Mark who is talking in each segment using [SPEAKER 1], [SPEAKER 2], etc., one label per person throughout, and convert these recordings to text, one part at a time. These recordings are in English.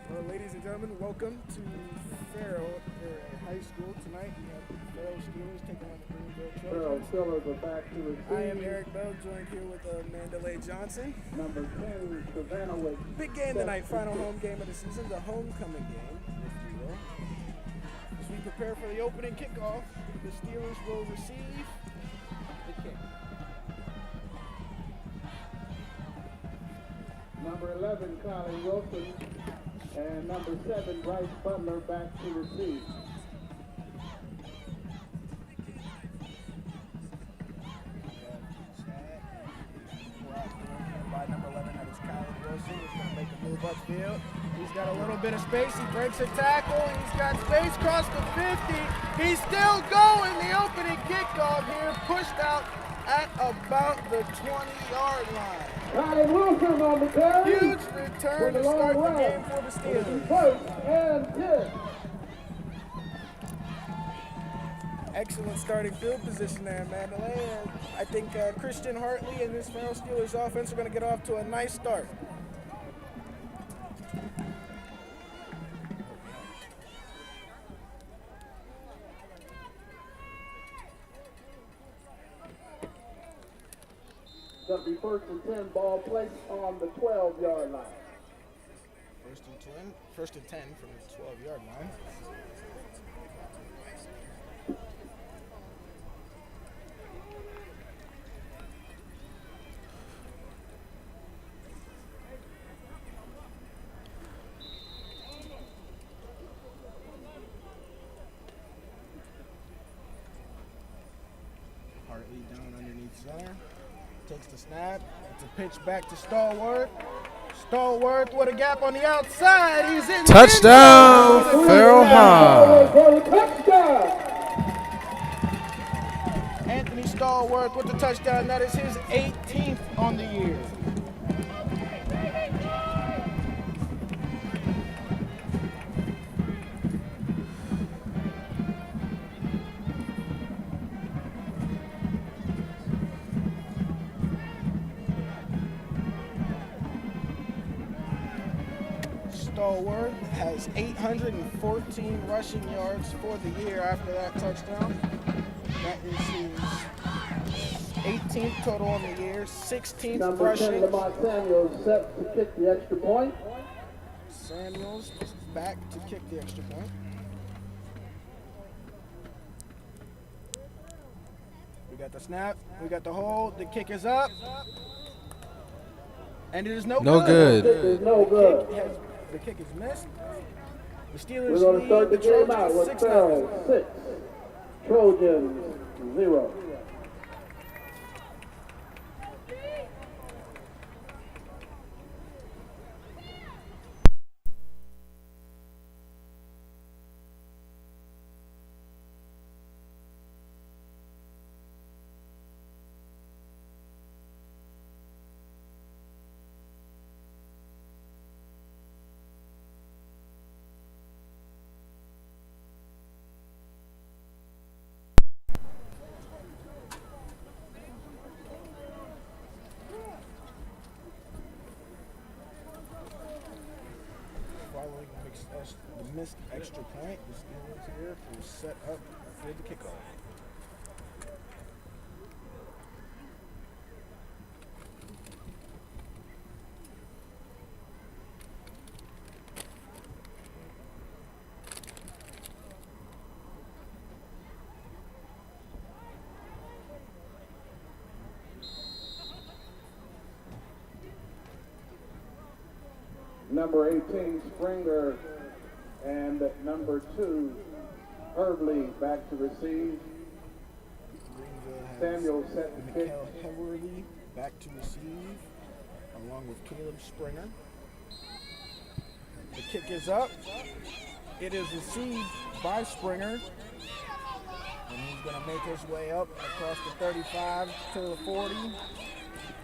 [SPEAKER 1] Well, ladies and gentlemen, welcome to Farrell High School. Tonight we have the Farrell Steelers taking on the Greenville
[SPEAKER 2] Farrell
[SPEAKER 1] Trojans.
[SPEAKER 2] Steelers are back to receive.
[SPEAKER 1] I am Eric Bell, joined here with Mandalay Johnson.
[SPEAKER 2] Number 10, Savannah with
[SPEAKER 1] Big game tonight, final home game of the season, the homecoming game, if you will. As we prepare for the opening kickoff, the Steelers will receive the kick.
[SPEAKER 2] Number 11, Colin Wilson, and number 7, Bryce Butler back to receive.
[SPEAKER 1] By number 11, that is Colin Wilson. He's going to make a move upfield. He's got a little bit of space. He breaks a tackle. He's got space across the 50. He's still going. The opening kickoff here pushed out at about the 20-yard line.
[SPEAKER 2] Colin Wilson on the carry.
[SPEAKER 1] Huge return to start the game for the Steelers.
[SPEAKER 2] First and 10.
[SPEAKER 1] Excellent starting field position there, Mandalay. I think Christian Hartley and this Farrell Steelers offense are going to get off to a nice start.
[SPEAKER 2] That'll be first and 10, ball placed on the 12-yard line.
[SPEAKER 1] First and 10 from the 12-yard line. Hartley down underneath center. Takes the snap. It's a pitch back to Stallworth. Stallworth with a gap on the outside. He's in.
[SPEAKER 3] Touchdown, Farrell High.
[SPEAKER 1] Anthony Stallworth with the touchdown. That is his 18th on the year. Allworth has 814 rushing yards for the year after that touchdown. That is his 18th total on the year, 16th
[SPEAKER 2] Number
[SPEAKER 1] rushing.
[SPEAKER 2] 10, Lamont Samuels, set to kick the extra point.
[SPEAKER 1] Samuels back to kick the extra point. We got the snap, we got the hold, the kick is up. And it is no good.
[SPEAKER 2] The kick is no good.
[SPEAKER 1] The kick is missed. The Steelers
[SPEAKER 2] We're going to start the game out
[SPEAKER 1] Trojans
[SPEAKER 2] with Farrell 6, Trojans 0.
[SPEAKER 1] Following the missed extra point, the Steelers here will set up for the kickoff.
[SPEAKER 2] Number 18, Springer, and number 2, Hartley back to receive.
[SPEAKER 1] Greenville has
[SPEAKER 2] Samuel set to kick.
[SPEAKER 1] Hartley back to receive, along with Caleb Springer. The kick is up. It is received by Springer. And he's going to make his way up across the 35 to the 40.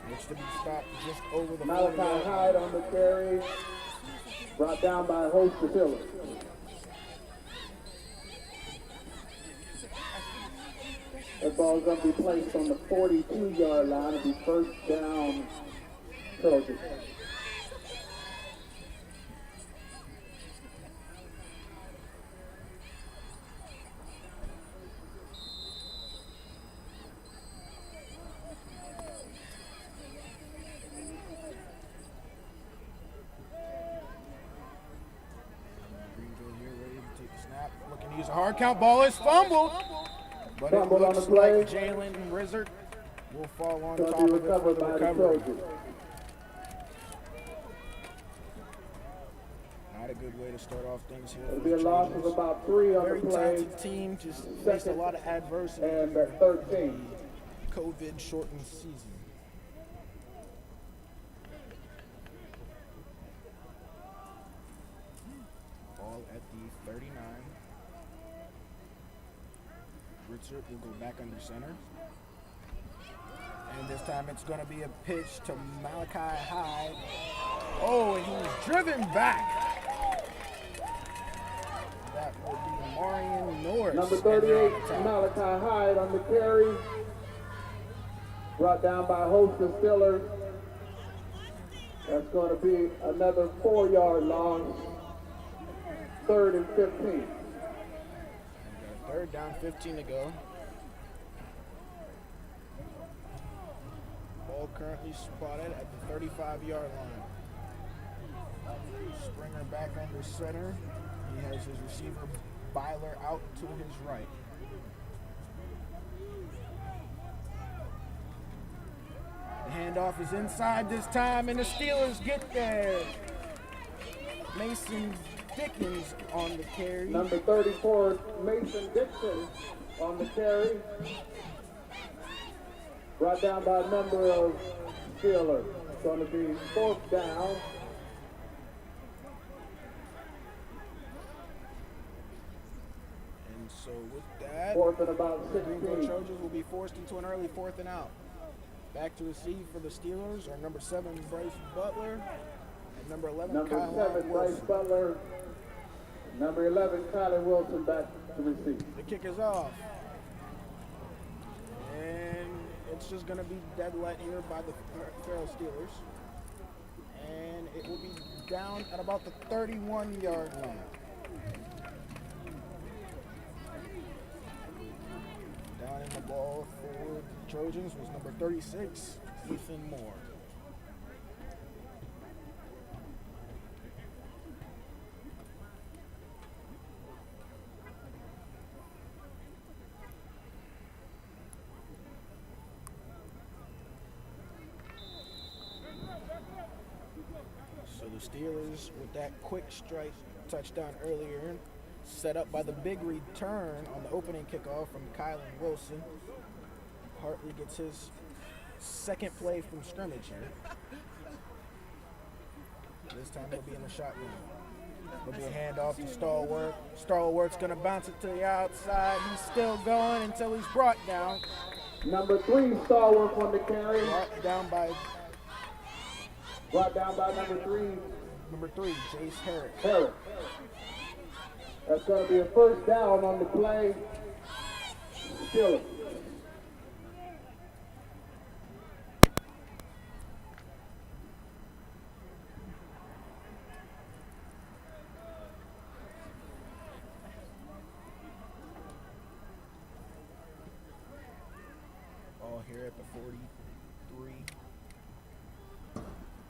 [SPEAKER 1] Which to be stopped just over the 40.
[SPEAKER 2] Malachi Hyde on the carry, brought down by host Facility. That ball is going to be placed on the 42-yard line. It'll be first down, Trojans.
[SPEAKER 1] Looking to use a hard count. Ball is fumbled. But it
[SPEAKER 2] Fumbled on
[SPEAKER 1] looks
[SPEAKER 2] the play.
[SPEAKER 1] like Jalen Rizzard will fall on
[SPEAKER 2] Going
[SPEAKER 1] top
[SPEAKER 2] to
[SPEAKER 1] of
[SPEAKER 2] be
[SPEAKER 1] it for
[SPEAKER 2] recovered
[SPEAKER 1] the
[SPEAKER 2] by the
[SPEAKER 1] recovery.
[SPEAKER 2] Trojans.
[SPEAKER 1] Not a good way to start off things here.
[SPEAKER 2] It'll
[SPEAKER 1] for
[SPEAKER 2] be a
[SPEAKER 1] the
[SPEAKER 2] loss of
[SPEAKER 1] Trojans.
[SPEAKER 2] about 3 on
[SPEAKER 1] Very
[SPEAKER 2] the play.
[SPEAKER 1] talented team, just faced a lot of adversity
[SPEAKER 2] And
[SPEAKER 1] in
[SPEAKER 2] 13.
[SPEAKER 1] the COVID-shortened season. Ball at the 39. Richard will go back under center. And this time it's going to be a pitch to Malachi Hyde. Oh, and he's driven back. That will be Marion Norris.
[SPEAKER 2] Number 38, Malachi Hyde on the carry. Brought down by host the Steelers. That's going to be another 4-yard loss. 3rd and 15.
[SPEAKER 1] Third down, 15 to go. Ball currently spotted at the 35-yard line. Springer back under center. He has his receiver Byler out to his right. The handoff is inside this time, and the Steelers get there. Mason Dickens on the carry.
[SPEAKER 2] Number 34, Mason Dixon on the carry. Brought down by a number of Steelers. It's going to be 4th down.
[SPEAKER 1] And so with that,
[SPEAKER 2] 4th and about
[SPEAKER 1] Greenville
[SPEAKER 2] 16.
[SPEAKER 1] Trojans will be forced into an early 4th and out. Back to receive for the Steelers are number 7, Bryce Butler, and number 11,
[SPEAKER 2] Number
[SPEAKER 1] Kyle
[SPEAKER 2] 7,
[SPEAKER 1] Wilson.
[SPEAKER 2] Bryce Butler. Number 11, Kyler Wilson back to receive.
[SPEAKER 1] The kick is off. And it's just going to be dead let here by the Farrell Steelers. And it will be down at about the 31-yard line. Down in the ball for the Trojans was number 36, Ethan Moore. So the Steelers, with that quick strike touchdown earlier, set up by the big return on the opening kickoff from Kylan Wilson. Hartley gets his second play from scrimmage here. This time he'll be in the shotgun. There'll be a handoff to Stallworth. Stallworth's going to bounce it to the outside. He's still going until he's brought down.
[SPEAKER 2] Number 3, Stallworth on the carry.
[SPEAKER 1] Brought down by
[SPEAKER 2] number 3.
[SPEAKER 1] Number 3, Jace Harris.
[SPEAKER 2] Harris. That's going to be a first down on the play. Steelers.
[SPEAKER 1] Ball here at the 43.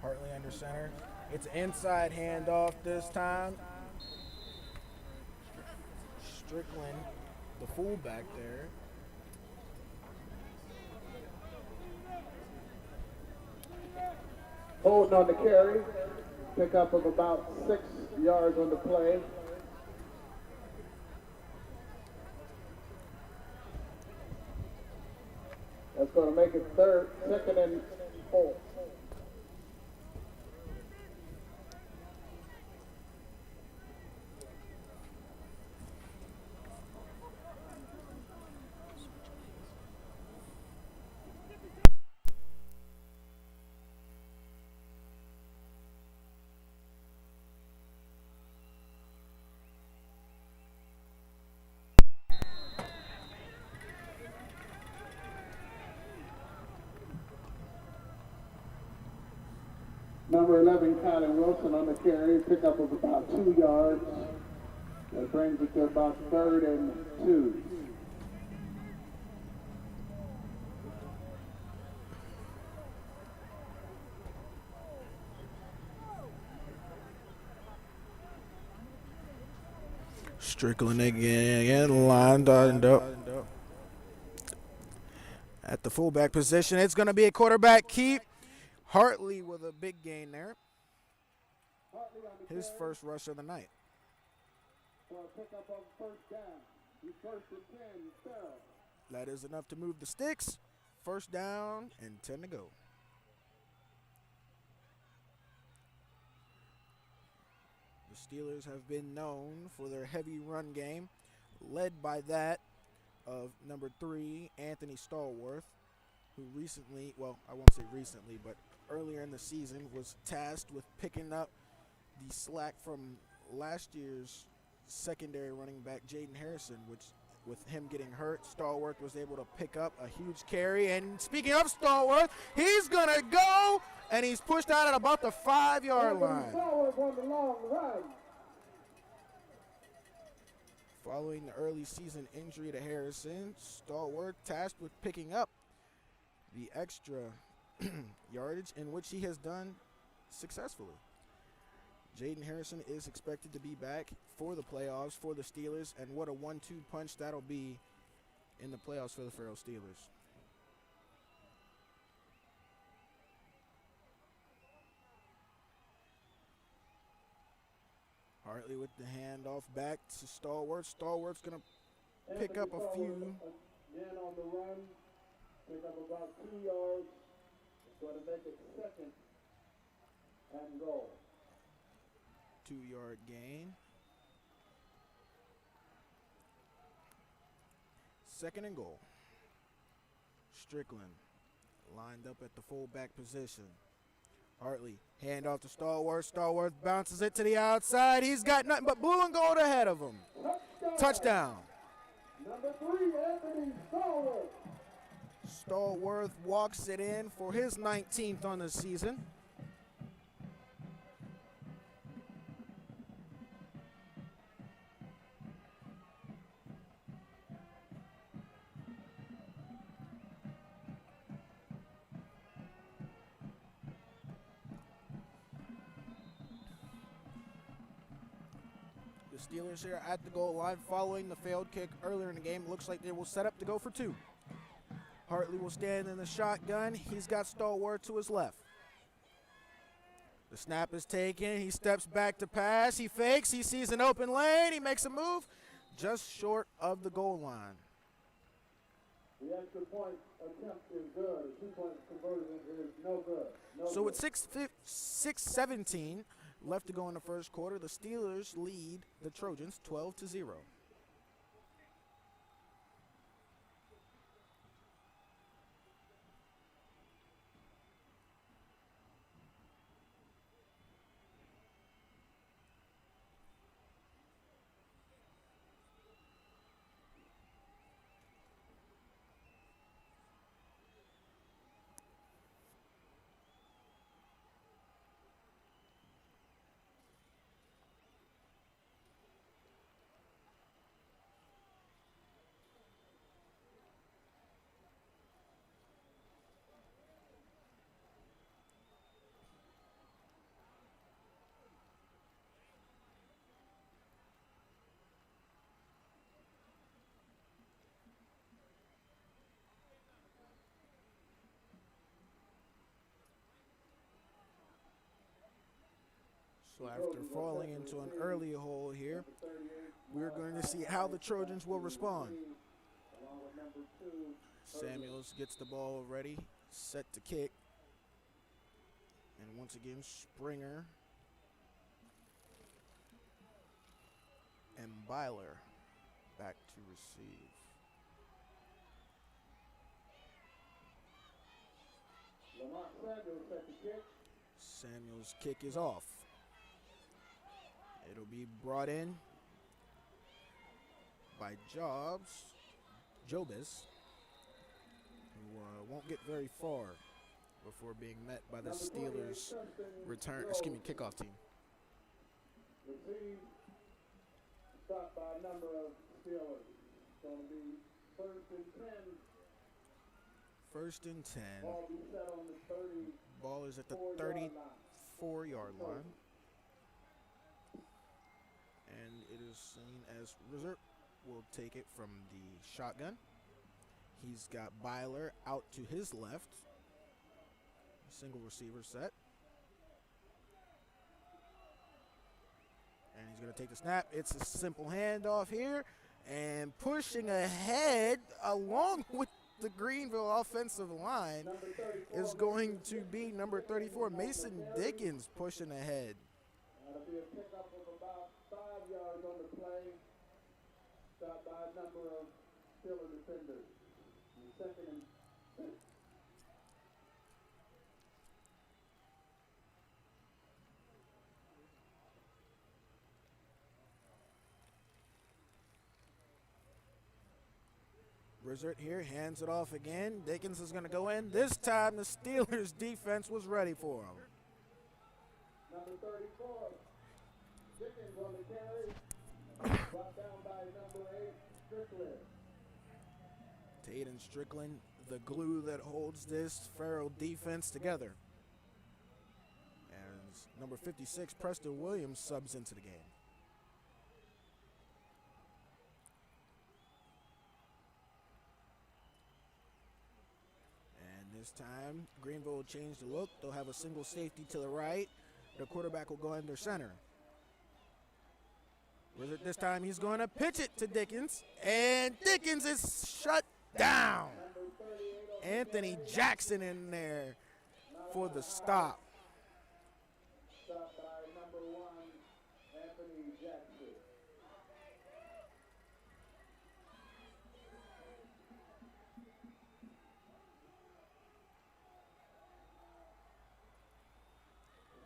[SPEAKER 1] Hartley under center. It's an inside handoff this time. Strickland, the fullback there.
[SPEAKER 2] Holding on the carry. Pickup of about 6 yards on the play. That's going to make it second and 4. Number 11, Kylan Wilson on the carry, pickup of about 2 yards. That brings it to about 3rd and 2.
[SPEAKER 3] Strickland again, lined up. At the fullback position, it's going to be a quarterback keep. Hartley with a big gain there. His first rush of the night.
[SPEAKER 2] For a pickup on first down. He's 1st and 10, Farrell.
[SPEAKER 3] That is enough to move the sticks. First down and 10 to go. The Steelers have been known for their heavy run game, led by that of number 3, Anthony Stallworth, who recently, well, I won't say recently, but earlier in the season was tasked with picking up the slack from last year's secondary running back, Jaden Harrison, which with him getting hurt, Stallworth was able to pick up a huge carry. And speaking of Stallworth, he's going to go, and he's pushed out at about the 5-yard line.
[SPEAKER 2] Stallworth on the long run.
[SPEAKER 3] Following the early season injury to Harrison, Stallworth tasked with picking up the extra yardage, in which he has done successfully. Jaden Harrison is expected to be back for the playoffs for the Steelers, and what a 1-2 punch that'll be in the playoffs for the Farrell Steelers. Hartley with the handoff back to Stallworth. Stallworth's going to pick up a few.
[SPEAKER 2] Again on the run, pick up about 2 yards. It's going to make it 2nd and goal.
[SPEAKER 3] 2-yard gain. 2nd and goal. Strickland lined up at the fullback position. Hartley, hand off to Stallworth. Stallworth bounces it to the outside. He's got nothing but blue and gold ahead of him. Touchdown.
[SPEAKER 2] Number 3, Anthony Stallworth.
[SPEAKER 3] Stallworth walks it in for his 19th on the season. The Steelers here at the goal line following the failed kick earlier in the game. Looks like they will set up to go for 2. Hartley will stand in the shotgun. He's got Stallworth to his left. The snap is taken. He steps back to pass. He fakes. He sees an open lane. He makes a move just short of the goal line.
[SPEAKER 2] The extra point attempt is good. The 2-point conversion is no good.
[SPEAKER 3] So with 6:17 left to go in the first quarter, the Steelers lead the Trojans 12-0. So after falling into an early hole here, we're going to see how the Trojans will respond. Samuels gets the ball ready, set to kick. And once again, Springer and Byler back to receive. Samuels' kick is off. It'll be brought in by Jobis, who won't get very far before being met by the Steelers' kickoff team.
[SPEAKER 2] Receive, stopped by a number of Steelers. It's going to be 1st and 10.
[SPEAKER 3] 1st and 10.
[SPEAKER 2] Ball be set on the 30.
[SPEAKER 3] Ball is at the 34-yard line. And it is seen as Reserve will take it from the shotgun. He's got Byler out to his left. Single receiver set. And he's going to take the snap. It's a simple handoff here. And pushing ahead along with the Greenville offensive line is going to be number 34, Mason Dickens, pushing ahead.
[SPEAKER 2] That'll be a pickup of about 5 yards on the play. Stopped by a number of Steelers defenders. 2nd and 6.
[SPEAKER 3] Brizard here hands it off again. Dickens is going to go in. This time the Steelers defense was ready for him.
[SPEAKER 2] Number 34, Dickens on the carry. Brought down by number 8, Strickland.
[SPEAKER 3] Tatum Strickland, the glue that holds this Farrell defense together. And number 56, Preston Williams, subs into the game. This time, Greenville will change the look. They'll have a single safety to the right. The quarterback will go under center. This time, he's going to pitch it to Dickens. And Dickens is shut down. Anthony Jackson in there for the stop.
[SPEAKER 2] Stopped by number 1, Anthony Jackson.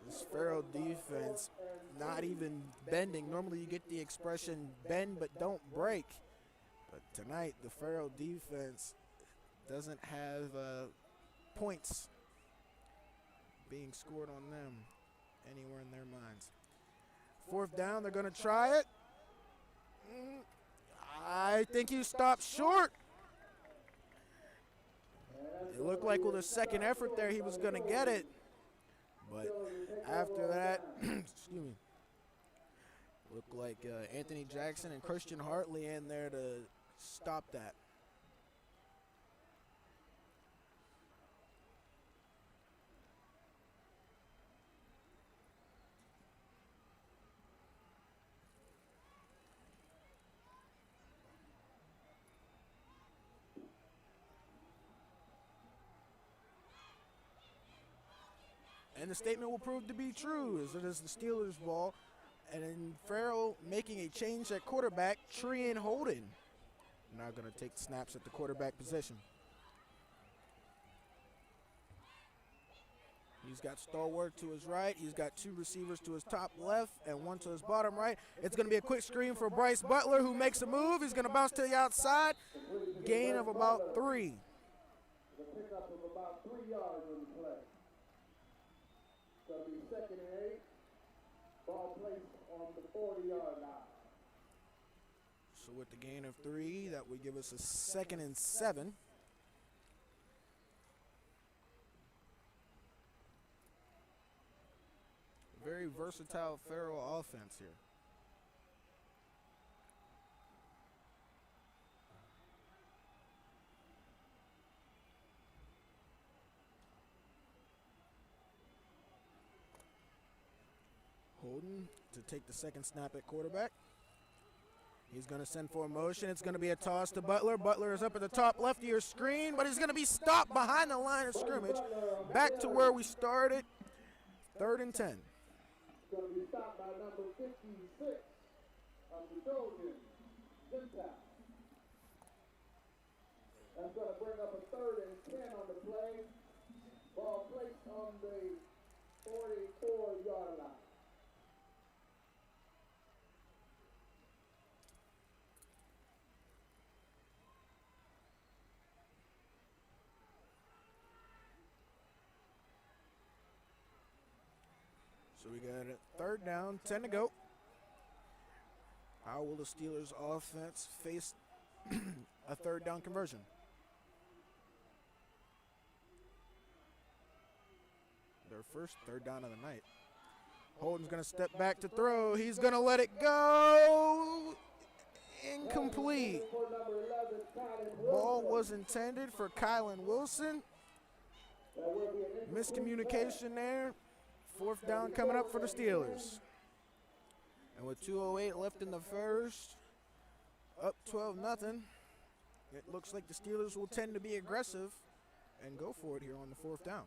[SPEAKER 3] This Farrell defense not even bending. Normally you get the expression bend but don't break. But tonight the Farrell defense doesn't have points being scored on them anywhere in their minds. 4th down, they're going to try it. I think he stopped short. It looked like with a second effort there he was going to get it. But after that, excuse me, Looked like Anthony Jackson and Christian Hartley in there to stop that. And the statement will prove to be true, as it is the Steelers' ball. And then Farrell making a change at quarterback, Trean Holden now going to take snaps at the quarterback position. He's got Stalwart to his right. He's got two receivers to his top left and one to his bottom right. It's going to be a quick screen for Bryce Butler, who makes a move. He's going to bounce to the outside. Gain of about 3.
[SPEAKER 2] The pickup of about 3 yards on the play. So it'll be 2nd and 8. Ball placed on the 40-yard line.
[SPEAKER 3] So with the gain of 3, that would give us a 2nd and 7. Very versatile Farrell offense here. Holden to take the second snap at quarterback. He's going to send for a motion. It's going to be a toss to Butler. Butler is up at the top left of your screen, but he's going to be stopped behind the line of scrimmage. Back to where we started. 3rd and 10.
[SPEAKER 2] Going to be stopped by number 56 of the Trojans, Gentile. That's going to bring up a 3rd and 10 on the play. Ball placed on the 44-yard line.
[SPEAKER 3] So we got a 3rd down, 10 to go. How will the Steelers offense face a 3rd down conversion? Their first 3rd down of the night. Holden's going to step back to throw. He's going to let it go. Incomplete. Ball was intended for Kylan Wilson. Miscommunication there. 4th down coming up for the Steelers. And with 2:08 left in the first, up 12-0, it looks like the Steelers will tend to be aggressive and go for it here on the 4th down.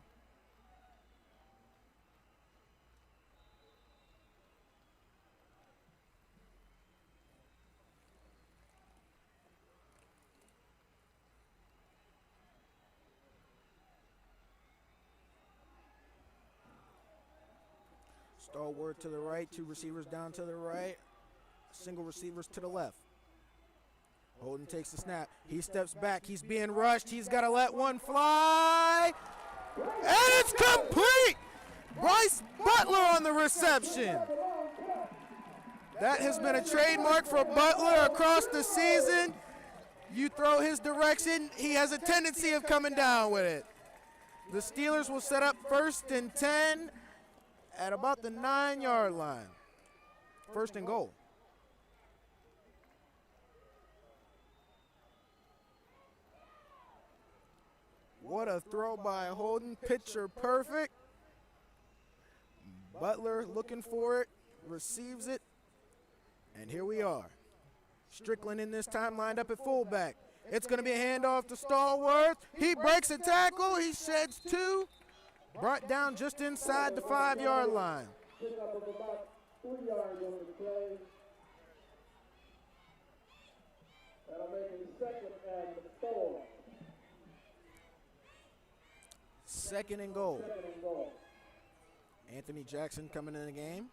[SPEAKER 3] Stalwart to the right, 2 receivers down to the right, single receivers to the left. Holden takes the snap. He steps back. He's being rushed. He's got to let one fly. And it's complete! Bryce Butler on the reception. That has been a trademark for Butler across the season. You throw his direction, he has a tendency of coming down with it. The Steelers will set up 1st and 10 at about the 9-yard line. 1st and goal. What a throw by Holden. Picture perfect. Butler looking for it, receives it, and here we are. Strickland in this time lined up at fullback. It's going to be a handoff to Stallworth. He breaks a tackle. He sheds 2. Brought down just inside the 5-yard line.
[SPEAKER 2] Pick up of about 3 yards on the play. That'll make it 2nd and 4.
[SPEAKER 3] 2nd and goal.
[SPEAKER 2] 2nd and goal.
[SPEAKER 3] Anthony Jackson coming in the game.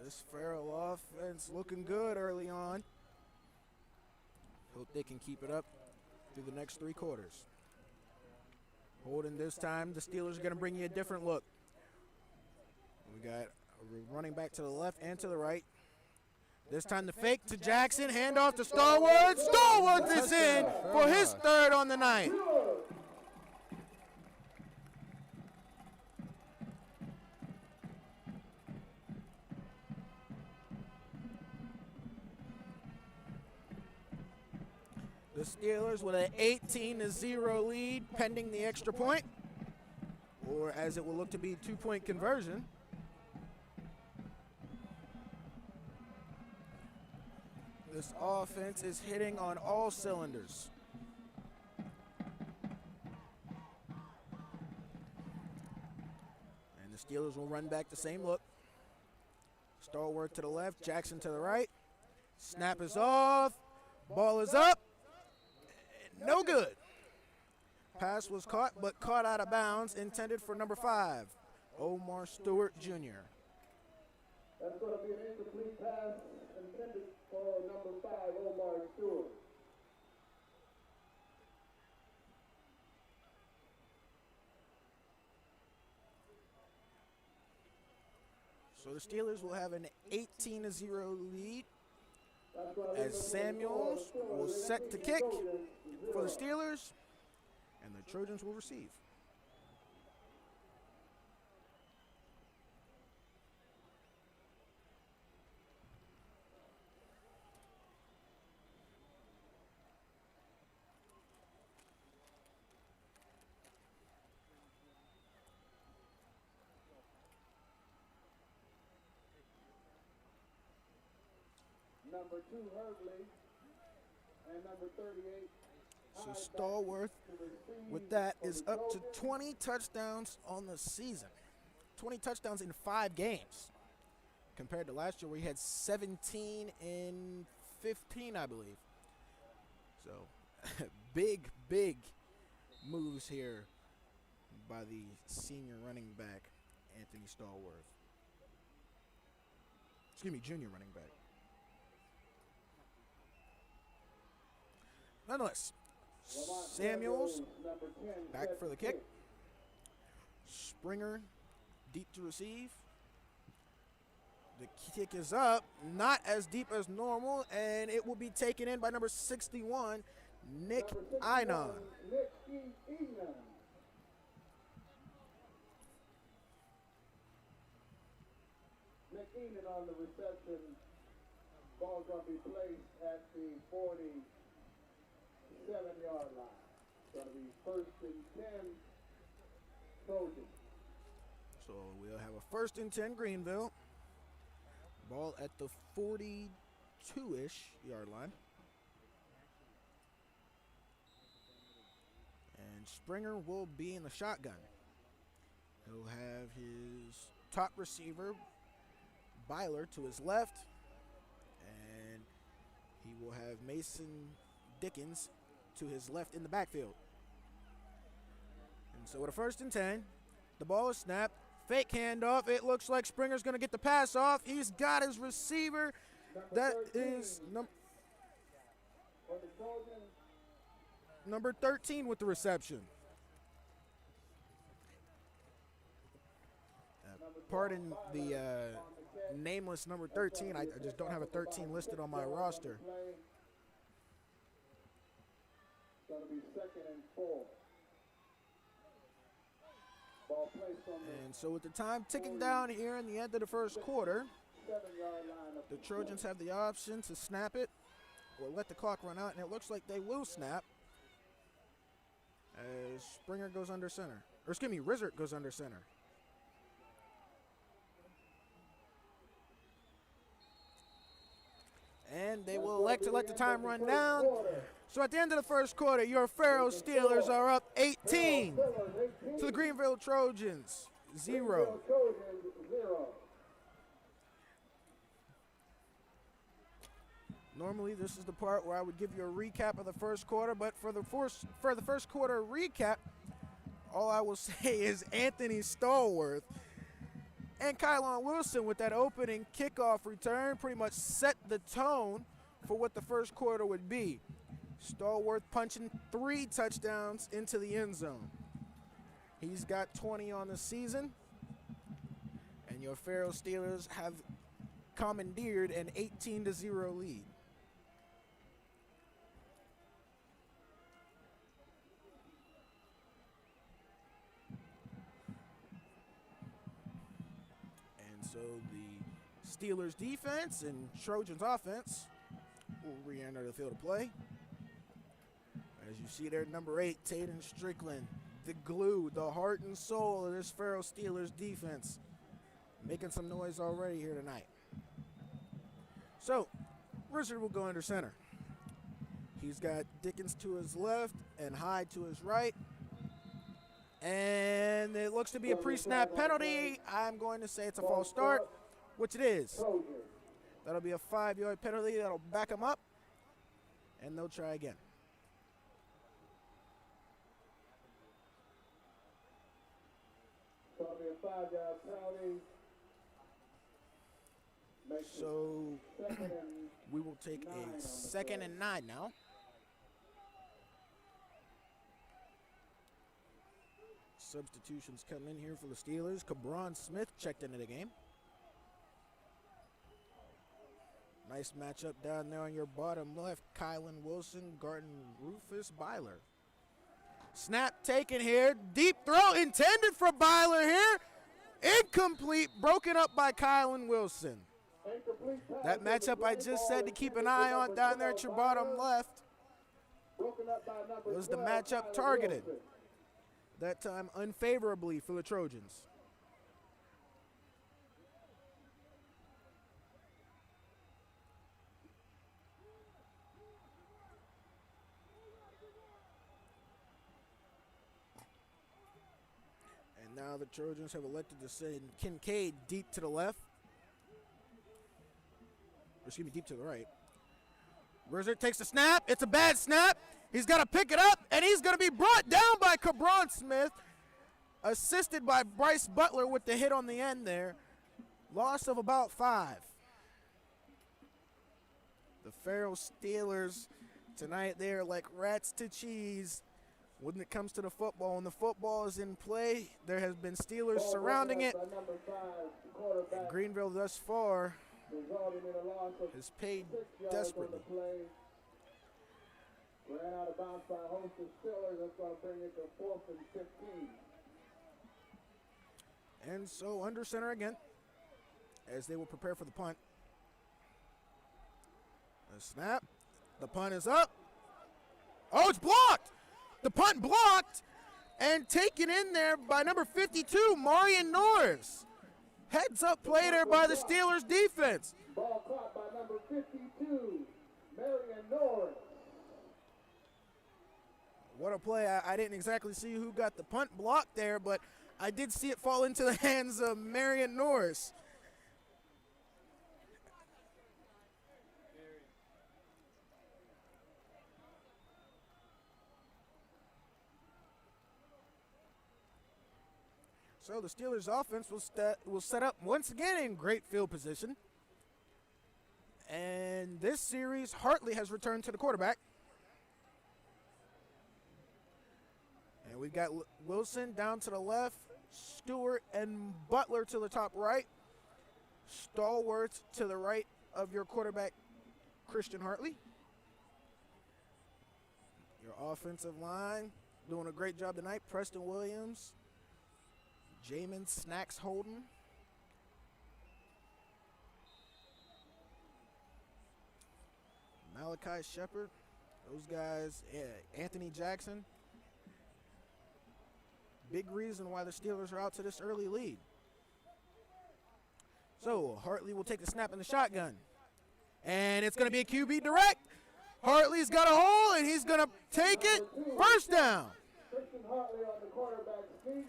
[SPEAKER 3] This Farrell offense looking good early on. Hope they can keep it up through the next 3 quarters. Holden this time, the Steelers are going to bring you a different look. We got a running back to the left and to the right. This time the fake to Jackson, handoff to Stallworth. Stallworth is in for his 3rd on the night. The Steelers with an 18-0 lead pending the extra point, or as it will look to be, 2-point conversion. This offense is hitting on all cylinders. And the Steelers will run back the same look. Stallworth to the left, Jackson to the right. Snap is off. Ball is up. No good. Pass was caught, but caught out of bounds, intended for number 5, Omar Stewart Jr.
[SPEAKER 2] That's going to be an incomplete pass intended for number 5, Omar Stewart.
[SPEAKER 3] So the Steelers will have an 18-0 lead as Samuels will set to kick for the Steelers, and the Trojans will receive.
[SPEAKER 2] Number 2, Hartley, and number 38.
[SPEAKER 3] So Stallworth, with that, is up to 20 touchdowns on the season. 20 touchdowns in 5 games, compared to last year where he had 17 in 15, I believe. So big moves here by the senior running back, Anthony Stallworth. Excuse me, junior running back. Nonetheless, Samuels back for the kick. Springer deep to receive. The kick is up, not as deep as normal, and it will be taken in by number 61, Nick Einon.
[SPEAKER 2] Nick Enon on the reception. Ball's going to be placed at the 47-yard line. It's going to be 1st and 10, Trojans.
[SPEAKER 3] So we'll have a 1st and 10 Greenville. Ball at the 42-ish yard line. And Springer will be in the shotgun. He'll have his top receiver, Byler, to his left. And he will have Mason Dickens to his left in the backfield. And so with a 1st and 10, the ball is snapped. Fake handoff. It looks like Springer's going to get the pass off. He's got his receiver. That is number 13 with the reception. Pardon the nameless number 13. I just don't have a 13 listed on my roster.
[SPEAKER 2] Going to be 2nd and 4. Ball placed on
[SPEAKER 3] And so with the time ticking down here in the end of the first quarter,
[SPEAKER 2] 7-yard line of
[SPEAKER 3] the Trojans have the option to snap it or let the clock run out, and it looks like they will snap as Springer goes under center. Or excuse me, Rizzard goes under center. And they will elect to let the time run down. So at the end of the first quarter, your Farrell Steelers are up 18 to the Greenville Trojans 0. Normally, this is the part where I would give you a recap of the first quarter, but for the first quarter recap, all I will say is Anthony Stallworth and Kylon Wilson with that opening kickoff return pretty much set the tone for what the first quarter would be. Stallworth punching 3 touchdowns into the end zone. He's got 20 on the season, and your Farrell Steelers have commandeered an 18-0 lead. And so the Steelers defense and Trojans offense will re-enter the field of play. As you see there, number 8, Taden Strickland, the glue, the heart and soul of this Farrell Steelers defense, making some noise already here tonight. So, Richard will go under center. He's got Dickens to his left and Hyde to his right. And it looks to be a pre-snap penalty. I'm going to say it's a false start, which it is. That'll be a 5-yard penalty. That'll back him up, and they'll try again.
[SPEAKER 2] So it'll be a 5-yard penalty.
[SPEAKER 3] So we will take a 2nd and 9 now. Substitutions come in here for the Steelers. Cabron Smith checked into the game. Nice matchup down there on your bottom left. Kylan Wilson, Garden Rufus, Byler. Snap taken here. Deep throw intended for Byler here. Incomplete, broken up by Kylan Wilson. That matchup I just said to keep an eye on down there at your bottom left was the matchup targeted. That time unfavorably for the Trojans. And now the Trojans have elected to send Kincaid deep to the left. Excuse me, deep to the right. Wizard takes the snap. It's a bad snap. He's got to pick it up, and he's going to be brought down by Cabron Smith, assisted by Bryce Butler with the hit on the end there. Loss of about 5. The Farrell Steelers tonight, they're like rats to cheese when it comes to the football. When the football is in play, there has been Steelers surrounding it. And Greenville thus far has paid desperately.
[SPEAKER 2] Ran out of bounds by a host of Steelers. That's going to bring it to 4th and 15.
[SPEAKER 3] And so under center again as they will prepare for the punt. A snap. The punt is up. Oh, it's blocked. The punt blocked and taken in there by number 52, Marion Norris. Heads up play there by the Steelers defense.
[SPEAKER 2] Ball caught by number 52, Marion Norris.
[SPEAKER 3] What a play. I didn't exactly see who got the punt blocked there, but I did see it fall into the hands of Marion Norris. So the Steelers offense will set up once again in great field position. And this series, Hartley has returned to the quarterback. And we've got Wilson down to the left, Stewart and Butler to the top right, Stalwarts to the right of your quarterback, Christian Hartley. Your offensive line doing a great job tonight. Preston Williams, Jamin Snacks Holden, Malachi Shepard, those guys, Anthony Jackson. Big reason why the Steelers are out to this early lead. So Hartley will take the snap in the shotgun. And it's going to be a QB direct. Hartley's got a hole, and he's going to take it. First down.
[SPEAKER 2] Christian Hartley on the quarterback sneak.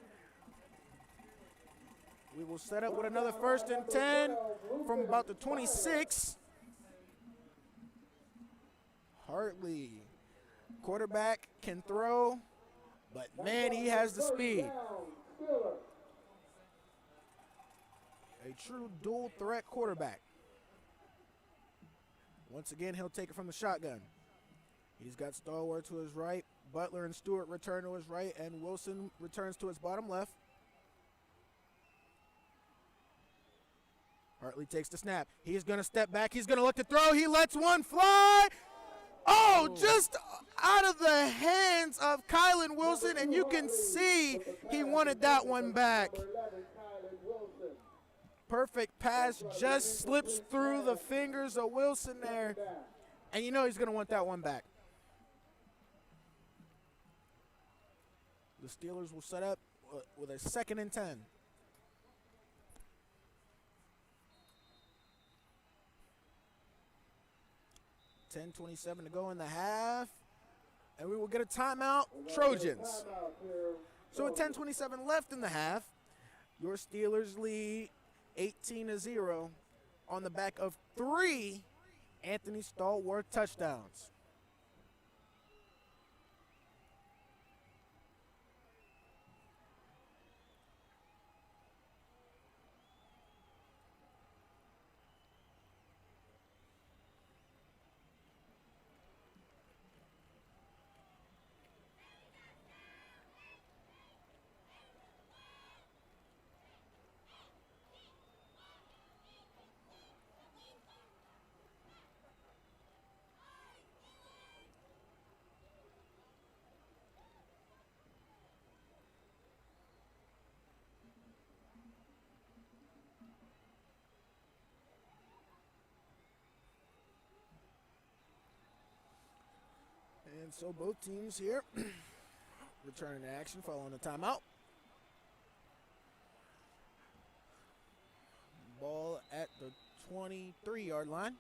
[SPEAKER 3] We will set up with another 1st and 10 from about the 26. Hartley, quarterback, can throw. But, man, he has the speed. A true dual-threat quarterback. Once again, he'll take it from the shotgun. He's got Stalwart to his right. Butler and Stewart return to his right, and Wilson returns to his bottom left. Hartley takes the snap. He's going to step back. He's going to look to throw. He lets one fly. Oh, just out of the hands of Kylan Wilson, and you can see he wanted that one back. Perfect pass just slips through the fingers of Wilson there, and you know he's going to want that one back. The Steelers will set up with a 2nd and 10. $10:27 to go in the half. And we will get a timeout, Trojans. So with 10:27 left in the half, your Steelers lead 18-0 on the back of 3 Anthony Stallworth touchdowns. And so both teams here returning to action following the timeout. Ball at the 23-yard line,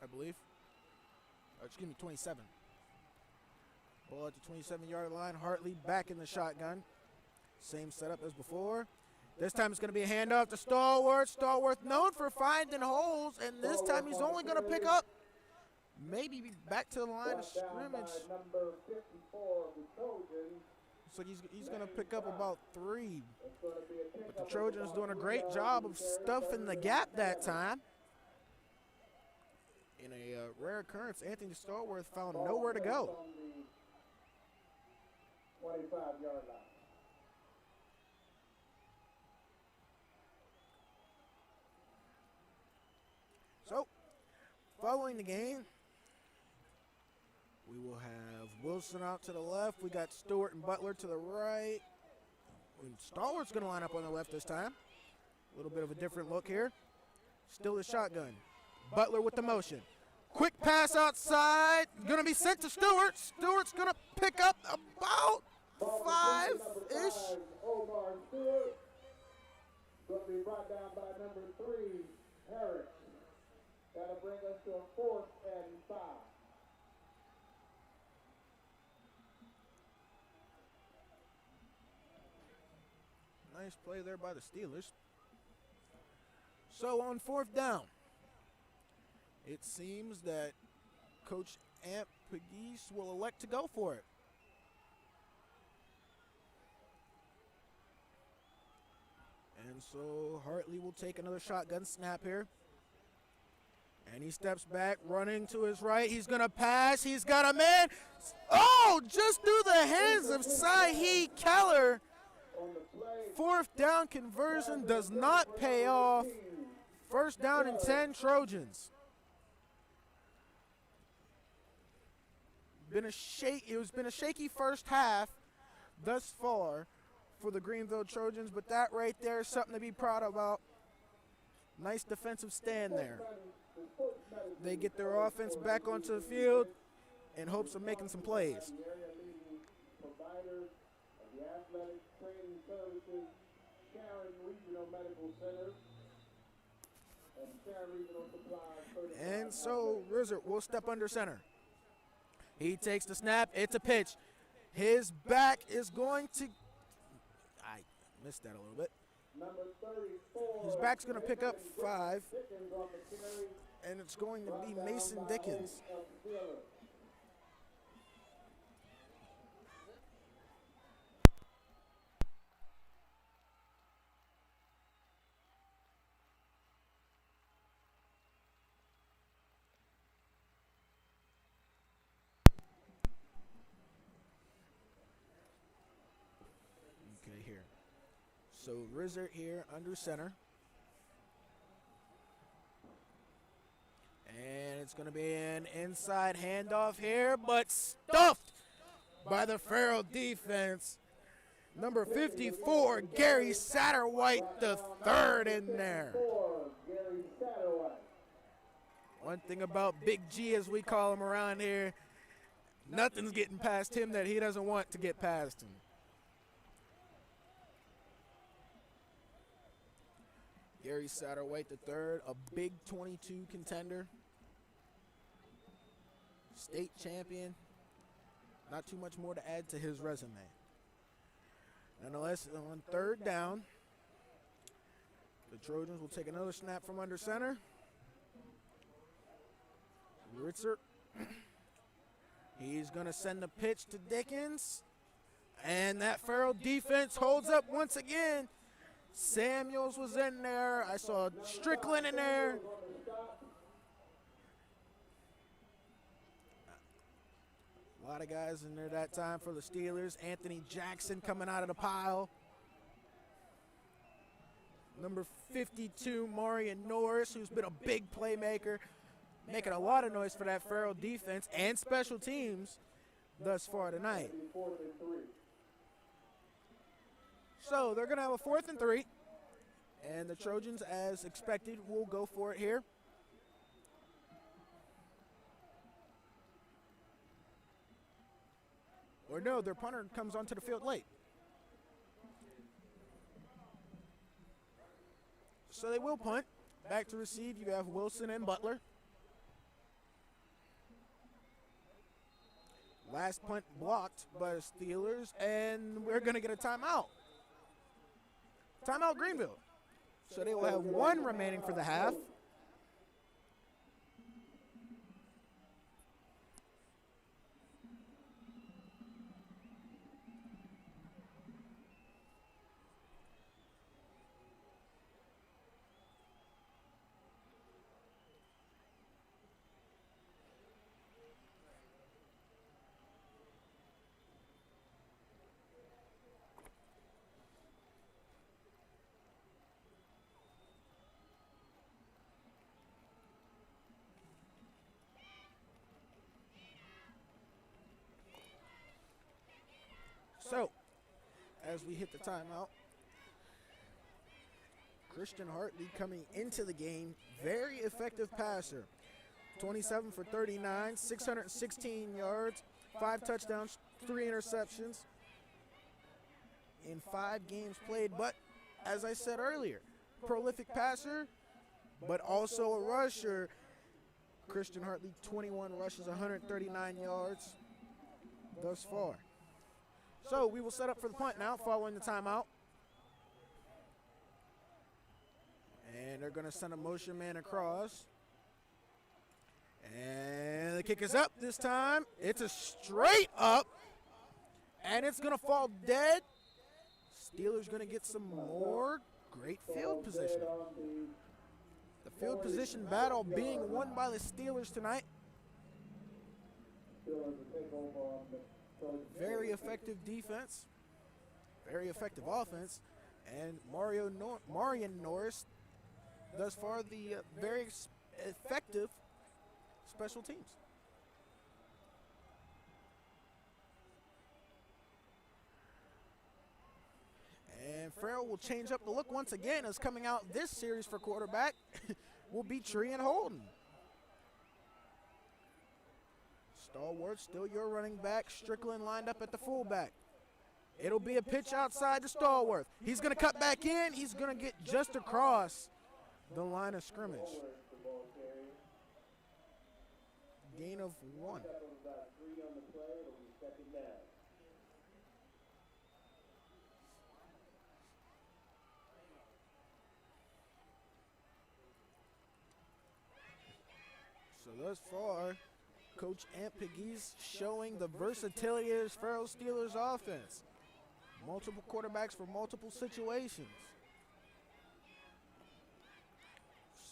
[SPEAKER 3] I believe. Excuse me, 27. Ball at the 27-yard line. Hartley back in the shotgun. Same setup as before. This time it's going to be a handoff to Stallworth. Stallworth known for finding holes, and this time he's only going to pick up maybe back to the line of scrimmage. Looks like he's going to pick up about 3. But the Trojans doing a great job of stuffing the gap that time. In a rare occurrence, Anthony Stallworth found nowhere to go.
[SPEAKER 2] 25-yard line.
[SPEAKER 3] So, following the game, we will have Wilson out to the left. We got Stewart and Butler to the right. And Stallworth's going to line up on the left this time. A little bit of a different look here. Still the shotgun. Butler with the motion. Quick pass outside. Going to be sent to Stewart. Stewart's going to pick up about 5-ish.
[SPEAKER 2] Omar Stewart. Going to be brought down by number 3, Harris. That'll bring us to a 4th and 5.
[SPEAKER 3] Nice play there by the Steelers. So on 4th down, it seems that Coach Amp Pegues will elect to go for it. And so Hartley will take another shotgun snap here. And he steps back, running to his right. He's going to pass. He's got a man. Oh, just through the hands of Sahi Keller. 4th down conversion does not pay off. 1st down and 10 Trojans. It's been a shaky first half thus far for the Greenville Trojans, but that right there is something to be proud about. Nice defensive stand there. They get their offense back onto the field in hopes of making some plays. And so Rizzard will step under center. He takes the snap. It's a pitch. His back is going to... I missed that a little bit. His back's going to pick up 5. And it's going to be Mason Dickens. Okay, here. So Rizzard here under center. And it's going to be an inside handoff here, but stuffed by the Farrell defense. Number 54, Gary Satterwhite, the 3rd in there. One thing about Big G, as we call him around here, nothing's getting past him that he doesn't want to get past him. Gary Satterwhite III, a Big 22 contender, state champion. Not too much more to add to his resume. Nonetheless, on third down, the Trojans will take another snap from under center. Ritzer, he's going to send the pitch to Dickens. And that Farrell defense holds up once again. Samuels was in there. I saw Strickland in there. A lot of guys in there that time for the Steelers. Anthony Jackson coming out of the pile. Number 52, Marion Norris, who's been a big playmaker, making a lot of noise for that Farrell defense and special teams thus far tonight. So they're going to have a 4th and 3, and the Trojans, as expected, will go for it here. Or no, their punter comes onto the field late. So they will punt. Back to receive, you have Wilson and Butler. Last punt blocked by the Steelers, and we're going to get a timeout. Timeout Greenville. So they will have 1 remaining for the half. So, as we hit the timeout, Christian Hartley coming into the game, very effective passer. 27 for 39, 616 yards, 5 touchdowns, 3 interceptions in 5 games played. But, as I said earlier, prolific passer, but also a rusher. Christian Hartley, 21 rushes, 139 yards thus far. So we will set up for the punt now following the timeout. And they're going to send a motion man across. And the kick is up this time. It's a straight up. And it's going to fall dead. Steelers going to get some more great field position. The field position battle being won by the Steelers tonight. Very effective defense, very effective offense, and Marion Norris, thus far, the very effective special teams. And Farrell will change up the look once again, as coming out this series for quarterback will be Tree and Holden. Stallworth, still your running back. Strickland lined up at the fullback. It'll be a pitch outside to Stallworth. He's going to cut back in. He's going to get just across the line of scrimmage. Gain of 1. So thus far, Coach Ampiggy's showing the versatility of his Farrell Steelers offense. Multiple quarterbacks for multiple situations.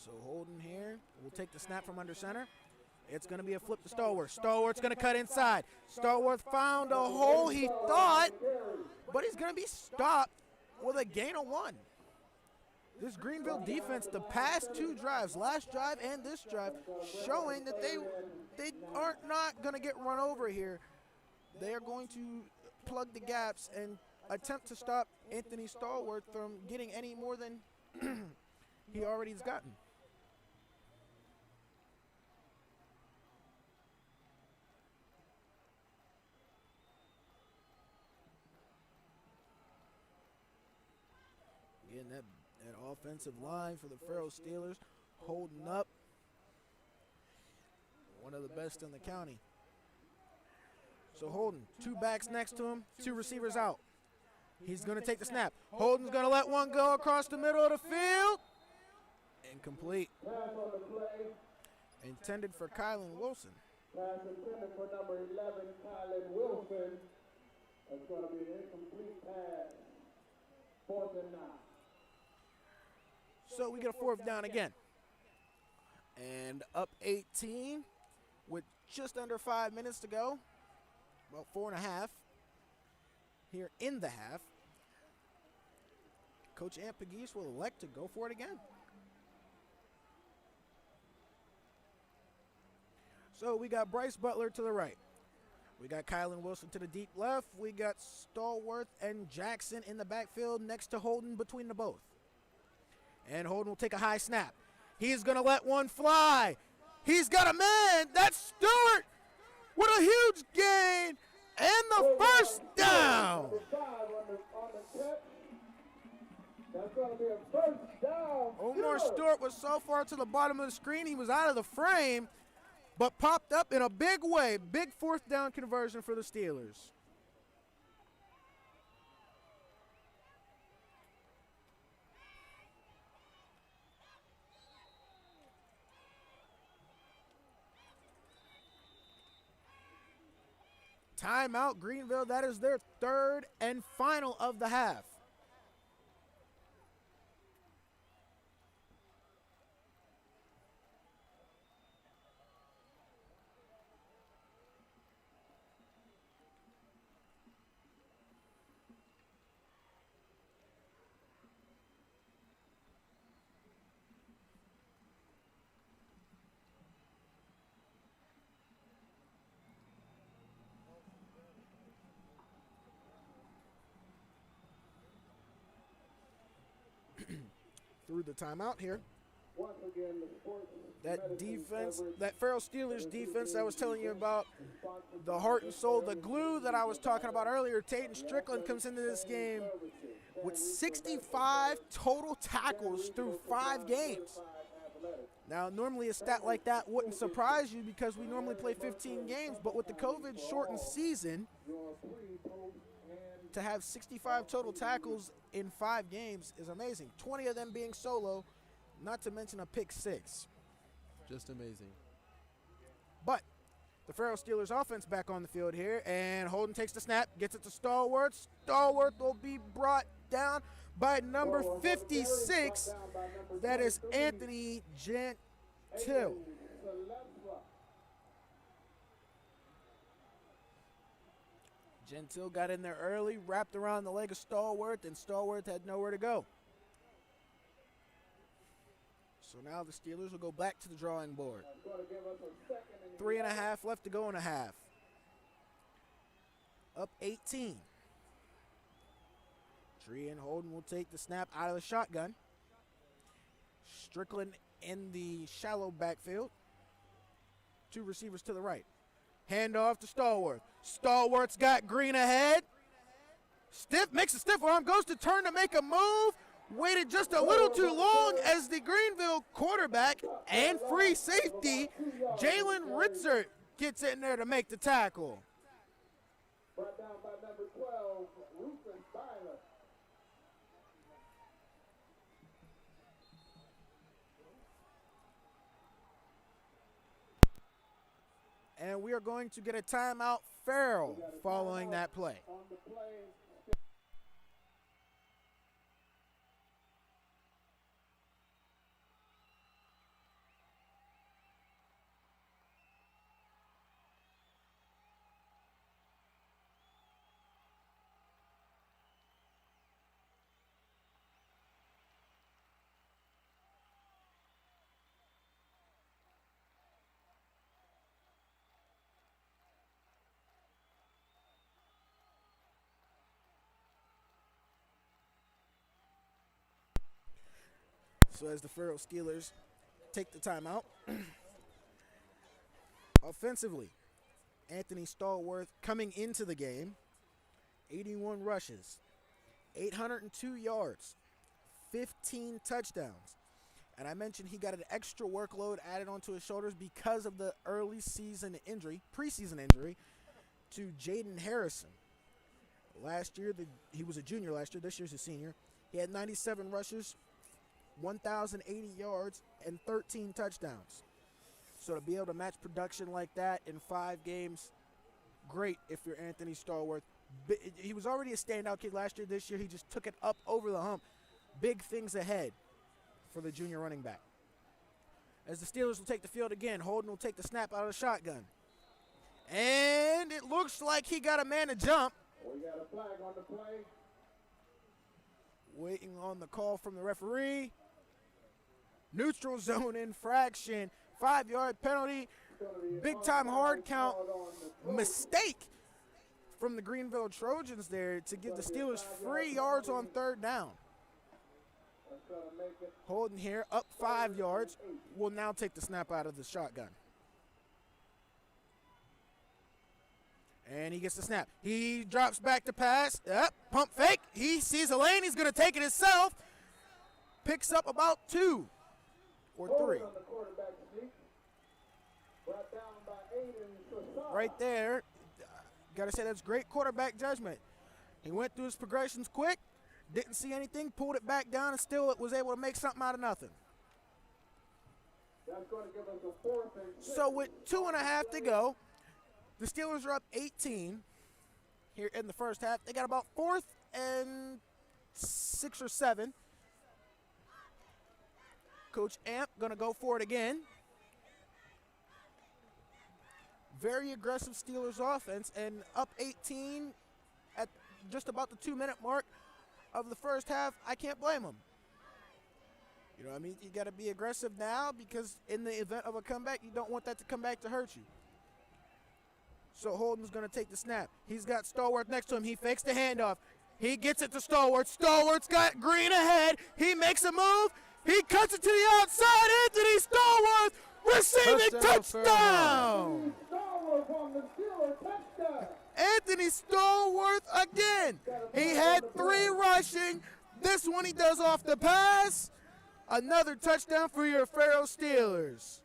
[SPEAKER 3] So Holden here will take the snap from under center. It's going to be a flip to Stallworth. Stallworth's going to cut inside. Stallworth found a hole, he thought, but he's going to be stopped with a gain of 1. This Greenville defense, the past 2 drives, last drive and this drive, showing that they are not going to get run over here. They are going to plug the gaps and attempt to stop Anthony Stallworth from getting any more than he already has gotten. Again, that Offensive line for the Farrell Steelers holding up. One of the best in the county. So Holden, 2 backs next to him, 2 receivers out. He's going to take the snap. Holden's going to let one go across the middle of the field. Incomplete. Intended for Kylan Wilson.
[SPEAKER 2] Pass intended for number 11, Kylan Wilson. It's going to be an incomplete pass. 4th and 9.
[SPEAKER 3] So we get a 4th down again. And up 18 with just under 5 minutes to go. About 4.5 here in the half. Coach Ant Pegues will elect to go for it again. So we got Bryce Butler to the right. We got Kylan Wilson to the deep left. We got Stallworth and Jackson in the backfield next to Holden between the both. And Holden will take a high snap. He's going to let one fly. He's got a man. That's Stewart. What a huge gain. And the first down.
[SPEAKER 2] That's going to be a first down.
[SPEAKER 3] Omar Stewart was so far to the bottom of the screen, he was out of the frame, but popped up in a big way. Big 4th down conversion for the Steelers. Timeout, Greenville. That is their 3rd and final of the half. Through the timeout here.
[SPEAKER 2] Once again, the sports
[SPEAKER 3] That defense, that Farrell Steelers defense I was telling you about, the heart and soul, the glue that I was talking about earlier, Tatum Strickland comes into this game with 65 total tackles through 5 games. Now, normally a stat like that wouldn't surprise you because we normally play 15 games, but with the COVID-shortened season, to have 65 total tackles in 5 games is amazing. 20 of them being solo, not to mention a pick 6.
[SPEAKER 4] Just amazing.
[SPEAKER 3] But the Farrell Steelers offense back on the field here, and Holden takes the snap, gets it to Stallworth. Stallworth will be brought down by number 56. That is Anthony Gentile. Gentile got in there early, wrapped around the leg of Stallworth, and Stallworth had nowhere to go. So now the Steelers will go back to the drawing board. 3.5 left to go in a half. Up 18. Tree and Holden will take the snap out of the shotgun. Strickland in the shallow backfield. 2 receivers to the right. Hand off to Stallworth. Stallworth's got Green ahead. Stiff, makes a stiff arm, goes to turn to make a move. Waited just a little too long as the Greenville quarterback and free safety, Jalen Ritzert, gets in there to make the tackle.
[SPEAKER 2] Brought down by number 12, Rufus Byler.
[SPEAKER 3] And we are going to get a timeout, Farrell, following that play.
[SPEAKER 2] On the play.
[SPEAKER 3] So as the Farrell Steelers take the timeout, offensively, Anthony Stallworth coming into the game, 81 rushes, 802 yards, 15 touchdowns. And I mentioned he got an extra workload added onto his shoulders because of the preseason injury to Jaden Harrison. Last year, he was a junior last year. This year's a senior. He had 97 rushes, 1,080 yards, and 13 touchdowns. So to be able to match production like that in 5 games, great if you're Anthony Stallworth. He was already a standout kid last year. This year, he just took it up over the hump. Big things ahead for the junior running back. As the Steelers will take the field again, Holden will take the snap out of the shotgun. And it looks like he got a man to jump.
[SPEAKER 2] We got a flag on the play.
[SPEAKER 3] Waiting on the call from the referee. Neutral zone infraction. 5-yard penalty. Big time hard count mistake from the Greenville Trojans there to give the Steelers 3 yards on 3rd down. Holden here, up 5 yards, will now take the snap out of the shotgun. And he gets the snap. He drops back to pass. Pump fake. He sees a lane. He's going to take it himself. Picks up about 2 or 3. Right there. Got to say that's great quarterback judgment. He went through his progressions quick. Didn't see anything, pulled it back down, and still was able to make something out of nothing.
[SPEAKER 2] That's going to give us a 4th and 6.
[SPEAKER 3] So with 2.5 to go, the Steelers are up 18 here in the first half. They got about 4th and 6 or 7. Coach Amp going to go for it again. Very aggressive Steelers offense, and up 18 at just about the 2-minute mark of the first half. I can't blame them. You know what I mean? You got to be aggressive now because in the event of a comeback, you don't want that to come back to hurt you. So Holden's going to take the snap. He's got Stallworth next to him. He fakes the handoff. He gets it to Stallworth. Stallworth's got Green ahead. He makes a move. He cuts it to the outside. Anthony Stallworth receiving touchdown.
[SPEAKER 2] Stallworth on the Steelers touchdown.
[SPEAKER 3] Anthony Stallworth again. He had 3 rushing. This one he does off the pass. Another touchdown for your Farrell Steelers.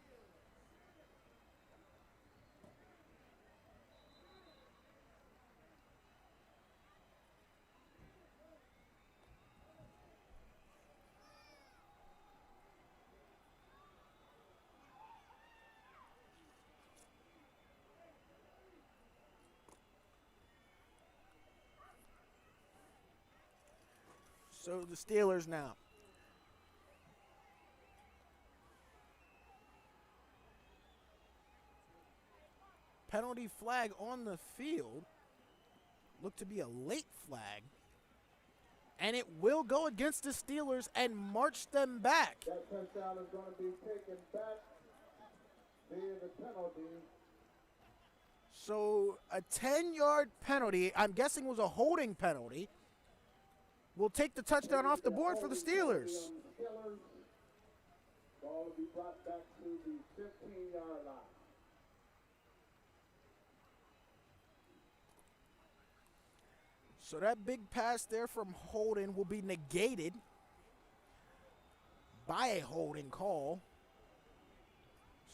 [SPEAKER 3] So the Steelers now. Penalty flag on the field. Looked to be a late flag. And it will go against the Steelers and march them back.
[SPEAKER 2] That touchdown is going to be taken back via the penalty.
[SPEAKER 3] So a 10-yard penalty, I'm guessing was a holding penalty, will take the touchdown off the board for the Steelers.
[SPEAKER 2] Ball will be brought back to the 15-yard line.
[SPEAKER 3] So that big pass there from Holden will be negated by a holding call.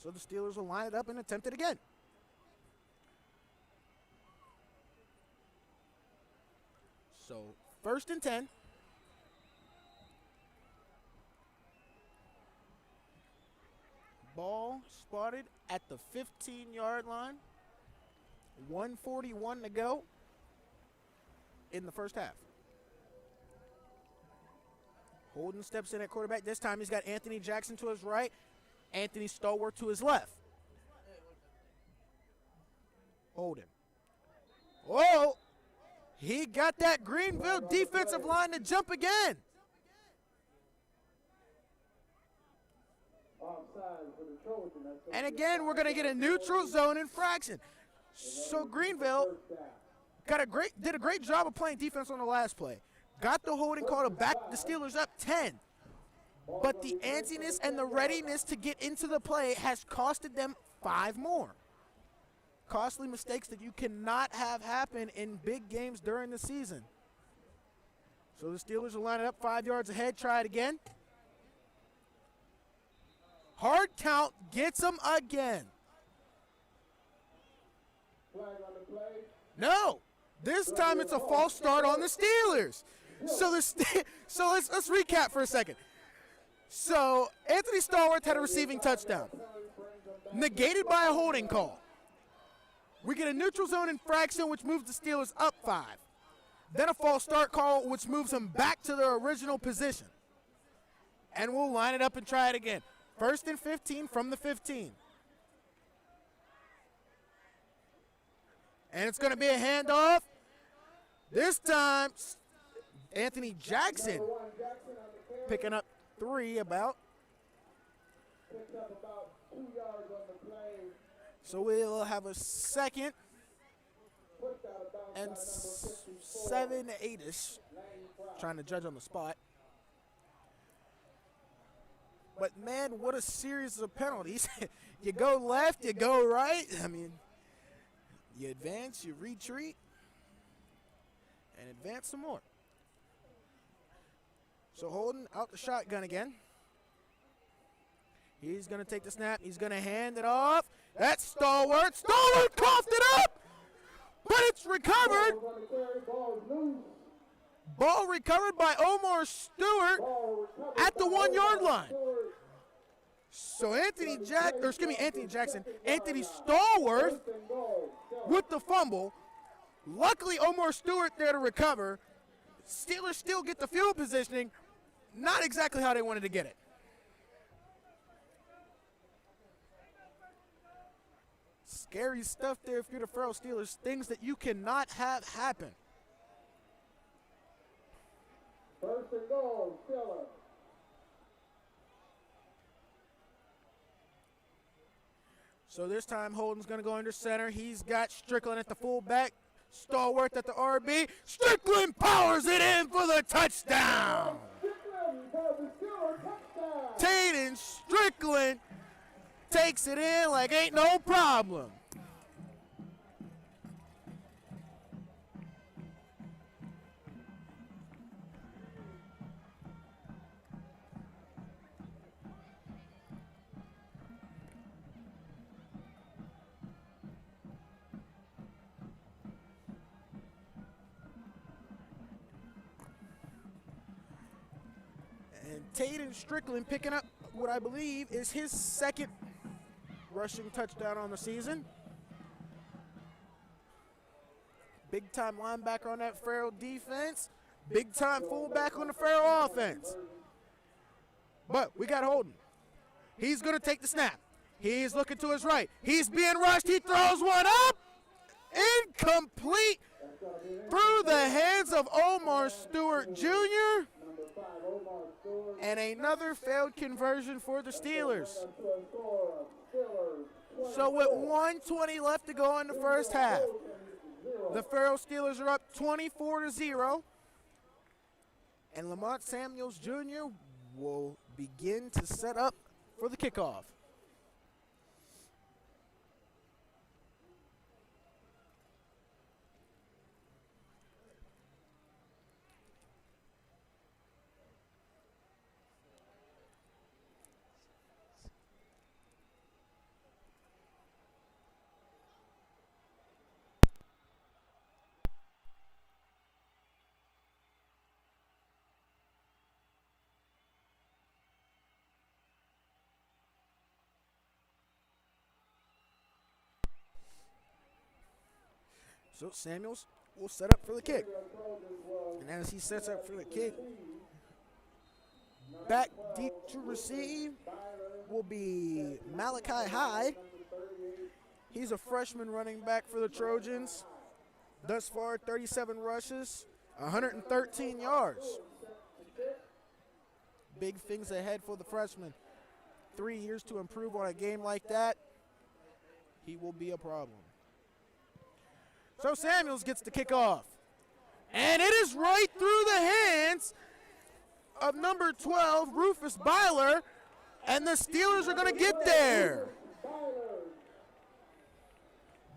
[SPEAKER 3] So the Steelers will line it up and attempt it again. So 1st and 10. Ball spotted at the 15-yard line. 1:41 to go in the first half. Holden steps in at quarterback. This time he's got Anthony Jackson to his right, Anthony Stallworth to his left. Holden. Oh! He got that Greenville defensive line to jump again. And again, we're going to get a neutral zone infraction. So Greenville did a great job of playing defense on the last play. Got the holding call to back the Steelers up 10. But the antsiness and the readiness to get into the play has costed them 5 more. Costly mistakes that you cannot have happen in big games during the season. So the Steelers will line it up 5 yards ahead. Try it again. Hard count gets them again.
[SPEAKER 2] Flag on the play.
[SPEAKER 3] No, this time it's a false start on the Steelers. So let's recap for a second. So Anthony Stallworth had a receiving touchdown, negated by a holding call. We get a neutral zone infraction, which moves the Steelers up 5. Then a false start call, which moves them back to their original position. And we'll line it up and try it again. 1st and 15 from the 15. And it's going to be a handoff. This time, Anthony Jackson picking up 3 about.
[SPEAKER 2] Picked up about 2 yards on the play.
[SPEAKER 3] So we'll have a second
[SPEAKER 2] Pushed out of bounds by
[SPEAKER 3] and
[SPEAKER 2] number 54.
[SPEAKER 3] 7, 8-ish. Trying to judge on the spot. But, man, what a series of penalties. You go left, you go right. I mean, you advance, you retreat, and advance some more. So Holden out the shotgun again. He's going to take the snap. He's going to hand it off. That's Stallworth. Stallworth coughed it up, but it's recovered. Ball recovered by Omar Stewart at the 1 yard line. So Anthony Jackson, Anthony Stallworth with the fumble. Luckily, Omar Stewart there to recover. Steelers still get the field positioning. Not exactly how they wanted to get it. Scary stuff there if you're the Farrell Steelers. Things that you cannot have happen.
[SPEAKER 2] 1st and goal, Steelers.
[SPEAKER 3] So this time Holden's going to go under center. He's got Strickland at the fullback. Stallworth at the RB. Strickland powers it in for the touchdown. Taden Strickland takes it in like ain't no problem. And Taden Strickland picking up what I believe is his second rushing touchdown on the season. Big time linebacker on that Farrell defense. Big time fullback on the Farrell offense. But we got Holden. He's going to take the snap. He's looking to his right. He's being rushed. He throws one up. Incomplete. Through the hands of Omar Stewart Jr. And another failed conversion for the Steelers. So with 1:20 left to go in the first half, the Farrell Steelers are up 24-0. And Lamont Samuels Jr. will begin to set up for the kickoff. So Samuels will set up for the kick. And as he sets up for the kick, back deep to receive will be Malachi Hyde. He's a freshman running back for the Trojans. Thus far, 37 rushes, 113 yards. Big things ahead for the freshman. 3 years to improve on a game like that. He will be a problem. So Samuels gets the kickoff. And it is right through the hands of number 12, Rufus Byler. And the Steelers are going to get there.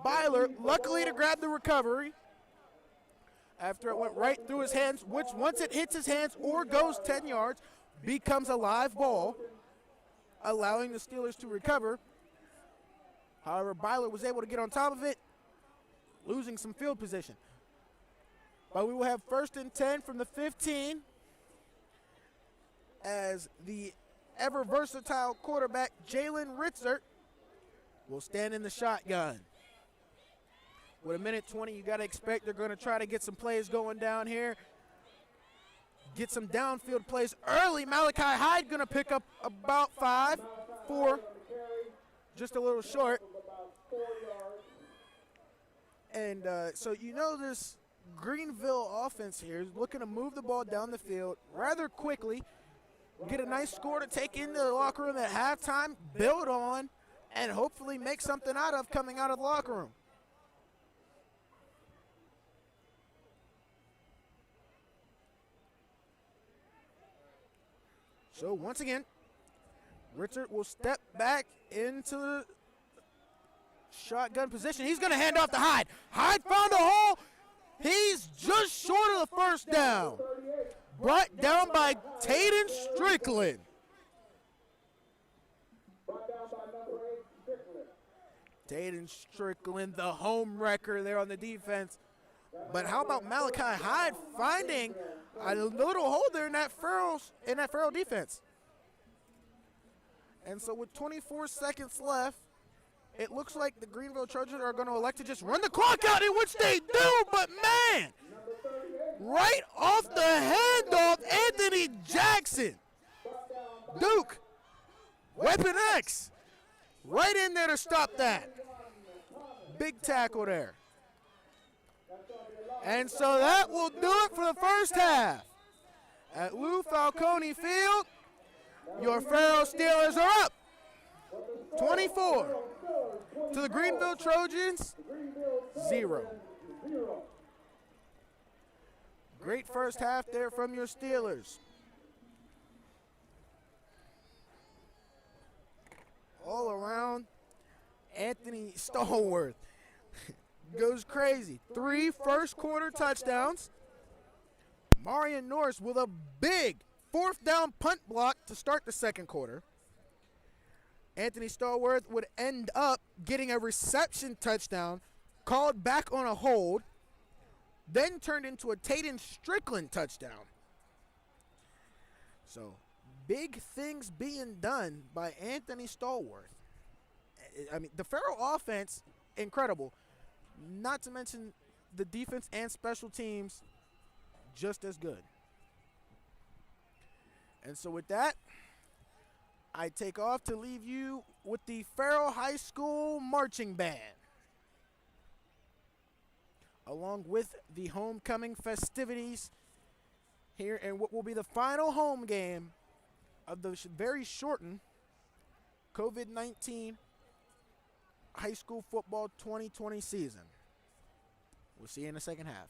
[SPEAKER 3] Byler, luckily to grab the recovery. after it went right through his hands, which once it hits his hands or goes 10 yards, becomes a live ball, allowing the Steelers to recover. However, Byler was able to get on top of it, losing some field position. But we will have 1st and 10 from the 15 as the ever versatile quarterback Jalen Ritzert will stand in the shotgun. With 1:20, you got to expect they're going to try to get some plays going down here. Get some downfield plays early. Malachi Hyde going to pick up about 4, just a little short. And so you know this Greenville offense here is looking to move the ball down the field rather quickly, get a nice score to take into the locker room at halftime, build on, and hopefully make something out of coming out of the locker room. So once again, Richard will step back into the shotgun position. He's going to hand off to Hyde. Hyde found a hole. He's just short of the first down. Brought down by Taden Strickland. Taden Strickland, the home wrecker there on the defense. But how about Malachi Hyde finding a little hole there in that Farrell defense? And so with 24 seconds left, it looks like the Greenville Trojans are going to elect to just run the clock out, in which they do, but man, right off the handoff, Anthony Jackson. Duke, Weapon X, right in there to stop that. Big tackle there. And so that will do it for the first half. At Lou Falcone Field, your Farrell Steelers are up 24 to the Greenville Trojans 0. Great first half there from your Steelers. All around, Anthony Stallworth goes crazy. 3 first-quarter touchdowns. Marion Norris with a big 4th down punt block to start the second quarter. Anthony Stallworth would end up getting a reception touchdown, called back on a hold, then turned into a Taden Strickland touchdown. So, big things being done by Anthony Stallworth. I mean, the Farrell offense, incredible. Not to mention the defense and special teams, just as good. And so with that, I take off to leave you with the Farrell High School Marching Band, along with the homecoming festivities here in what will be the final home game of the very shortened COVID-19 high school football 2020 season. We'll see you in the second half.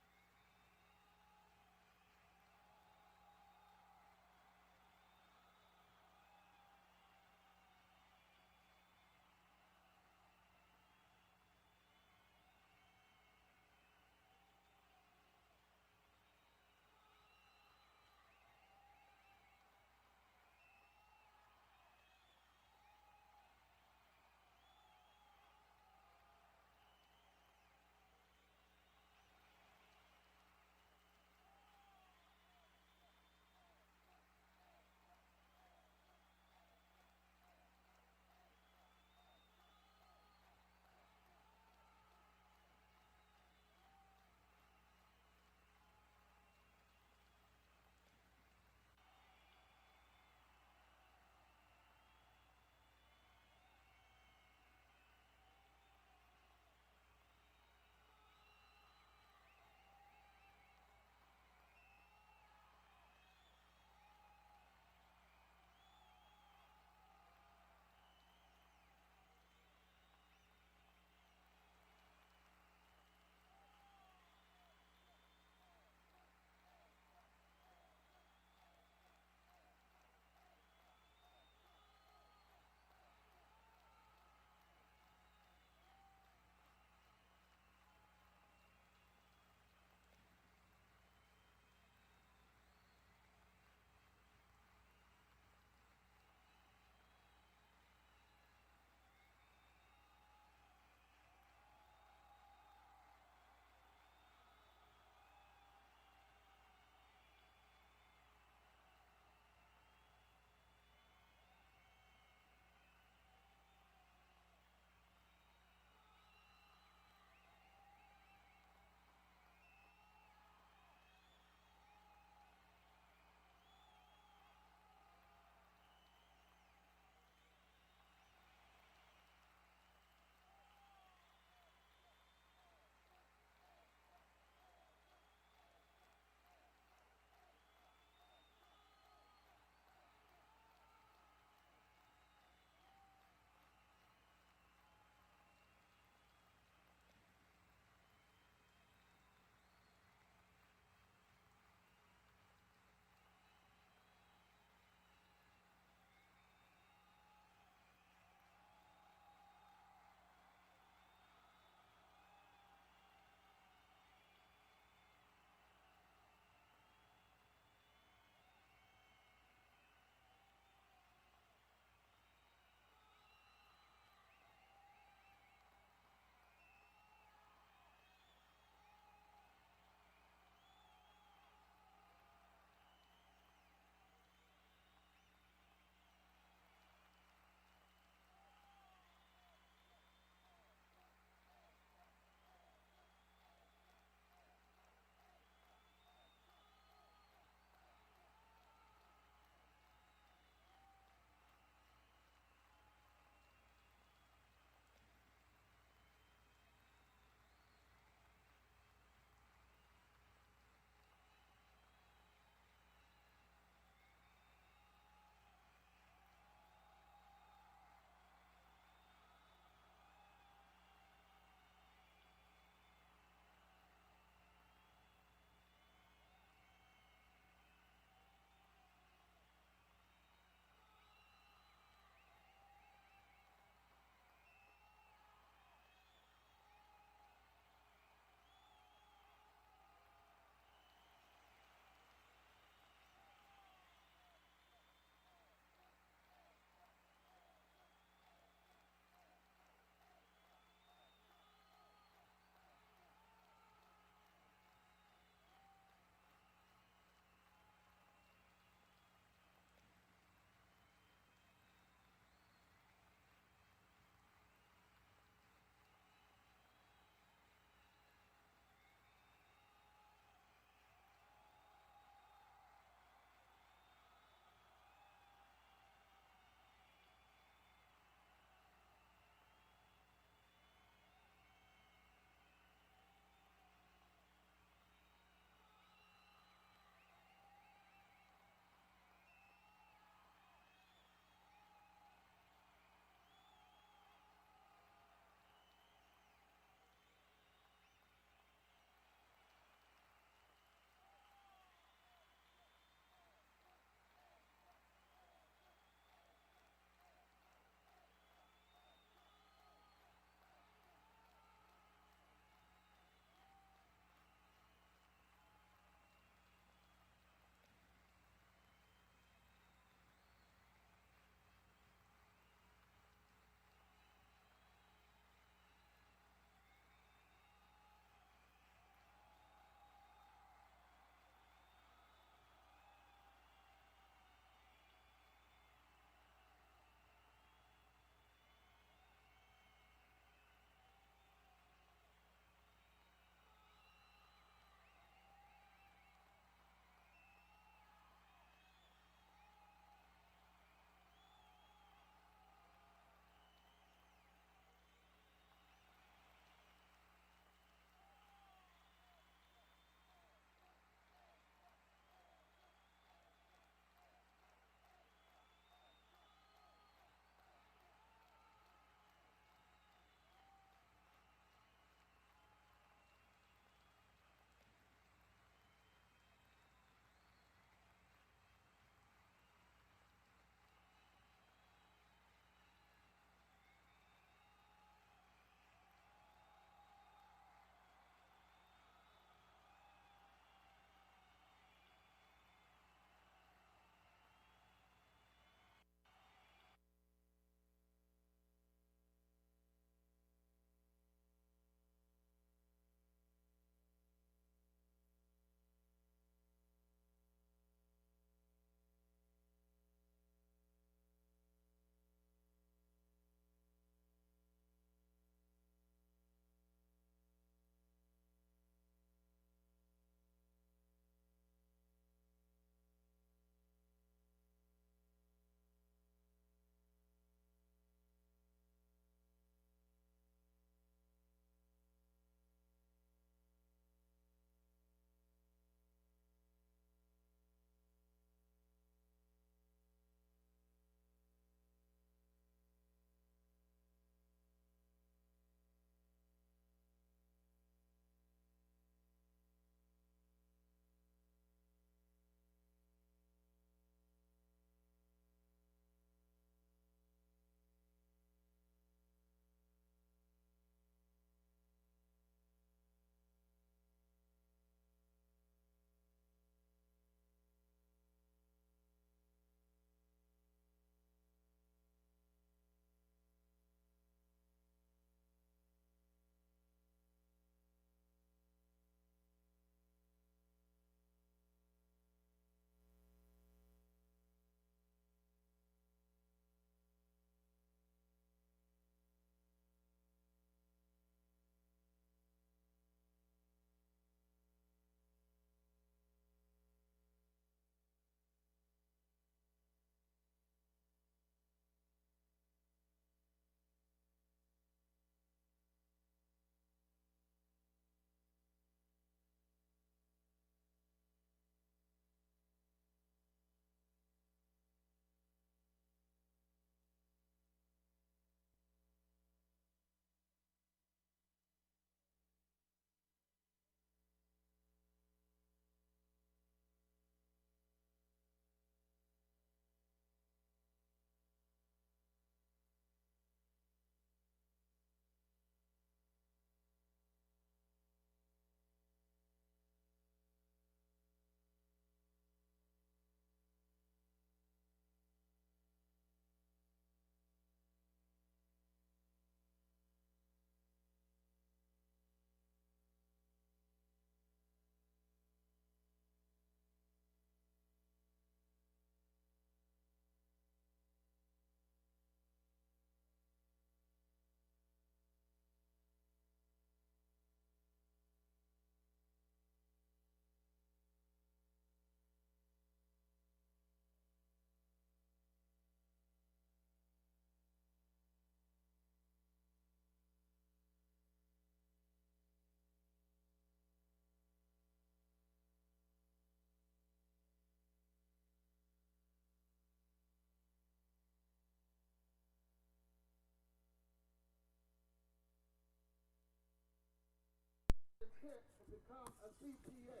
[SPEAKER 2] become a CPA.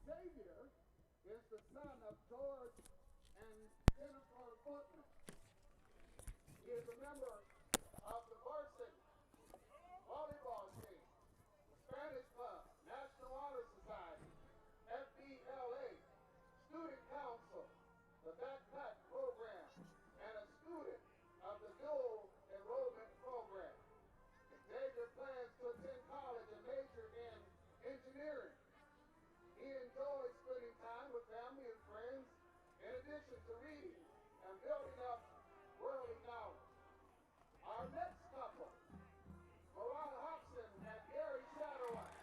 [SPEAKER 2] Xavier is the son of George and Jennifer Footman. He is a member of the varsity volleyball team, the Spanish Club, National Honor Society, FBLA, Student Council, the Backpack Program, and a student of the dual enrollment program. Xavier plans to attend college and major in engineering. He enjoys spending time with family and friends, in addition to reading and building up worldly knowledge. Our next couple, Mariah Hobson and Gary Shadowlight.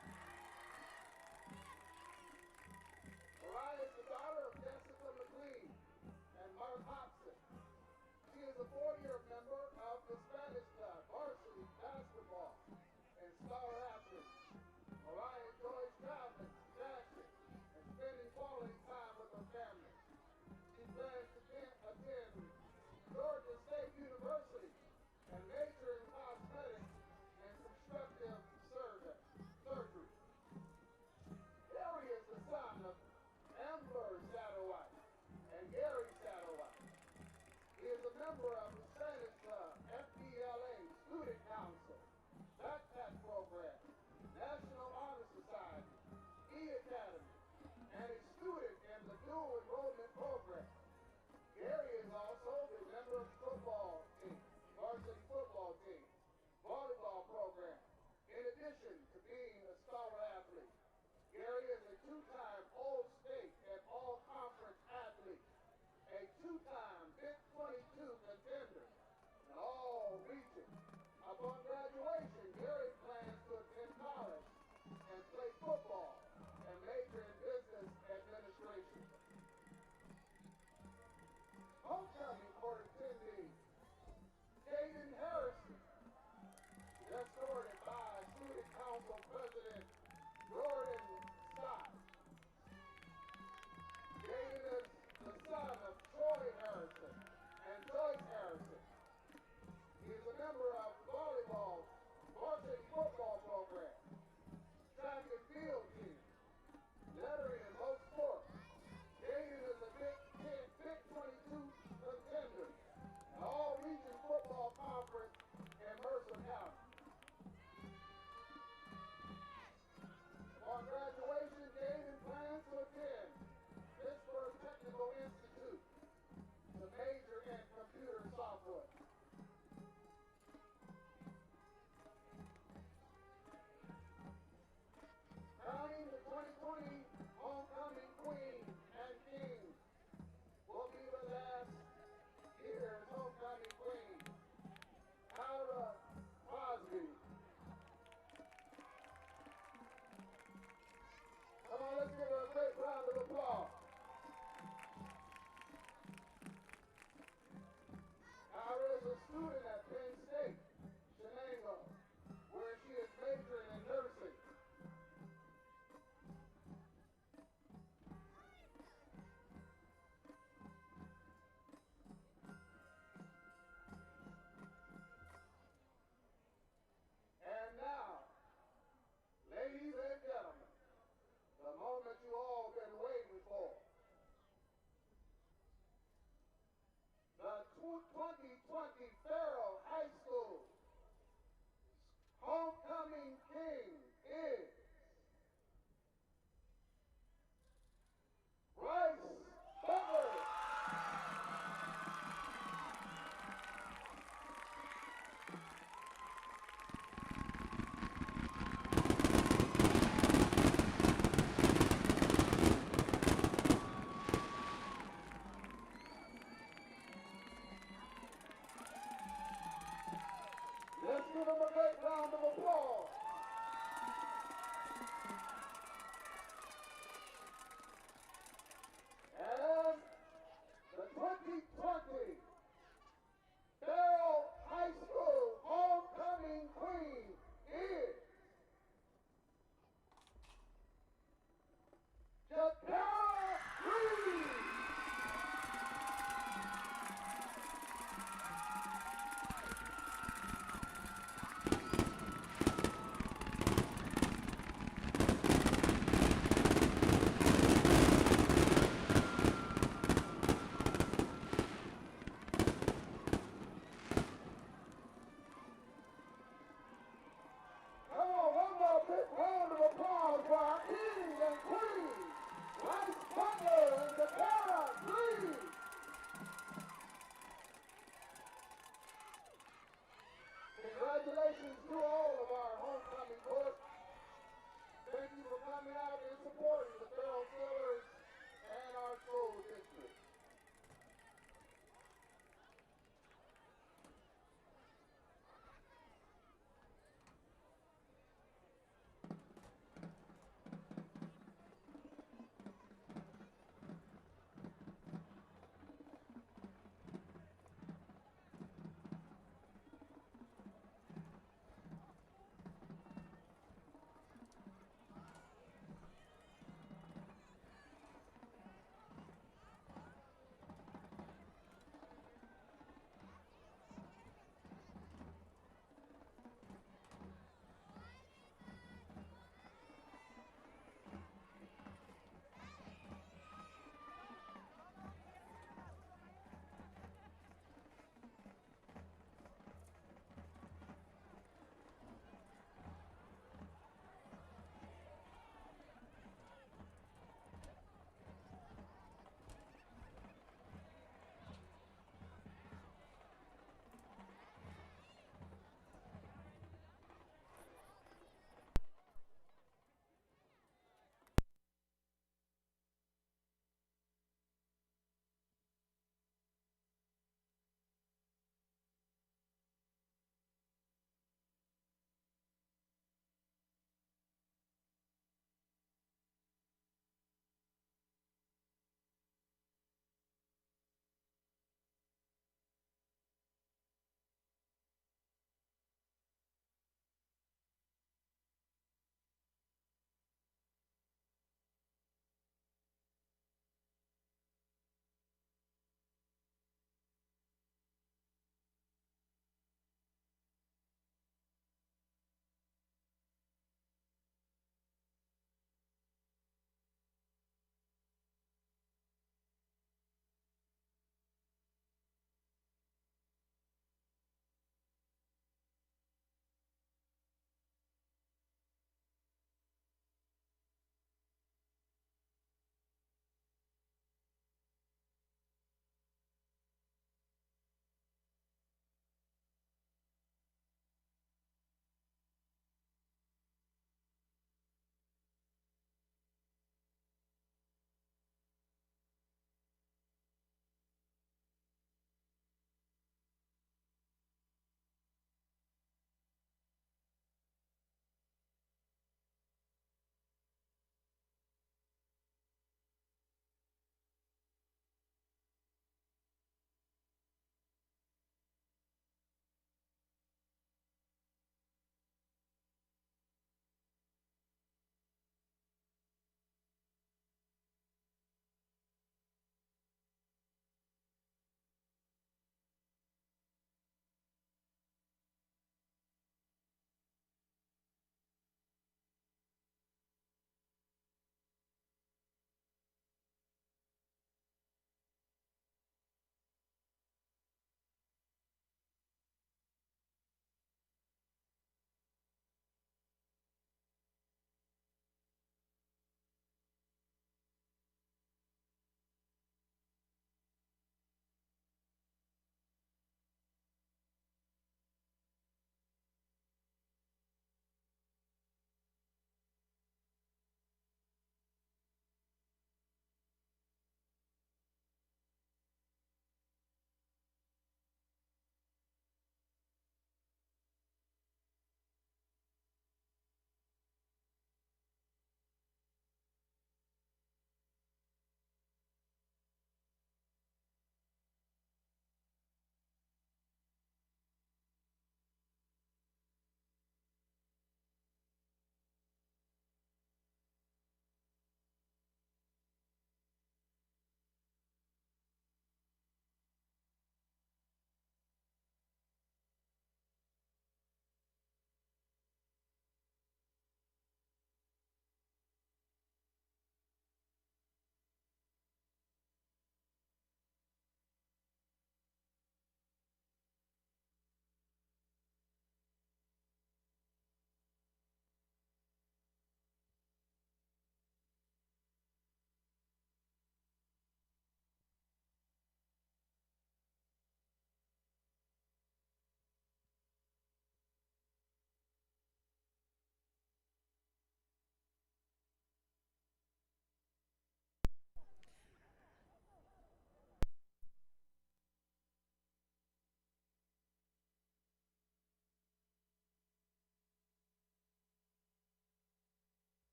[SPEAKER 2] Mariah is the daughter of Jessica McLean and Mark Hobson. She is a 4-year member of the Spanish Club, varsity basketball, and star athlete. Mariah enjoys traveling, dashing, and spending quality time with her family. She plans to attend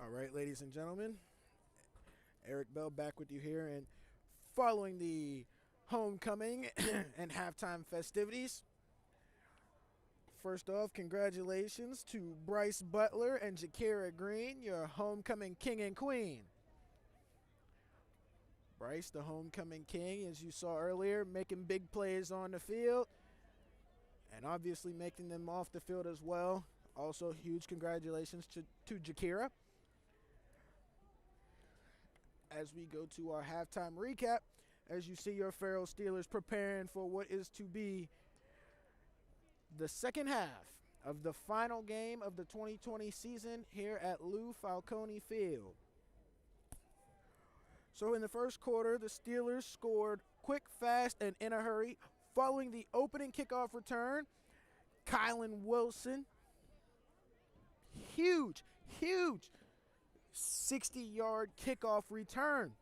[SPEAKER 3] All right, ladies and gentlemen, Eric Bell back with you here, and following the homecoming and halftime festivities. First off, congratulations to Bryce Butler and Jakira Green, your homecoming king and queen. Bryce, the homecoming king, as you saw earlier, making big plays on the field and obviously making them off the field as well. Also, huge congratulations to Jakira. As we go to our halftime recap, as you see your Farrell Steelers preparing for what is to be the second half of the final game of the 2020 season here at Lou Falcone Field. So in the first quarter, the Steelers scored quick, fast, and in a hurry. Following the opening kickoff return, Kylan Wilson, huge 60-yard kickoff return.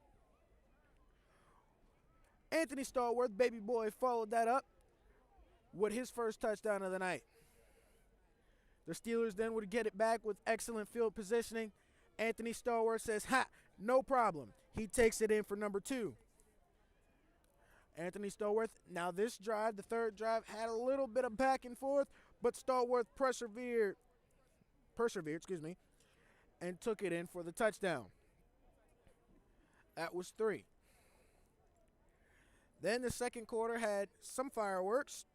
[SPEAKER 3] Anthony Stallworth, baby boy, followed that up with his first touchdown of the night. The Steelers then would get it back with excellent field positioning. Anthony Stallworth says, "Ha, no problem." He takes it in for number 2. Anthony Stallworth, now this drive, the third drive, had a little bit of back and forth, but Stallworth persevered, and took it in for the touchdown. That was 3. Then the second quarter had some fireworks,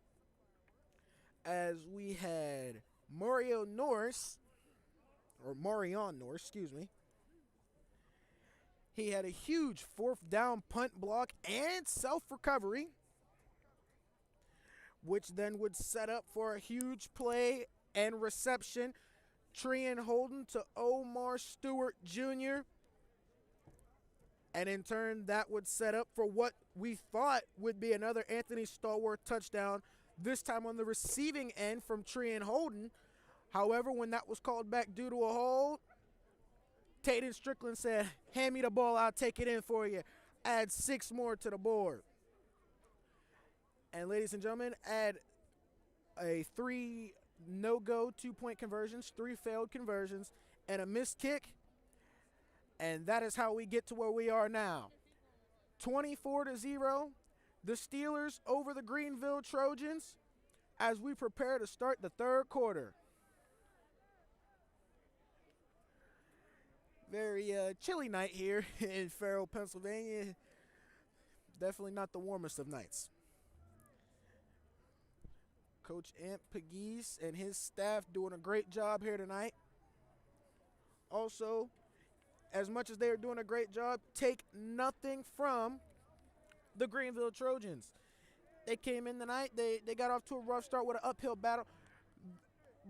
[SPEAKER 3] as we had Marion Norris. He had a huge 4th down punt block and self-recovery, which then would set up for a huge play and reception. Trian Holden to Omar Stewart Jr. And in turn, that would set up for what we thought would be another Anthony Stallworth touchdown, this time on the receiving end from Trian Holden. However, when that was called back due to a hold, Taden Strickland said, "Hand me the ball, I'll take it in for you." Add 6 more to the board. And ladies and gentlemen, add a 3 no-go 2-point conversions, 3 failed conversions, and a missed kick. And that is how we get to where we are now. 24-0, the Steelers over the Greenville Trojans as we prepare to start the third quarter. Very chilly night here in Farrell, Pennsylvania. Definitely not the warmest of nights. Coach Ant Pegues and his staff doing a great job here tonight. Also, as much as they are doing a great job, take nothing from the Greenville Trojans. They came in tonight, they got off to a rough start with an uphill battle.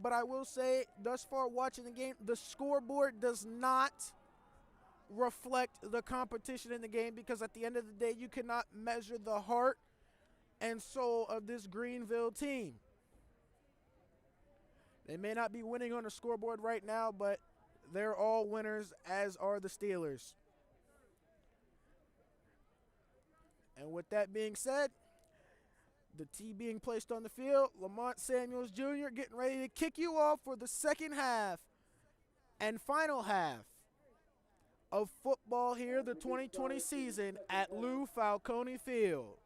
[SPEAKER 3] But I will say, thus far watching the game, the scoreboard does not reflect the competition in the game, because at the end of the day, you cannot measure the heart and soul of this Greenville team. They may not be winning on the scoreboard right now, but they're all winners, as are the Steelers. And with that being said, the tee being placed on the field, Lamont Samuels Jr. getting ready to kick you off for the second half and final half of football here, the 2020 season at Lou Falcone Field.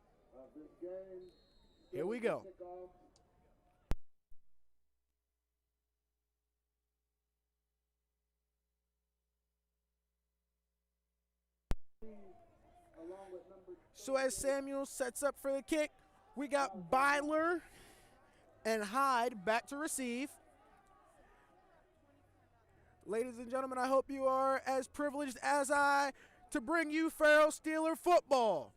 [SPEAKER 3] Here we go. So as Samuel sets up for the kick, we got Byler and Hyde back to receive. Ladies and gentlemen, I hope you are as privileged as I to bring you Farrell Steeler football.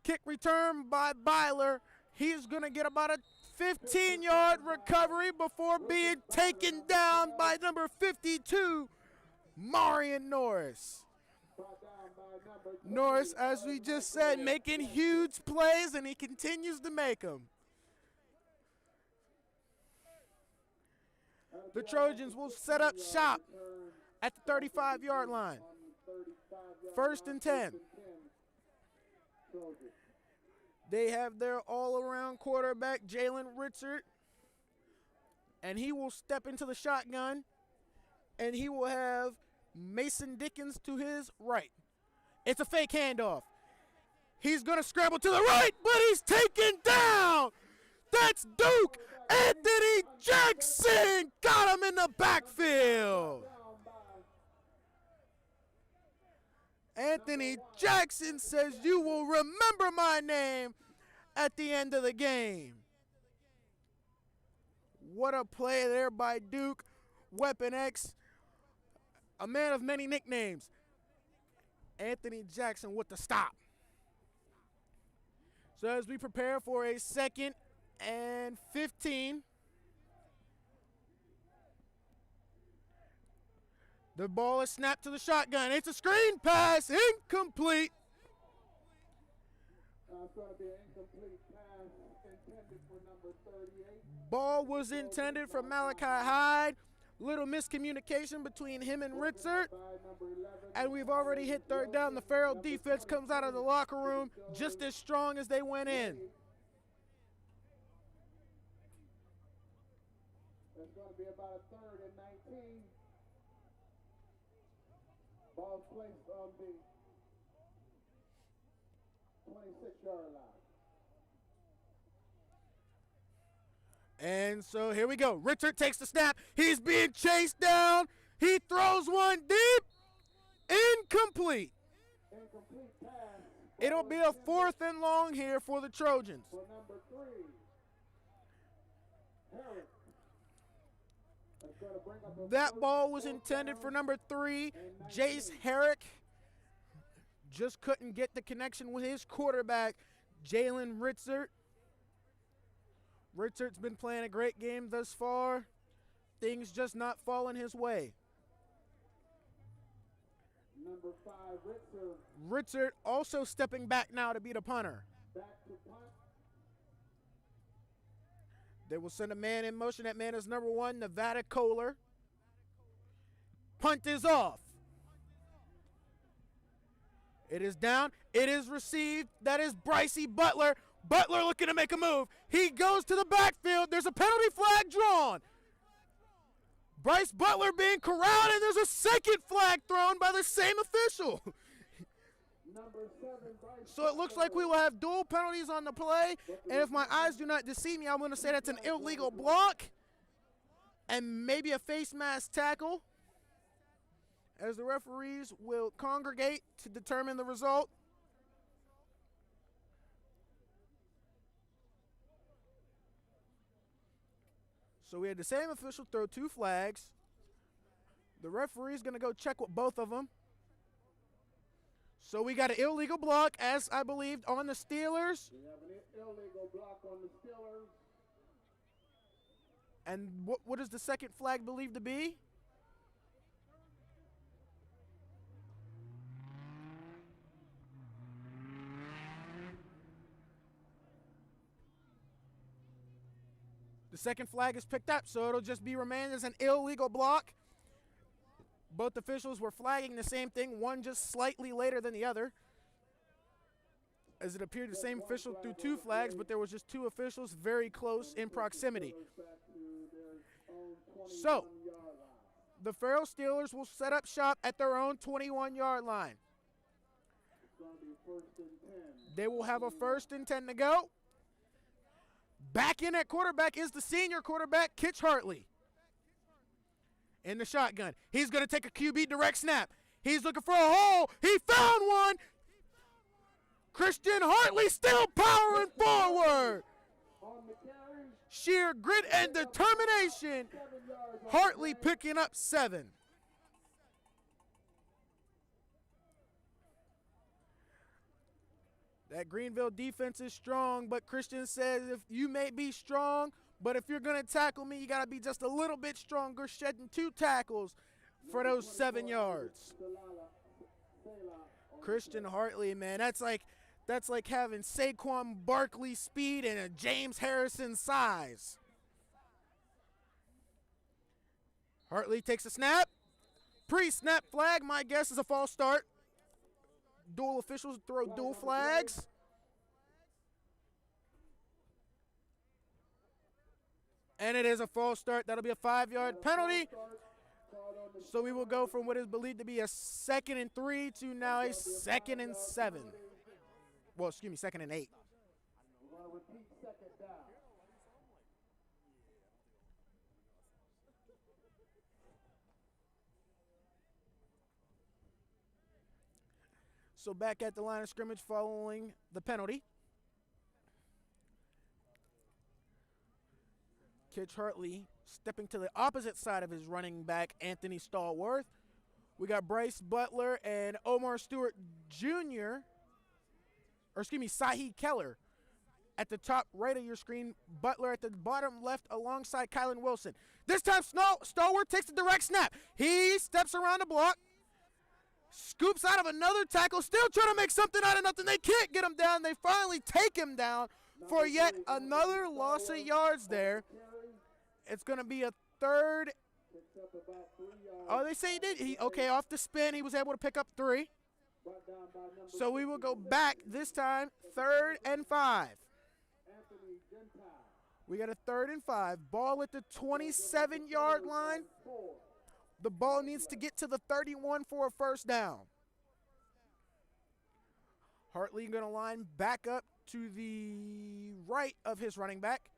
[SPEAKER 3] Kick return by Byler. He's going to get about a 15-yard recovery before being taken down by number 52, Marion Norris. Norris, as we just said, making huge plays, and he continues to make them. The Trojans will set up shop at the 35-yard line. 1st and 10. They have their all-around quarterback, Jalen Richard, and he will step into the shotgun. and he will have Mason Dickens to his right. It's a fake handoff. He's going to scramble to the right, but he's taken down. That's Duke. Anthony Jackson got him in the backfield. Anthony Jackson says, "You will remember my name at the end of the game." What a play there by Duke. Weapon X, a man of many nicknames. Anthony Jackson with the stop. So as we prepare for a 2nd and 15, the ball is snapped to the shotgun. It's a screen pass, incomplete.
[SPEAKER 2] It's going to be an incomplete pass intended for number 38.
[SPEAKER 3] Ball was intended for Malachi Hyde. Little miscommunication between him and Ritzert. And we've already hit 3rd down. The Farrell defense comes out of the locker room just as strong as they went in.
[SPEAKER 2] It's going to be about a 3rd and 19. Ball placed on the 26-yard line.
[SPEAKER 3] And so here we go. Richard takes the snap. He's being chased down. He throws one deep. Incomplete.
[SPEAKER 2] Incomplete pass.
[SPEAKER 3] It'll be a 4th and long here for the Trojans.
[SPEAKER 2] For number 3, Harrell. That's going to bring up a
[SPEAKER 3] That ball was intended for number 3, Jace Herrick. Just couldn't get the connection with his quarterback, Jalen Ritzert. Ritzert's been playing a great game thus far. Things just not falling his way.
[SPEAKER 2] Number 5, Ritzert.
[SPEAKER 3] Ritzert also stepping back now to be the punter.
[SPEAKER 2] Back to punt.
[SPEAKER 3] They will send a man in motion. That man is number 1, Nevada Kohler. Punt is off. It is down. It is received. That is Brycey Butler. Butler looking to make a move. He goes to the backfield. There's a penalty flag drawn. Bryce Butler being corralled, and there's a 2nd flag thrown by the same official.
[SPEAKER 2] Number 7, Bryce.
[SPEAKER 3] So it looks like we will have dual penalties on the play. And if my eyes do not deceive me, I'm going to say that's an illegal block and maybe a face mask tackle, as the referees will congregate to determine the result. So we had the same official throw 2 flags. The referee's going to go check with both of them. So we got an illegal block, as I believed, on the Steelers.
[SPEAKER 2] We have an illegal block on the Steelers.
[SPEAKER 3] And what is the 2nd flag believed to be? The 2nd flag is picked up, so it'll just be remained as an illegal block. Both officials were flagging the same thing, one just slightly later than the other, as it appeared the same official threw 2 flags, but there was just 2 officials very close in proximity. So, the Farrell Steelers will set up shop at their own 21-yard line. They will have a 1st and 10 to go. Back in at quarterback is the senior quarterback, Kitch Hartley. In the shotgun. He's going to take a QB direct snap. He's looking for a hole. He found one. Christian Hartley still powering forward. Sheer grit and determination. Hartley picking up 7. That Greenville defense is strong, but Christian says if you may be strong, but if you're going to tackle me, you got to be just a little bit stronger, shedding 2 tackles for those 7 yards. Christian Hartley, man, that's like having Saquon Barkley speed and a James Harrison size. Hartley takes a snap. Pre-snap flag, my guess is a false start. Dual officials throw dual flags. And it is a false start. That'll be a 5-yard penalty. So we will go from what is believed to be a 2nd and 3 to now a 2nd and 7. Well, excuse me, 2nd and 8.
[SPEAKER 2] We're going to repeat second down.
[SPEAKER 3] So back at the line of scrimmage following the penalty. Kitch Hartley stepping to the opposite side of his running back, Anthony Stallworth. We got Bryce Butler and Omar Stewart Jr., or excuse me, Sahi Keller at the top right of your screen. Butler at the bottom left alongside Kylan Wilson. This time Stallworth takes the direct snap. He steps around the block, scoops out of another tackle, still trying to make something out of nothing. They can't get him down. They finally take him down for yet another loss of yards there. It's going to be a 3rd. Oh, they say he did. Okay, off the spin, he was able to pick up 3. So we will go back this time, 3rd and 5. We got a 3rd and 5. Ball at the 27-yard line. The ball needs to get to the 31 for a first down. Hartley going to line back up to the right of his running back.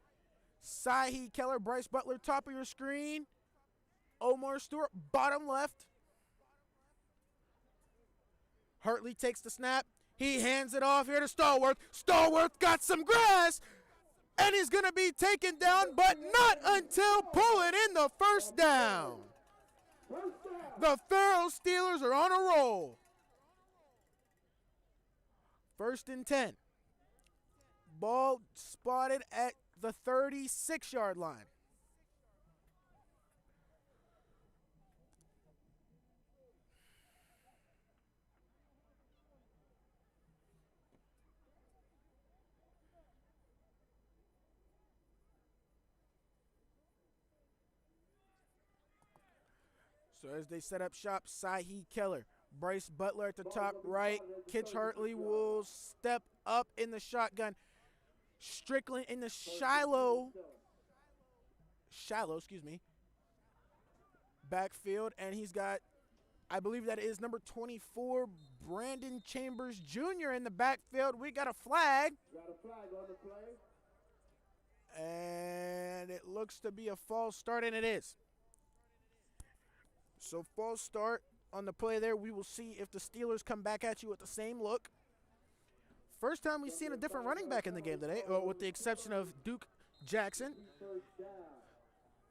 [SPEAKER 3] Sahi Keller, Bryce Butler, top of your screen. Omar Stewart, bottom left. Hartley takes the snap. He hands it off here to Stallworth. Stallworth got some grass, and he's going to be taken down, but not until pulling in the first down. The Farrell Steelers are on a roll. 1st and 10. Ball spotted at the 36-yard line. So as they set up shop, Sahi Keller, Bryce Butler at the top right. Kitch Hartley will step up in the shotgun. Strickland in the shallow, backfield, and he's got, I believe that is number 24, Brandon Chambers Jr. in the backfield. We got a flag.
[SPEAKER 2] Got a flag on the play.
[SPEAKER 3] And it looks to be a false start, and it is. So false start on the play there. We will see if the Steelers come back at you with the same look. First time we've seen a different running back in the game today, with the exception of Duke Jackson.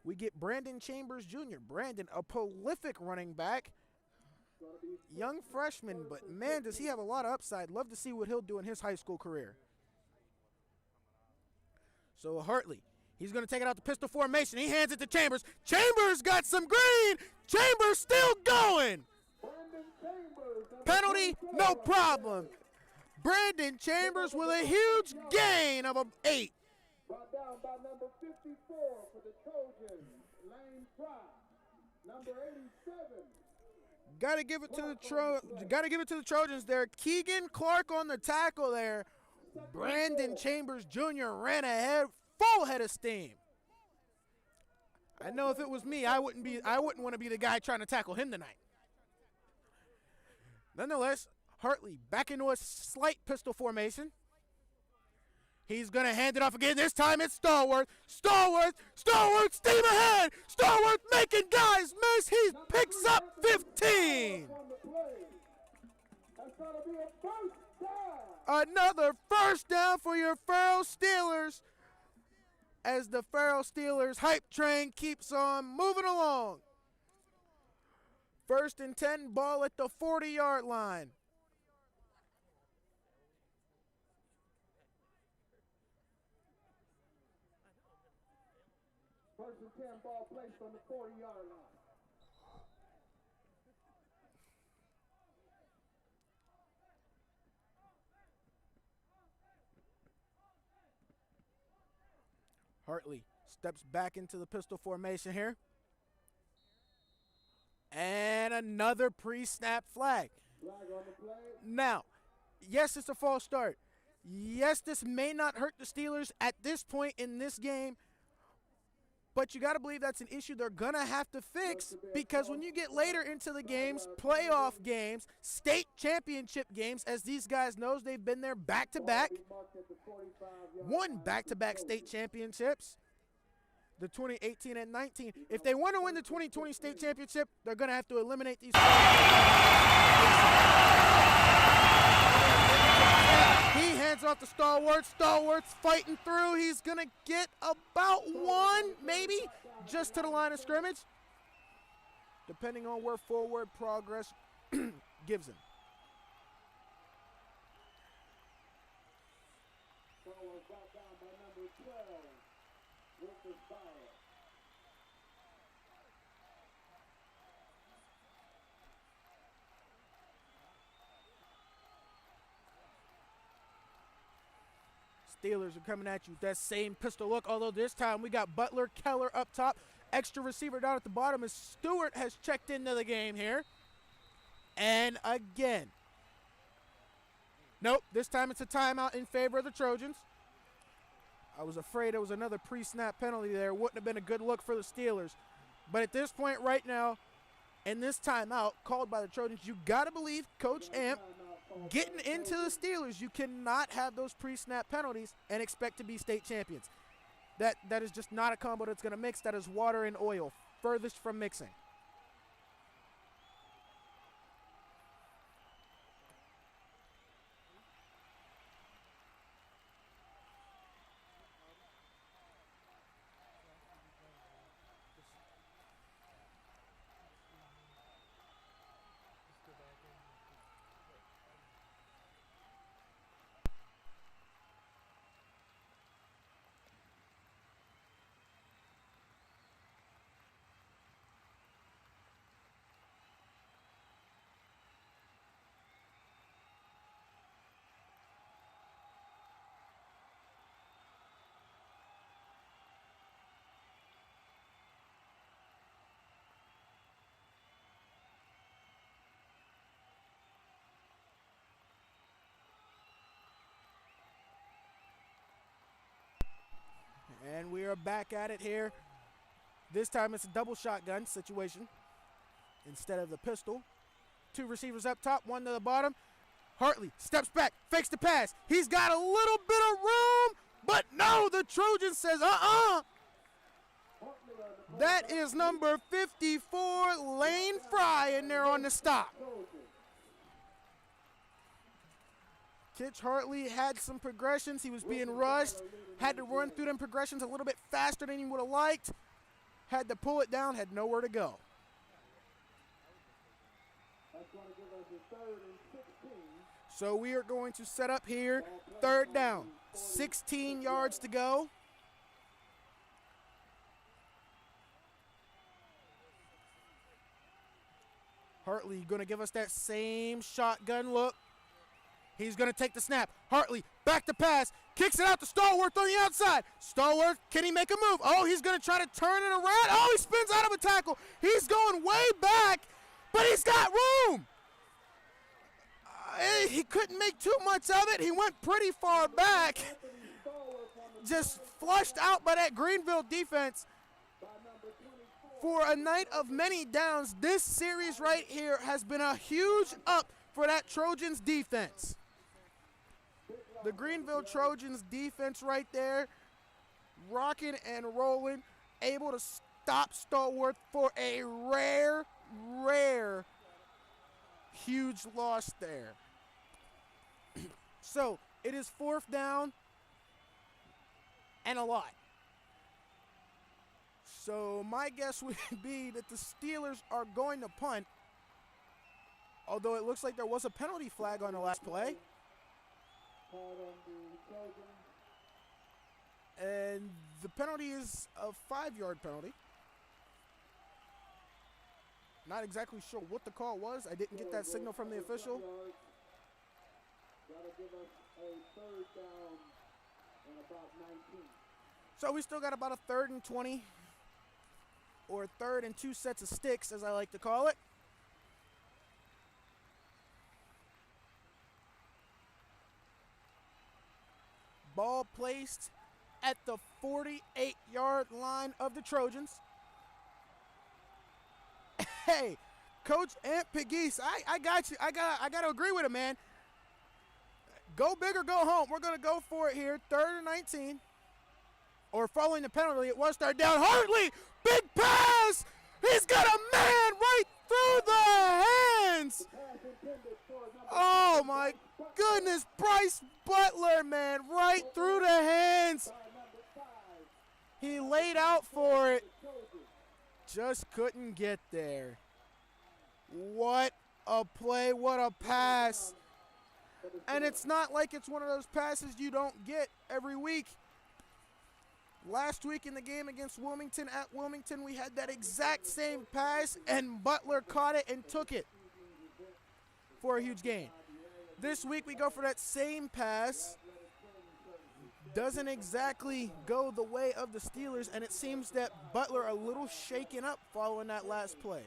[SPEAKER 3] We get Brandon Chambers Jr. Brandon, a prolific running back. Young freshman, but man, does he have a lot of upside. Love to see what he'll do in his high school career. So Hartley, he's going to take it out the pistol formation. He hands it to Chambers. Chambers got some green. Chambers still going. Penalty, no problem. Brandon Chambers with a huge gain of 8.
[SPEAKER 2] Brought down by number 54 for the Trojans, Lane Fry. Number 87.
[SPEAKER 3] Got to give it to the Trojans there. Keegan Clark on the tackle there. Brandon Chambers Jr. ran ahead, full head of steam. I know if it was me, I wouldn't want to be the guy trying to tackle him tonight. Nonetheless, Hartley back into a slight pistol formation. He's going to hand it off again. This time it's Stallworth. Stallworth, steam ahead. Stallworth making guys miss. He picks up 15.
[SPEAKER 2] That's going to be a first down.
[SPEAKER 3] Another first down for your Farrell Steelers as the Farrell Steelers hype train keeps on moving along. 1st and 10, ball at the 40-yard line.
[SPEAKER 2] First and 10, ball placed on the 40-yard line.
[SPEAKER 3] Hartley steps back into the pistol formation here. And another pre-snap flag.
[SPEAKER 2] Flag on the play.
[SPEAKER 3] Now, yes, it's a false start. Yes, this may not hurt the Steelers at this point in this game, But you got to believe that's an issue they're going to have to fix, because when you get later into the games, playoff games, state championship games, as these guys know, they've been there back-to-back, won back-to-back state championships, the 2018 and 19. If they want to win the 2020 state championship, they're going to have to eliminate these. He hands off to Stallworth. Stallworth's fighting through. He's going to get about one, maybe, just to the line of scrimmage, depending on where forward progress gives him. Steelers are coming at you with that same pistol look, although this time we got Butler, Keller up top, extra receiver down at the bottom as Stewart has checked into the game here. And again, nope, this time it's a timeout in favor of the Trojans. I was afraid it was another pre-snap penalty there. Wouldn't have been a good look for the Steelers. But at this point right now, in this timeout called by the Trojans, you got to believe Coach Amp getting into the Steelers. You cannot have those pre-snap penalties and expect to be state champions. That is just not a combo that's going to mix. That is water and oil, furthest from mixing. And we are back at it here. This time it's a double shotgun situation instead of the pistol. Two receivers up top, one to the bottom. Hartley steps back, fakes the pass. He's got a little bit of room, but no, the Trojan says, That is number 54, Lane Fry, in there on the stop. Kitch Hartley had some progressions. He was being rushed. Had to run through them progressions a little bit faster than he would have liked. Had to pull it down, had nowhere to go. So we are going to set up here, third down, 16 yards to go. Hartley going to give us that same shotgun look. He's going to take the snap. Hartley, back to pass, kicks it out to Stallworth on the outside. Stallworth, can he make a move? Oh, he's going to try to turn it around. Oh, he spins out of a tackle. He's going way back, but he's got room. He couldn't make too much of it. He went pretty far back. Just flushed out by that Greenville defense. For a night of many downs, this series right here has been a huge up for that Trojans defense. The Greenville Trojans defense right there, rocking and rolling, able to stop Stallworth for a rare, huge loss there. So it is fourth down and a lot. So my guess would be that the Steelers are going to punt, although it looks like there was a penalty flag on the last play. And the penalty is a 5-yard penalty. Not exactly sure what the call was. I didn't get that signal from the official. So we still got about a 3rd and 20, or 3rd and 2 sets of sticks, as I like to call it. Ball placed at the 48-yard line of the Trojans. Hey, Coach Ant Pegues, I got you. I got to agree with him, man. Go big or go home. We're going to go for it here. 3rd and 19. Or following the penalty, it was third down. Hartley, big pass. He's got a man right through the hands. Oh, my goodness. Bryce Butler, man, right through the hands. He laid out for it. Just couldn't get there. What a play. What a pass. And it's not like it's one of those passes you don't get every week. Last week in the game against Wilmington at Wilmington, we had that exact same pass, and Butler caught it and took it for a huge gain. This week we go for that same pass. Doesn't exactly go the way of the Steelers, and it seems that Butler a little shaken up following that last play.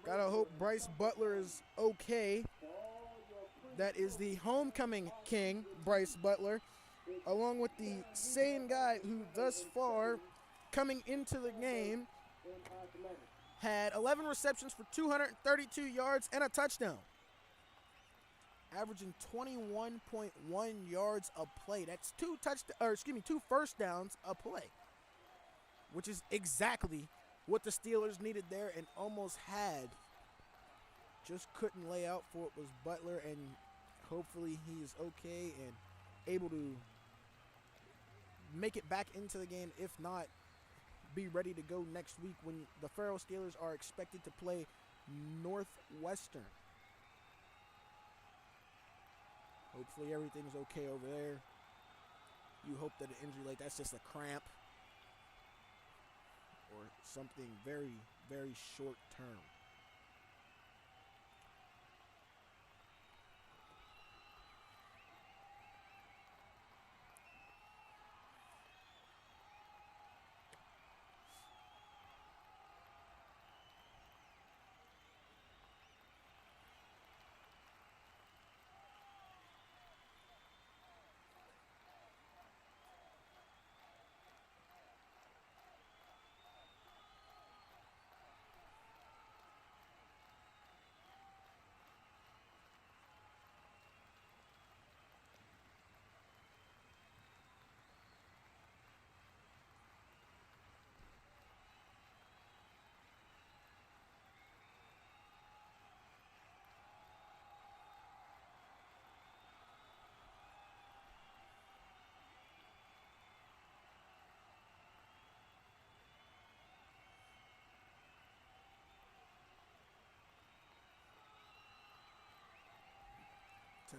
[SPEAKER 3] Gotta hope Bryce Butler is okay. That is the homecoming king, Bryce Butler, along with the same guy who thus far, coming into the game, had 11 receptions for 232 yards and a touchdown, averaging 21.1 yards a play. That's two first downs a play, which is exactly what the Steelers needed there and almost had. Just couldn't lay out for it was Butler, and hopefully he is okay and able to make it back into the game. If not, be ready to go next week when the Farrell Steelers are expected to play Northwestern. Hopefully everything's okay over there. You hope that an injury like that's just a cramp or something very, very short term.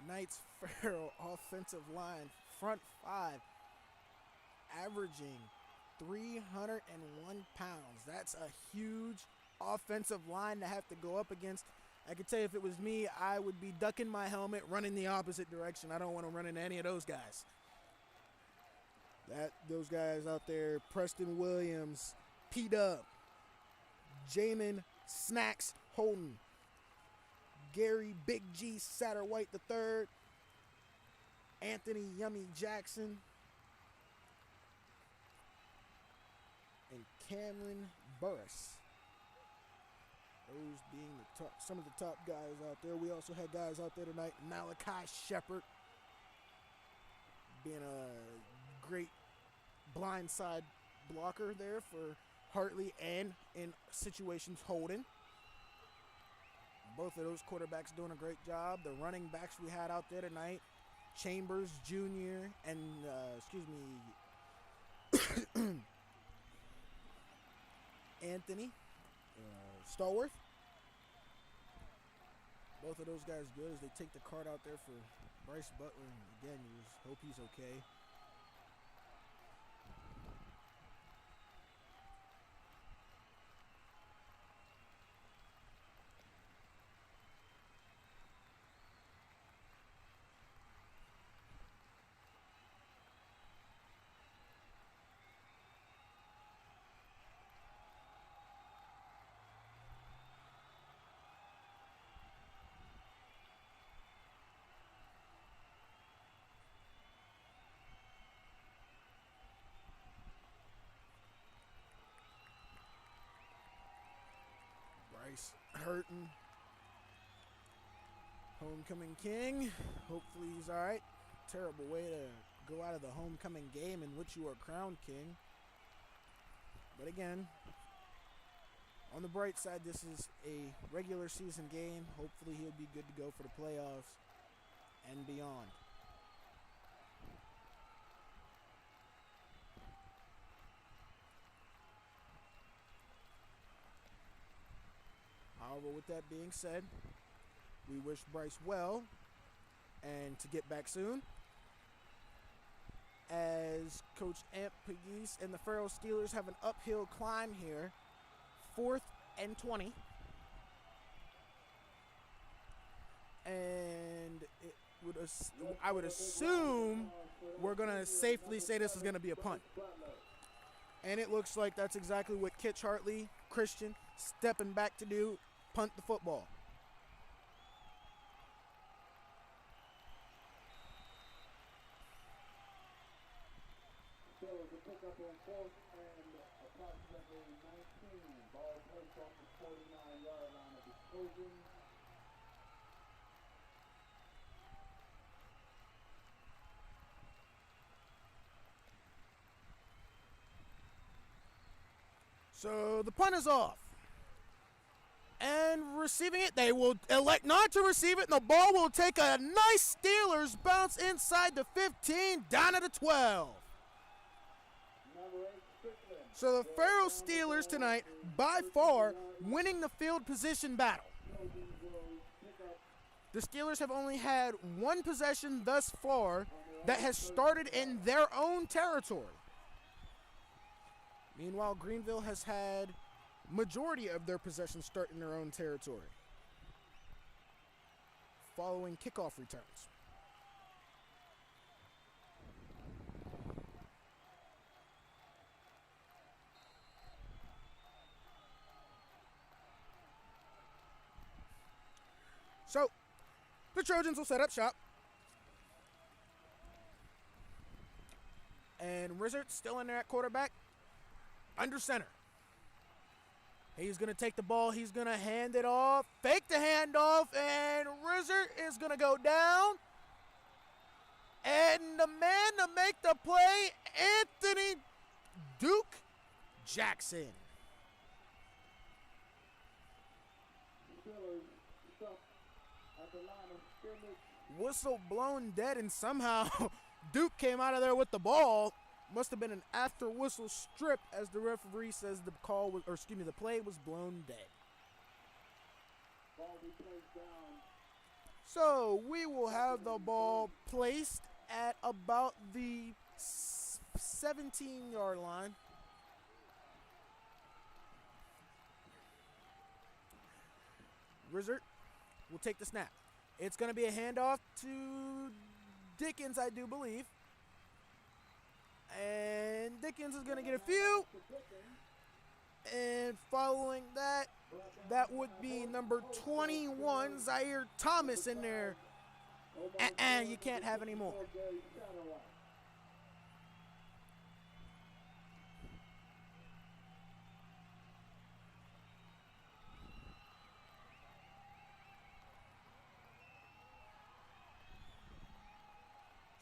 [SPEAKER 3] Tonight's Farrell offensive line, front five, averaging 301 pounds. That's a huge offensive line to have to go up against. I can tell you if it was me, I would be ducking my helmet, running the opposite direction. I don't want to run into any of those guys. Those guys out there, Preston Williams, P-Dub, Jamin Snacks Holden, Gary Big G Satterwhite III, Anthony Yummy Jackson, and Cameron Burris. Those being some of the top guys out there. We also had guys out there tonight. Malachi Shepard being a great blindside blocker there for Hartley and in situations Holden. Both of those quarterbacks doing a great job. The running backs we had out there tonight, Chambers Jr. and, Anthony Stallworth. Both of those guys good as they take the card out there for Bryce Butler. And again, you just hope he's okay. hurting. Homecoming king. Hopefully he's all right. Terrible way to go out of the homecoming game in which you are crowned king. But again, on the bright side, this is a regular season game. Hopefully he'll be good to go for the playoffs and beyond. However, with that being said, we wish Bryce well and to get back soon. As Coach Amp Pegues and the Farrell Steelers have an uphill climb here. 4th and 20. And I would assume we're going to safely say this is going to be a punt. And it looks like that's exactly what Kitch Hartley, Christian, stepping back to do, punt the football.
[SPEAKER 2] So the pickup on 4th and approximately 19. Ball placed off the 49-yard line of the Trojans.
[SPEAKER 3] So the punt is off. And receiving it, they will elect not to receive it, and the ball will take a nice Steelers bounce inside the 15, down at the 12. So the Farrell Steelers tonight, by far, winning the field position battle. The Steelers have only had one possession thus far that has started in their own territory. Meanwhile, Greenville has had majority of their possessions start in their own territory following kickoff returns. So, the Trojans will set up shop. And Rizzard still in there at quarterback, under center. He's going to take the ball. He's going to hand it off. Fake the handoff. And Rizzard is going to go down. And the man to make the play, Anthony Duke Jackson. Whistle blown dead, and somehow Duke came out of there with the ball. Must have been an after whistle strip, as the referee says the play was blown dead.
[SPEAKER 2] Ball be placed down.
[SPEAKER 3] So we will have the ball placed at about the 17-yard line. Rizzard will take the snap. It's going to be a handoff to Dickens, I do believe. And Dickens is going to get a few. And following that, that would be number 21, Zaire Thomas in there. You can't have any more.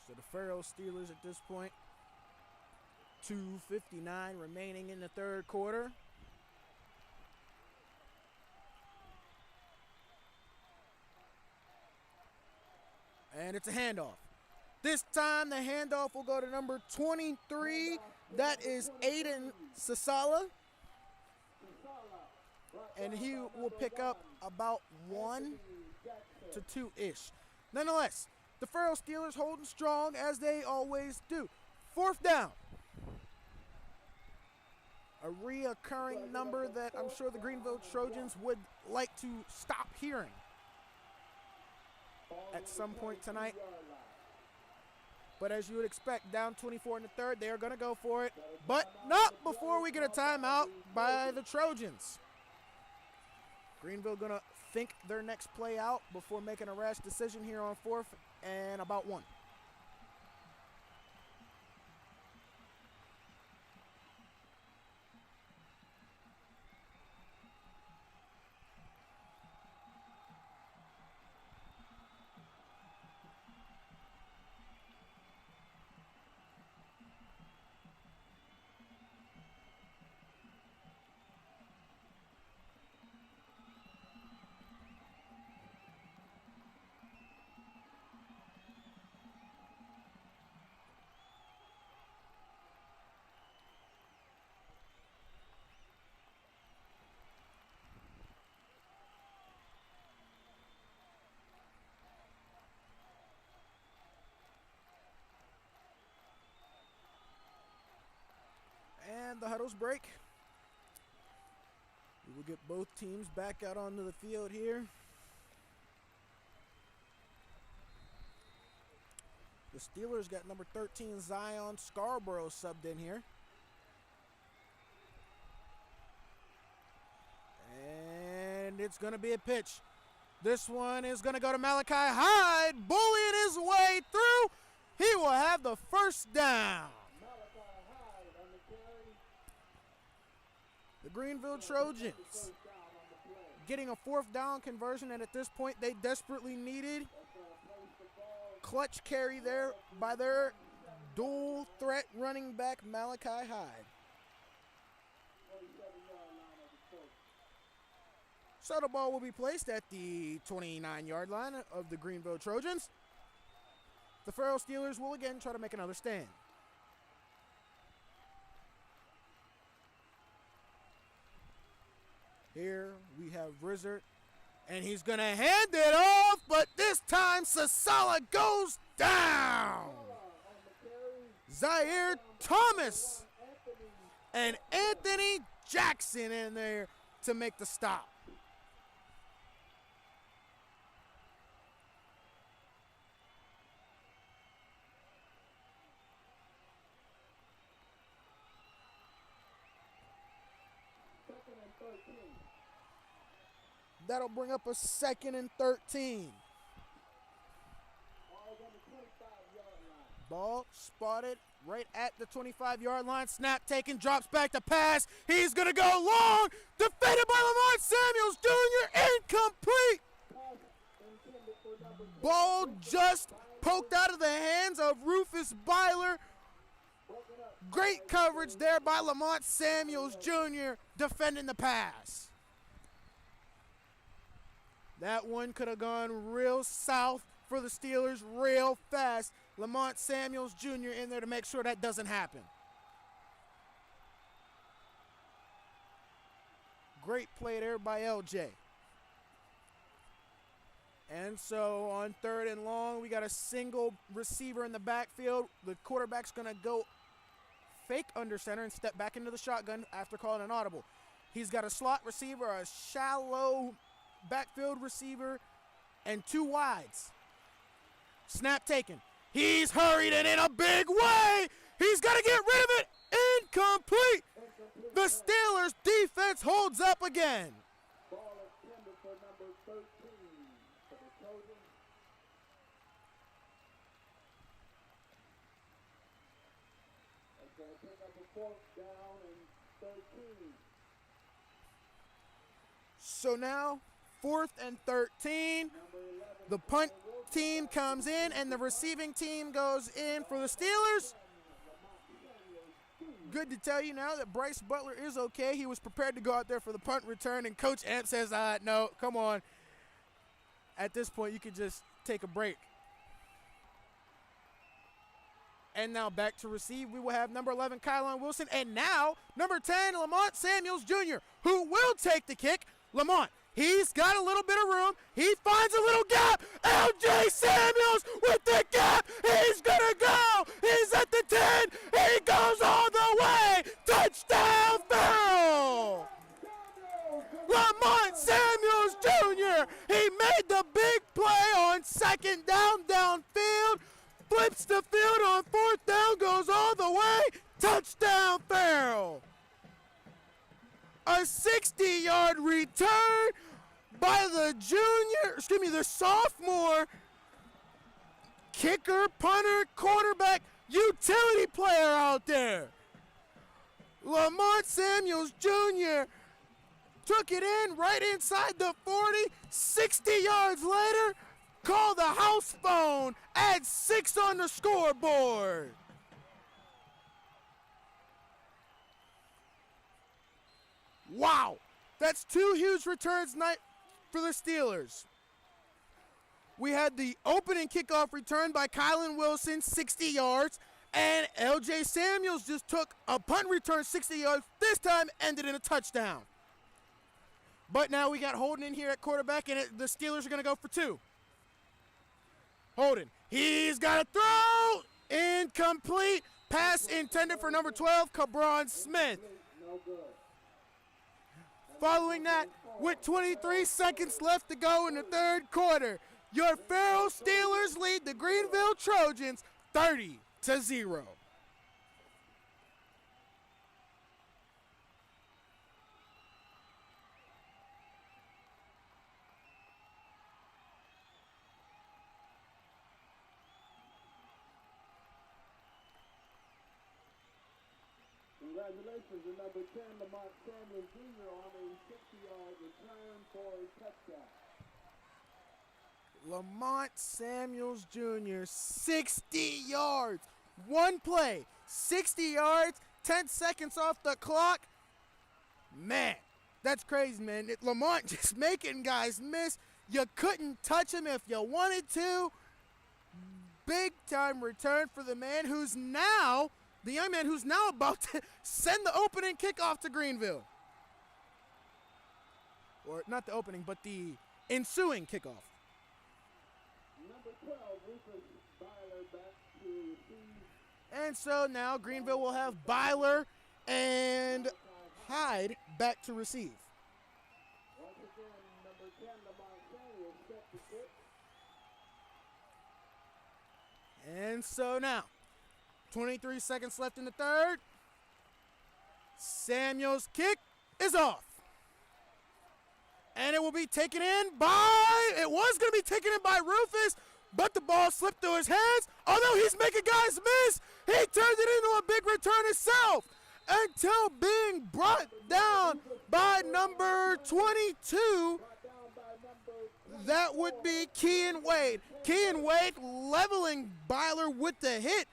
[SPEAKER 3] So the Farrell Steelers at this point, 2:59 remaining in the third quarter. And it's a handoff. This time the handoff will go to number 23. That is Aiden Sasala. And he will pick up about 1 to 2-ish. Nonetheless, the Farrell Steelers holding strong as they always do. 4th down. A reoccurring number that I'm sure the Greenville Trojans would like to stop hearing at some point tonight. But as you would expect, down 24 in the third, they are going to go for it. But not before we get a timeout by the Trojans. Greenville going to think their next play out before making a rash decision here on 4th and about 1. the huddles break. We will get both teams back out onto the field here. The Steelers got number 13, Zion Scarborough, subbed in here. And it's going to be a pitch. This one is going to go to Malachi Hyde, bullying his way through. He will have the first down. The Greenville Trojans getting a fourth down conversion, and at this point they desperately needed clutch carry there by their dual threat running back Malachi Hyde. So the ball will be placed at the 29-yard line of the Greenville Trojans. The Farrell Steelers will again try to make another stand. Here we have Rizzard, and he's going to hand it off, but this time Sasala goes down. Zaire Thomas and Anthony Jackson in there to make the stop. That'll bring up a 2nd and 13. Ball spotted right at the 25-yard line. Snap taken, drops back to pass. He's going to go long. Defended by Lamont Samuels Jr. Incomplete. Ball just poked out of the hands of Rufus Byler. Great coverage there by Lamont Samuels Jr. defending the pass. That one could have gone real south for the Steelers real fast. Lamont Samuels Jr. in there to make sure that doesn't happen. Great play there by LJ. And so on 3rd and long, we got a single receiver in the backfield. The quarterback's going to go fake under center and step back into the shotgun after calling an audible. He's got a slot receiver, a shallow backfield receiver, and 2 wides. Snap taken. He's hurried and in a big way. He's got to get rid of it. Incomplete. The Steelers defense holds up again.
[SPEAKER 2] Ball intended for number 13 for the Trojans. That's going to pick up a 4th down and 13.
[SPEAKER 3] So now 4th and 13. The punt team comes in and the receiving team goes in for the Steelers. Good to tell you now that Bryce Butler is okay. He was prepared to go out there for the punt return, and Coach Amp says, no, come on. At this point, you could just take a break. And now back to receive, we will have number 11, Kylan Wilson, and now number 10, Lamont Samuels Jr., who will take the kick. Lamont, he's got a little bit of room. He finds a little gap. LJ Samuels with the gap. He's going to go. He's at the 10. He goes all the way. Touchdown, Farrell. Lamont Samuels Jr. He made the big play on 2nd down, downfield. Flips the field on 4th down, goes all the way. Touchdown, Farrell. A 60-yard return by the sophomore kicker, punter, quarterback, utility player out there. Lamont Samuels Jr. took it in right inside the 40, 60 yards later, call the house phone, add 6 on the scoreboard. Wow, that's 2 huge returns tonight for the Steelers. We had the opening kickoff return by Kylan Wilson, 60 yards, and LJ Samuels just took a punt return 60 yards, this time ended in a touchdown. But now we got Holden in here at quarterback, and the Steelers are going to go for 2. Holden, he's got a throw, incomplete. Pass intended for number 12, Cabron Smith.
[SPEAKER 2] No good.
[SPEAKER 3] Following that, with 23 seconds left to go in the third quarter, your Farrell Steelers lead the Greenville Trojans 30-0.
[SPEAKER 2] Congratulations to number 10, Lamont Samuel Jr. on a 60-yard return for a touchdown.
[SPEAKER 3] Lamont Samuels Jr., 60 yards. One play, 60 yards, 10 seconds off the clock. Man, that's crazy, man. Lamont just making guys miss. You couldn't touch him if you wanted to. Big time return for the man who's now, the young man who's now about to send the opening kickoff to Greenville. Or not the opening, but the ensuing kickoff.
[SPEAKER 2] Number 12, Rufus Byler back to receive.
[SPEAKER 3] And so now Greenville will have Byler and Hyde back to receive.
[SPEAKER 2] Once again, number 10, Lamont Samuel set to kick.
[SPEAKER 3] And so now, 23 seconds left in the third. Samuel's kick is off. And it will be taken in by, it was going to be taken in by Rufus, but the ball slipped through his hands. Although he's making guys miss, he turned it into a big return himself until being brought down by number 22. That would be Kean Wade. Kean Wade leveling Byler with the hit,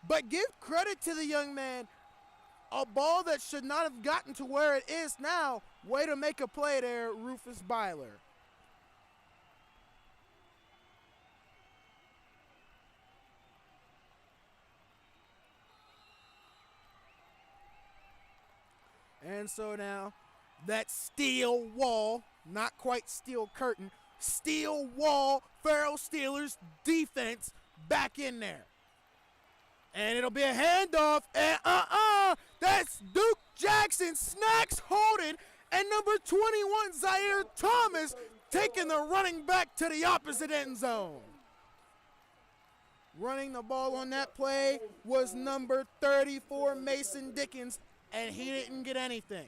[SPEAKER 3] but give credit to the young man. A ball that should not have gotten to where it is now. Way to make a play there, Rufus Byler. And so now, that steel wall, not quite steel curtain, steel wall, Farrell Steelers defense back in there. And it'll be a handoff, and that's Duke Jackson, snacks Holden, and number 21, Zaire Thomas, taking the running back to the opposite end zone. Running the ball on that play was number 34, Mason Dickens, and he didn't get anything.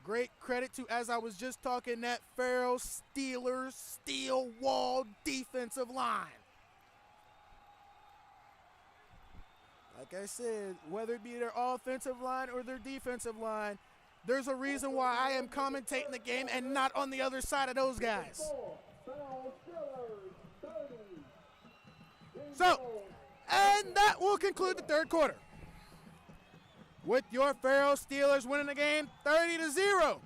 [SPEAKER 3] Great credit to, as I was just talking, that Farrell Steelers steel wall defensive line. Like I said, whether it be their offensive line or their defensive line, there's a reason why I am commentating the game and not on the other side of those guys. So, and that will conclude the third quarter, with your Farrell Steelers winning the game 30-0.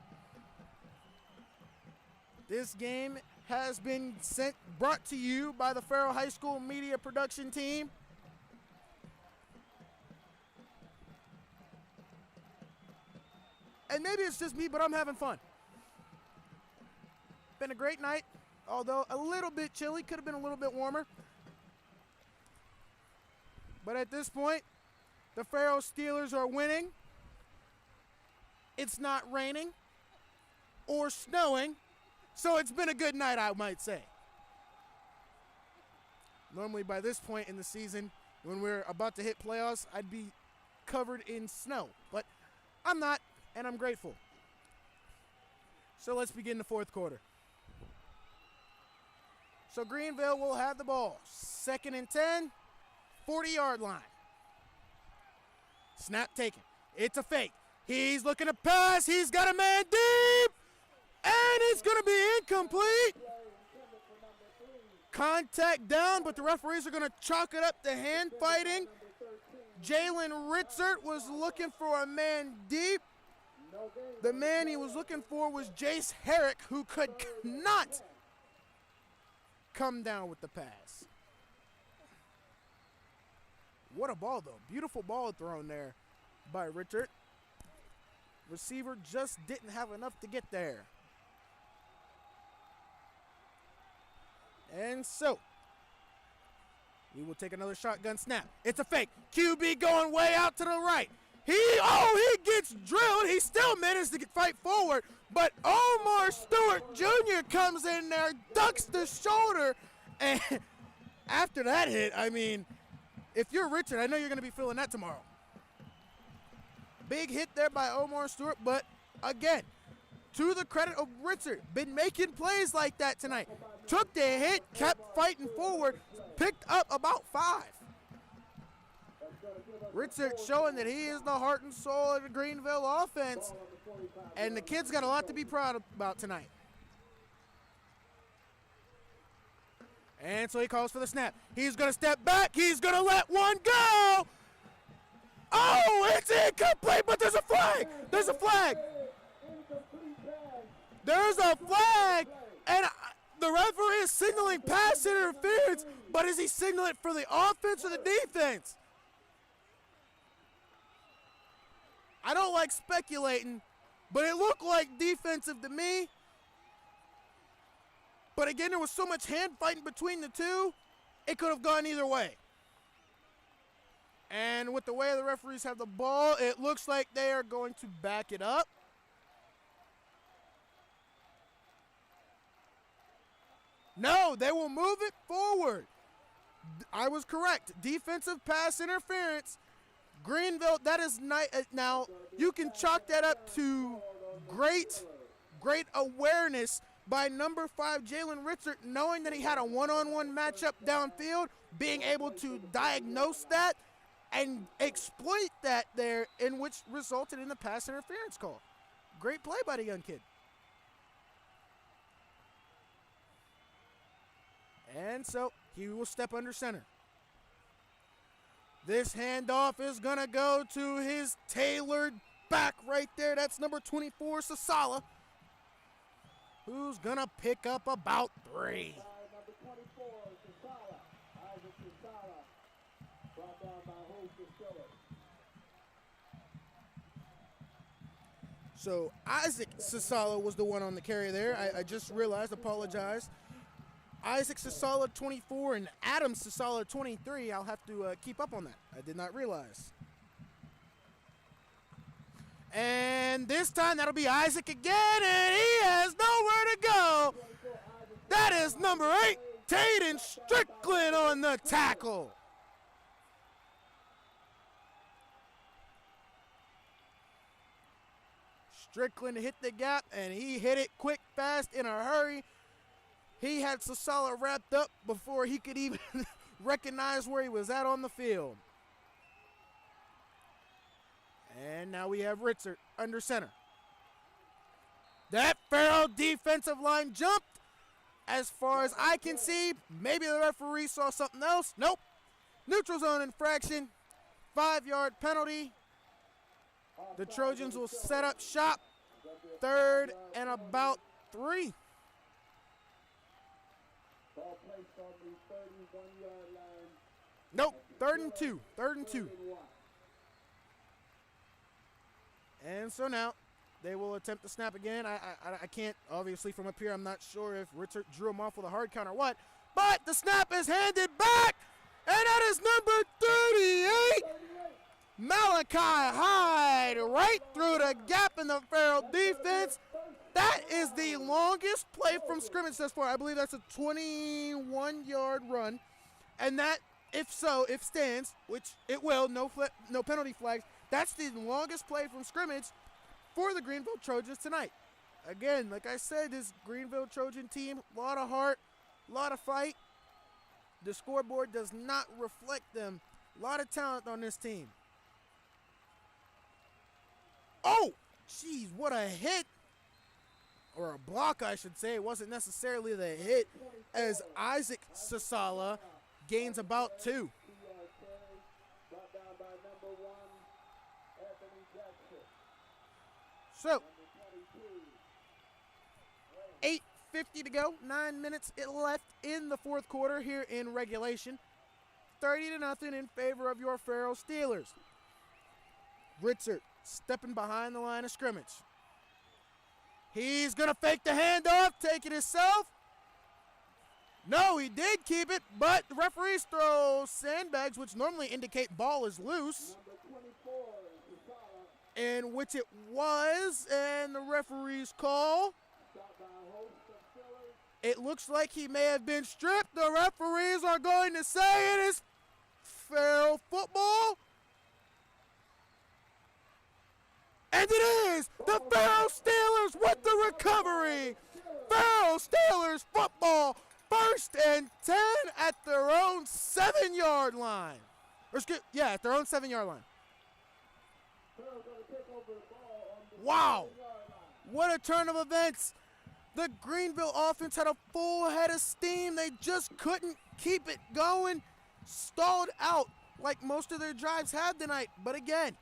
[SPEAKER 3] This game has been brought to you by the Farrell High School Media Production Team. And maybe it's just me, but I'm having fun. Been a great night, although a little bit chilly. Could have been a little bit warmer. But at this point, the Farrell Steelers are winning. It's not raining or snowing, so it's been a good night, I might say. Normally by this point in the season, when we're about to hit playoffs, I'd be covered in snow, but I'm not, and I'm grateful. So let's begin the fourth quarter. So Greenville will have the ball. 2nd and 10, 40-yard line. Snap taken. It's a fake. He's looking to pass. He's got a man deep. And it's going to be incomplete. Contact down, but the referees are going to chalk it up to hand fighting. Jalen Ritzert was looking for a man deep. The man he was looking for was Jace Herrick, who could not come down with the pass. What a ball, though. Beautiful ball thrown there by Richard. Receiver just didn't have enough to get there. And so, We will take another shotgun snap. It's a fake. QB going way out to the right. He gets drilled. He still managed to fight forward, but Omar Stewart Jr. comes in there, ducks the shoulder, and after that hit, I mean, if you're Richard, I know you're going to be feeling that tomorrow. Big hit there by Omar Stewart, but again, to the credit of Richard, been making plays like that tonight. Took the hit, kept fighting forward, picked up about 5. Richard showing that he is the heart and soul of the Greenville offense, and the kid's got a lot to be proud about tonight. And so he calls for the snap. He's going to step back. He's going to let one go. Oh, it's incomplete, but there's a flag. There's a flag. There's a flag, and the referee is signaling pass interference, but is he signaling for the offense or the defense? I don't like speculating, but it looked like defensive to me. But again, there was so much hand fighting between the two, it could have gone either way. And with the way the referees have the ball, it looks like they are going to back it up. No, they will move it forward. I was correct. Defensive pass interference. Greenville, that is now you can chalk that up to great awareness by number 5, Jalen Richard, knowing that he had a one-on-one matchup downfield, being able to diagnose that and exploit that there, in which resulted in the pass interference call. Great play by the young kid. And so he will step under center. This handoff is going to go to his tailored back right there. That's number 24, Sasala, who's going to pick up about 3.
[SPEAKER 2] Number 24, Sasala. Isaac Sasala. Brought down by Hope
[SPEAKER 3] So Isaac Sasala was the one on the carry there. I just realized, apologize. Isaac Sasala 24 and Adam Sasala 23. I'll have to keep up on that. I did not realize. And this time that'll be Isaac again, and he has nowhere to go. That is number 8, Taden Strickland on the tackle. Strickland hit the gap, and he hit it quick, fast, in a hurry. He had Sasala wrapped up before he could even recognize where he was at on the field. And now we have Richard under center. That Farrell defensive line jumped. As far as I can see, maybe the referee saw something else. Nope. Neutral zone infraction, 5-yard penalty. The Trojans will set up shop, 3rd and about 3.
[SPEAKER 2] Ball placed on the 31-yard line.
[SPEAKER 3] Nope, 3rd and 2. 3rd and 2. And so now they will attempt to snap again. I can't, obviously from up here, I'm not sure if Richard drew him off with a hard count or what. But the snap is handed back, and that is number 38, Malachi Hyde, right through the gap in the Farrell defense. That is the longest play from scrimmage thus far. I believe that's a 21-yard run. And that, if stands, which it will, no penalty flags, that's the longest play from scrimmage for the Greenville Trojans tonight. Again, like I said, this Greenville Trojan team, a lot of heart, a lot of fight. The scoreboard does not reflect them. A lot of talent on this team. Oh, jeez, what a hit. Or a block, I should say. It wasn't necessarily the hit, as Isaac Sasala gains about 2. So, 8:50 to go, 9 minutes left in the 4th quarter here in regulation. 30-0 in favor of your Farrell Steelers. Richard stepping behind the line of scrimmage. He's going to fake the handoff, take it himself. No, he did keep it, but the referees throw sandbags, which normally indicate ball is loose,
[SPEAKER 2] Number 24 is Casala.
[SPEAKER 3] in which it was, and the referees call.
[SPEAKER 2] Shot by a host of Steelers.
[SPEAKER 3] It looks like he may have been stripped. The referees are going to say it is Farrell football. And it is the Farrell Steelers with the recovery. Farrell Steelers football, 1st and 10 at their own 7-yard line. At their own 7-yard line.
[SPEAKER 2] Farrell's going to take over the ball on the
[SPEAKER 3] Wow.
[SPEAKER 2] 7-yard line.
[SPEAKER 3] What a turn of events. The Greenville offense had a full head of steam. They just couldn't keep it going. Stalled out like most of their drives have tonight. But again,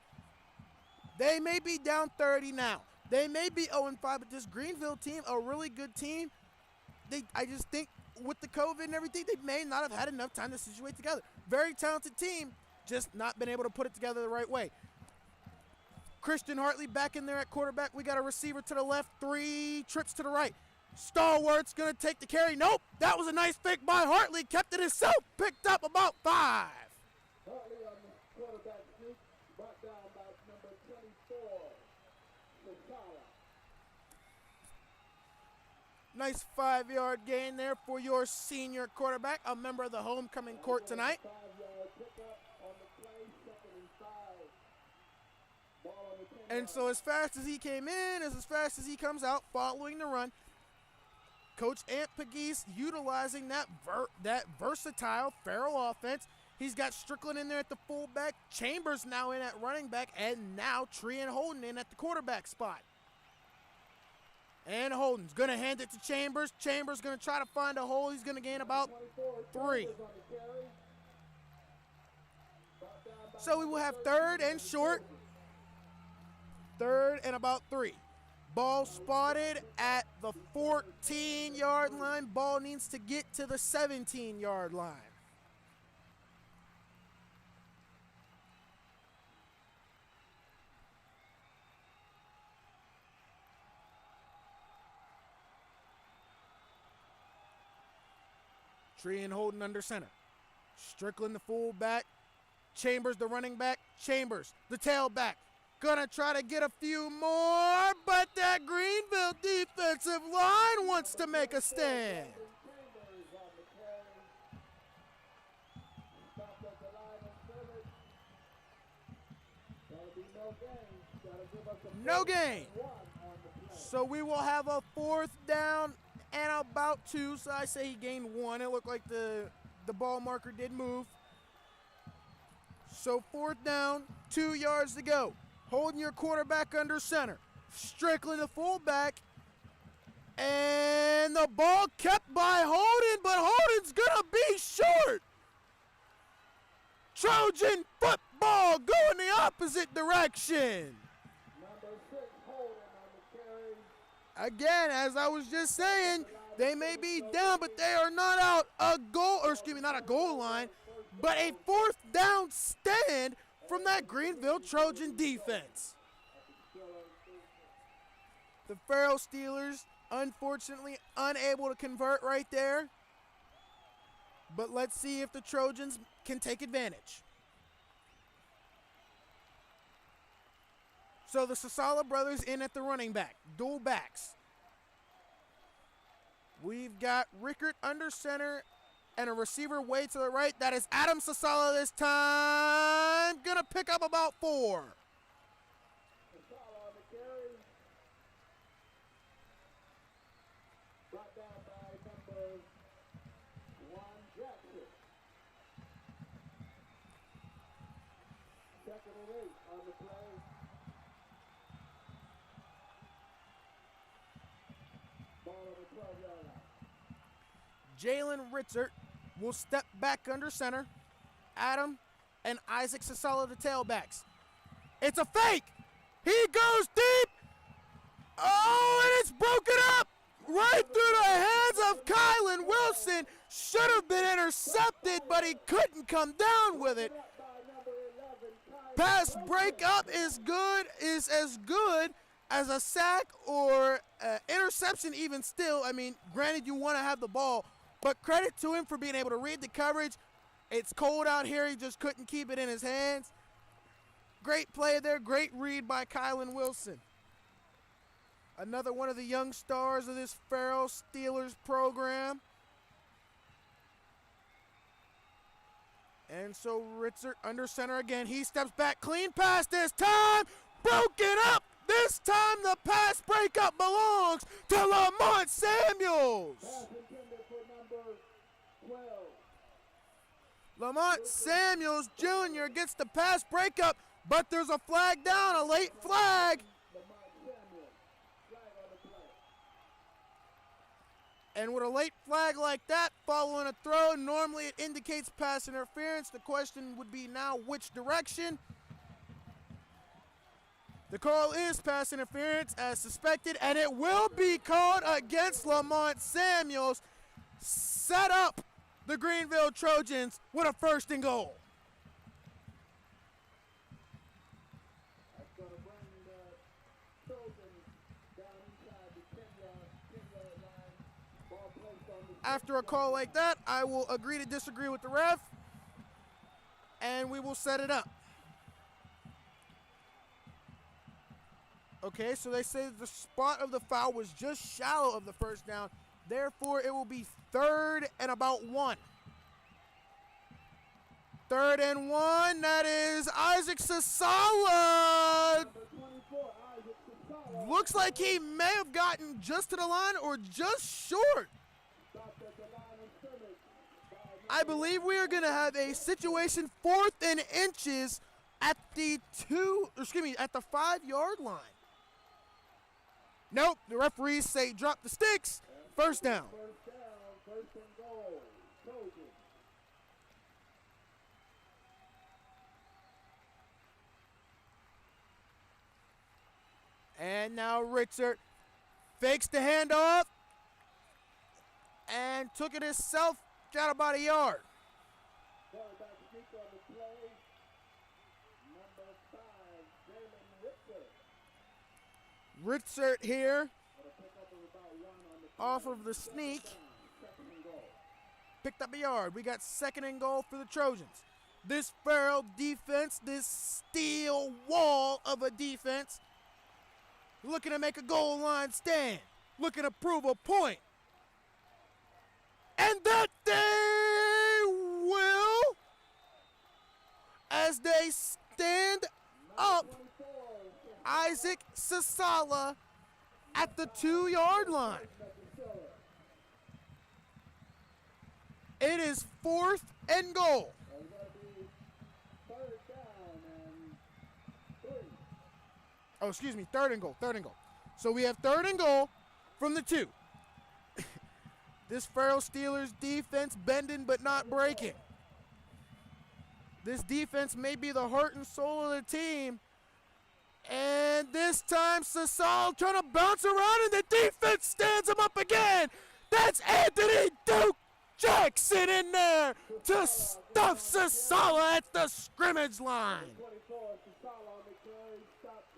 [SPEAKER 3] they may be down 30 now. They may be 0-5, but this Greenville team, a really good team, I just think with the COVID and everything, they may not have had enough time to situate together. Very talented team, just not been able to put it together the right way. Christian Hartley back in there at quarterback. We got a receiver to the left, 3 trips to the right. Stalwart's going to take the carry. Nope, that was a nice fake by Hartley. Kept it himself, picked up about 5.
[SPEAKER 2] Hartley on the quarterback sneak, brought down by number 24, Casala.
[SPEAKER 3] Nice 5-yard gain there for your senior quarterback, a member of the homecoming court tonight.
[SPEAKER 2] 5-yard pickup on the play, 2nd and 5. Ball on the 10-yard
[SPEAKER 3] And so as fast as he came in is as fast as he comes out following the run. Coach Ant Pegues utilizing that versatile Farrell offense. He's got Strickland in there at the fullback, Chambers now in at running back, and now Tree and Holden in at the quarterback spot. And Holden's going to hand it to Chambers. Chambers going to try to find a hole. He's going to gain about 3. So we will have 3rd and short. 3rd and about 3. Ball spotted at the 14-yard line. Ball needs to get to the 17-yard line. Tree and Holden under center. Strickland the fullback. Chambers the running back. Chambers the tailback. Gonna try to get a few more, but that Greenville defensive line wants to make a stand. No gain. So we will have a 4th down and about 2. So I say he gained 1. It looked like the ball marker did move. So 4th down, 2 yards to go. Holding your quarterback under center. Strickland the fullback. And the ball kept by Holden, but Holden's going to be short. Trojan football going the opposite direction.
[SPEAKER 2] Number 6, Holden on the carry.
[SPEAKER 3] Again, as I was just saying, they may be down, but they are not out not a goal line, but a 4th down stand from that Greenville Trojan defense. The Farrell Steelers, unfortunately, unable to convert right there. But let's see if the Trojans can take advantage. So the Sasala brothers in at the running back, dual backs. We've got Rickert under center and a receiver way to the right. That is Adam Sasala this time. Gonna pick up about 4.
[SPEAKER 2] Casala on the carry. Brought down by number 1, Jackson. 2nd and 8 on the play. Ball on the 12-yard line.
[SPEAKER 3] Jalen Ritzert will step back under center. Adam and Isaac Sasala the tailbacks. It's a fake. He goes deep. Oh, and it's broken up right through the hands of Kylan Wilson. Should have been intercepted, but he couldn't come down with it. Pass breakup is as good as a sack or interception even still. I mean, granted, you want to have the ball But credit to him for being able to read the coverage. It's cold out here. He just couldn't keep it in his hands. Great play there. Great read by Kylan Wilson. Another one of the young stars of this Farrell Steelers program. And so Ritzert under center again. He steps back. Clean pass this time. Broken up. This time the pass breakup belongs to Lamont Samuels.
[SPEAKER 2] Pass intended for number 12.
[SPEAKER 3] Lamont Samuels Jr. gets the pass breakup, but there's a flag down, a late flag.
[SPEAKER 2] Lamont Samuel, flag on the play.
[SPEAKER 3] And with a late flag like that following a throw, normally it indicates pass interference. The question would be now which direction? The call is pass interference as suspected, and it will be called against Lamont Samuels. Set up the Greenville Trojans with a 1st and goal.
[SPEAKER 2] That's going to bring the Trojans down inside the 10-yard line. Ball placed on the
[SPEAKER 3] After a call like that, I will agree to disagree with the ref, and we will set it up. Okay, so they say the spot of the foul was just shallow of the 1st down. Therefore, it will be 3rd and about 1. 3rd and 1. That is Isaac Sasala.
[SPEAKER 2] number 24, Isaac Sasala.
[SPEAKER 3] Looks like he may have gotten just to the line or just short.
[SPEAKER 2] Stopped at the line of scrimmage by
[SPEAKER 3] I believe we are going to have a situation 4th and inches at the 5-yard line. Nope, the referees say drop the sticks. 1st down.
[SPEAKER 2] 1st and goal. Trojans.
[SPEAKER 3] And now Ritzert fakes the handoff and took it himself, got about a yard.
[SPEAKER 2] Quarterback sneak on the play. Number 5, Jalen Whitser.
[SPEAKER 3] Ritzert here
[SPEAKER 2] Got a pickup of about 1 on the
[SPEAKER 3] off of the sneak,
[SPEAKER 2] 2nd and goal.
[SPEAKER 3] picked up a yard. We got 2nd and goal for the Trojans. This Farrell defense, this steel wall of a defense, looking to make a goal line stand, looking to prove a point. And that they will, as they stand up Isaac Sasala at the 2-yard line. It is 4th and goal.
[SPEAKER 2] It's going to be 3rd down and 3.
[SPEAKER 3] Oh, excuse me, 3rd and goal, 3rd and goal. So we have 3rd and goal from the 2. This Farrell Steelers defense bending but not breaking. This defense may be the heart and soul of the team. And this time, Sasal trying to bounce around, and the defense stands him up again. That's Anthony Duke Jackson in there to stuff Sasala at the scrimmage line.
[SPEAKER 2] 24, Sasala on the carry, stopped.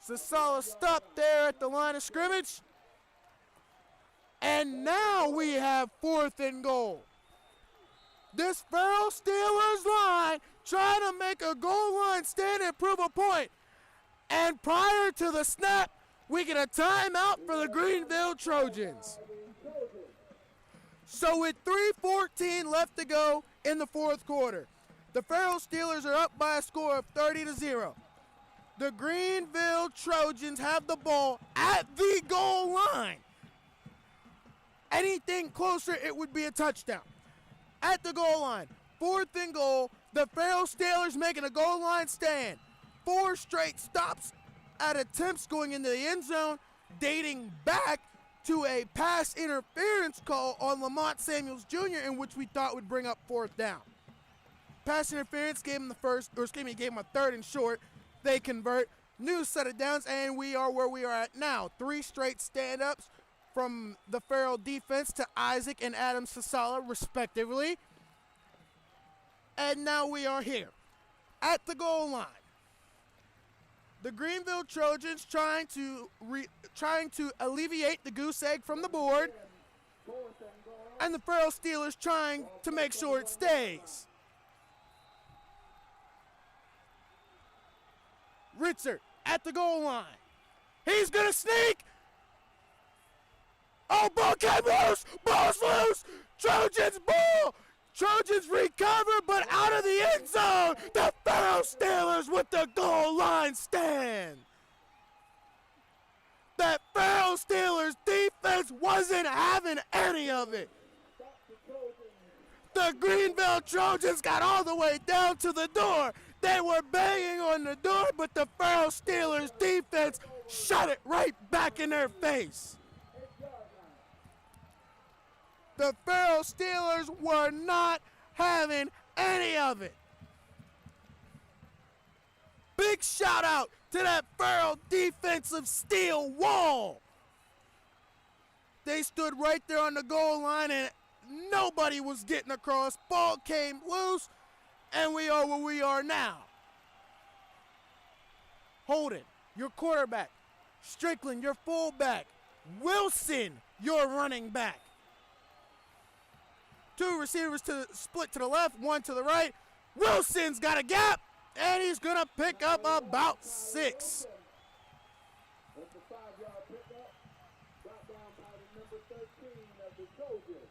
[SPEAKER 3] Sasala stopped there at the line of scrimmage. And now we have 4th and goal. This Farrell Steelers line trying to make a goal line stand and prove a point. And prior to the snap, we get a timeout for the Greenville Trojans. So with 3:14 left to go in the 4th quarter, the Farrell Steelers are up by a score of 30-0. The Greenville Trojans have the ball at the goal line. Anything closer, it would be a touchdown. At the goal line, 4th and goal, the Farrell Steelers making a goal line stand. 4 straight stops at attempts going into the end zone, dating back to a pass interference call on Lamont Samuels Jr., in which we thought would bring up 4th down. Pass interference gave him gave him a 3rd and short. They convert, new set of downs, and we are where we are at now. 3 straight stand-ups from the Farrell defense to Isaac and Adam Sasala, respectively. And now we are here at the goal line. The Greenville Trojans trying to alleviate the goose egg from the board.
[SPEAKER 2] 4th and goal.
[SPEAKER 3] and the Farrell Steelers trying to make sure it stays. Ritzer at the goal line. He's going to sneak. Oh, ball came loose. Ball's loose. Trojans ball. Trojans recover, but out of the end zone. The Farrell Steelers with the goal line stand. That Farrell Steelers defense wasn't having any of it. The Greenville Trojans got all the way down to the door. They were banging on the door, but the Farrell Steelers defense shot it right back in their face. The Farrell Steelers were not having any of it. Big shout out to that Farrell defensive steel wall. They stood right there on the goal line and nobody was getting across. Ball came loose and we are where we are now. Holden, your quarterback. Strickland, your fullback. Wilson, your running back. Two receivers to split to the left, one to the right. Wilson's got a gap, and he's going to pick up about 6.
[SPEAKER 2] That's a 5-yard pickup. Brought down by the number 13 of the Trojans.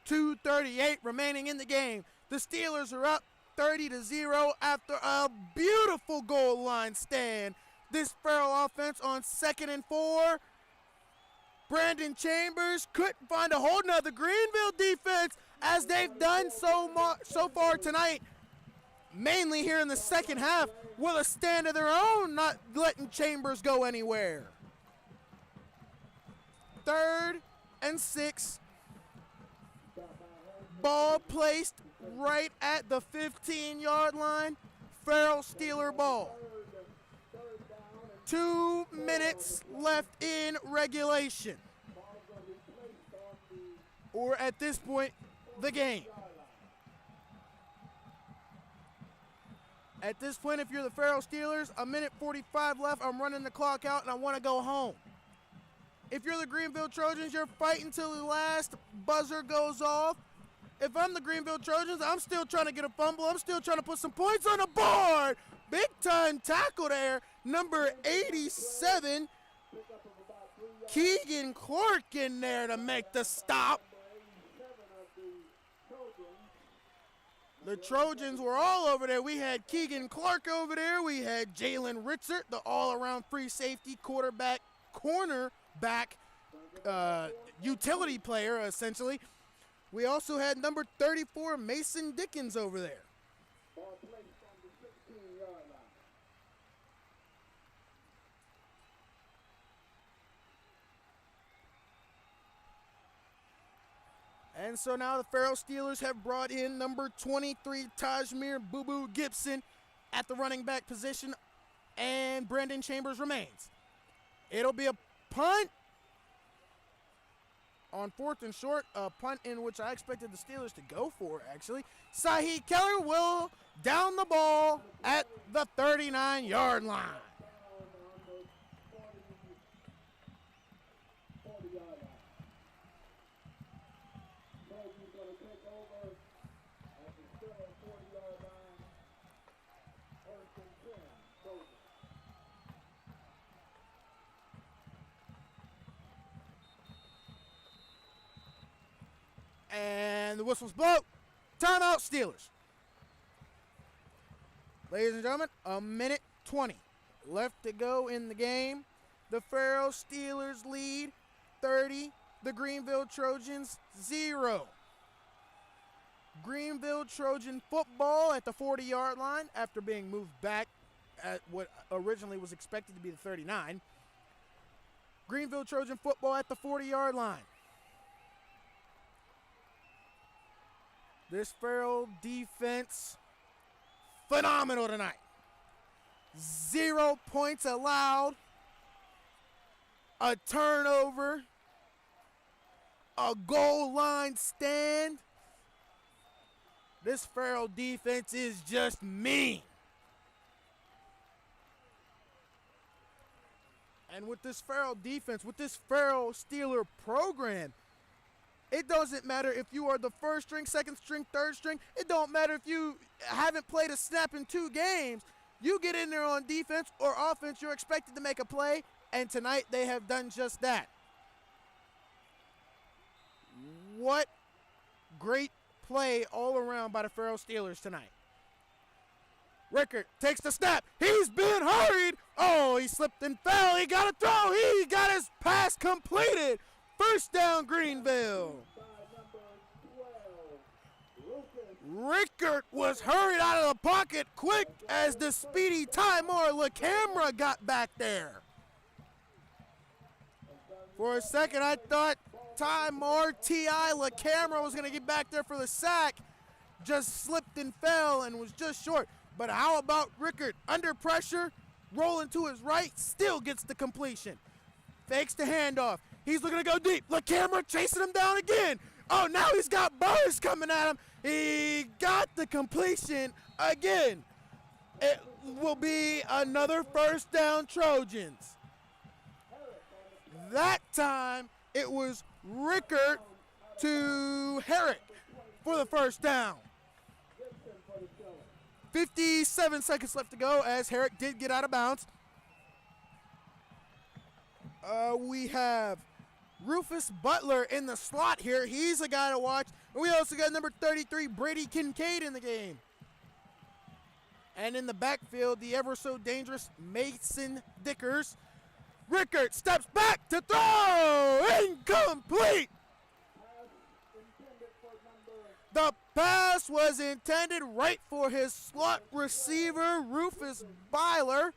[SPEAKER 3] .238 remaining in the game. The Steelers are up 30-0 after a beautiful goal line stand. This Farrell offense on 2nd and 4. Brandon Chambers couldn't find a hold of the Greenville defense as they've done so far tonight, mainly here in the second half, with a stand of their own, not letting Chambers go anywhere. 3rd and 6. Ball placed right at the 15-yard line. Farrell Steeler ball. 2 minutes left in regulation. Or at this point, the game. At this point, if you're the Farrell Steelers, 1:45 left. I'm running the clock out and I want to go home. If you're the Greenville Trojans, you're fighting till the last buzzer goes off. If I'm the Greenville Trojans, I'm still trying to get a fumble. I'm still trying to put some points on the board. Big time tackle there. Number 87, Keegan Clark in there to make the stop. The Trojans were all over there. We had Keegan Clark over there. We had Jalen Ritzert, the all-around free safety, cornerback, utility player, essentially. We also had number 34, Mason Dickens, over there.
[SPEAKER 2] Ball placed on the 16-yard line.
[SPEAKER 3] And so now the Farrell Steelers have brought in number 23, Tajmir Boo-Boo Gibson at the running back position, and Brandon Chambers remains. It'll be a punt on 4th and short, a punt in which I expected the Steelers to go for, actually. Saheed Keller will down the ball at the 39-yard line.
[SPEAKER 2] 40-yard line. Trojans going to take over at the still 40-yard line. 1st and 10. Trojans.
[SPEAKER 3] And the whistle's blow. Timeout, Steelers. Ladies and gentlemen, 1:20 left to go in the game. The Farrell Steelers lead 30. The Greenville Trojans 0. Greenville Trojan football at the 40-yard line after being moved back at what originally was expected to be the 39. Greenville Trojan football at the 40-yard line. This Farrell defense, phenomenal tonight. 0 points allowed, a turnover, a goal line stand. This Farrell defense is just mean. And with this Farrell defense, with this Farrell Steeler program, it doesn't matter if you are the first string, second string, third string. It don't matter if you haven't played a snap in 2 games. You get in there on defense or offense, you're expected to make a play, and tonight they have done just that. What great play all around by the Farrell Steelers tonight. Rickert takes the snap. He's been hurried. Oh, he slipped and fell. He got a throw. He got his pass completed. First down, Greenville. Rickert was hurried out of the pocket quick as the speedy Ty Moore LaCamera got back there. For a second, I thought Ty Moore, T.I. LaCamera was going to get back there for the sack. Just slipped and fell and was just short. But how about Rickert? Under pressure, rolling to his right, still gets the completion. Fakes the handoff. He's looking to go deep. LaCamera chasing him down again. Oh, now he's got Burris coming at him. He got the completion again. It will be another first down, Trojans. That time, it was Rickert to Herrick for the first down. 57 seconds left to go as Herrick did get out of bounds. We have Rufus Butler in the slot here. He's a guy to watch. And we also got number 33, Brady Kincaid, in the game. And in the backfield, the ever so dangerous Mason Dickers. Rickert steps back to throw. Incomplete. The pass was intended right for his slot receiver, Rufus Byler.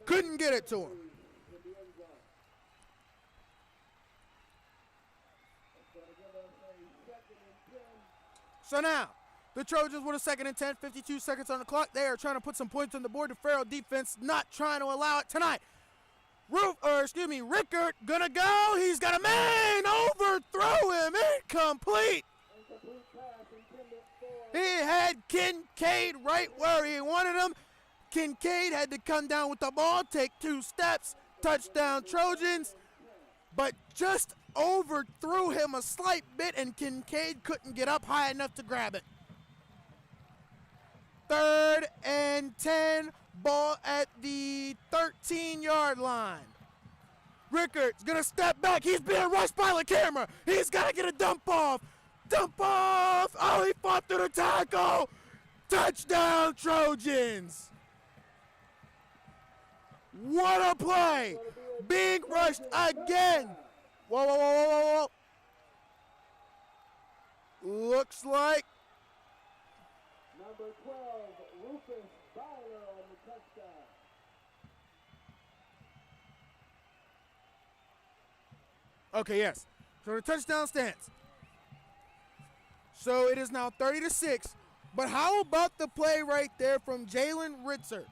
[SPEAKER 3] Couldn't get it to him. So now, the Trojans with a 2nd and 10, 52 seconds on the clock. They are trying to put some points on the board. The Farrell defense not trying to allow it tonight. Rickert gonna go. He's got a man. Overthrow him. Incomplete. He had Kincaid right where he wanted him. Kincaid had to come down with the ball, take 2 steps. Touchdown, Trojans. But just overthrew him a slight bit, and Kincaid couldn't get up high enough to grab it. 3rd and 10, ball at the 13-yard line. Rickert's gonna step back. He's being rushed by LaCamera. He's gotta get a dump off. Dump off. Oh, he fought through the tackle. Touchdown, Trojans. What a play. Being rushed again. Whoa, whoa, whoa, whoa, whoa. Looks like
[SPEAKER 2] Number 12, Rufus Byler on the touchdown.
[SPEAKER 3] Okay, yes. So the touchdown stands. So it is now 30-6. But how about the play right there from Jalen Ritzert?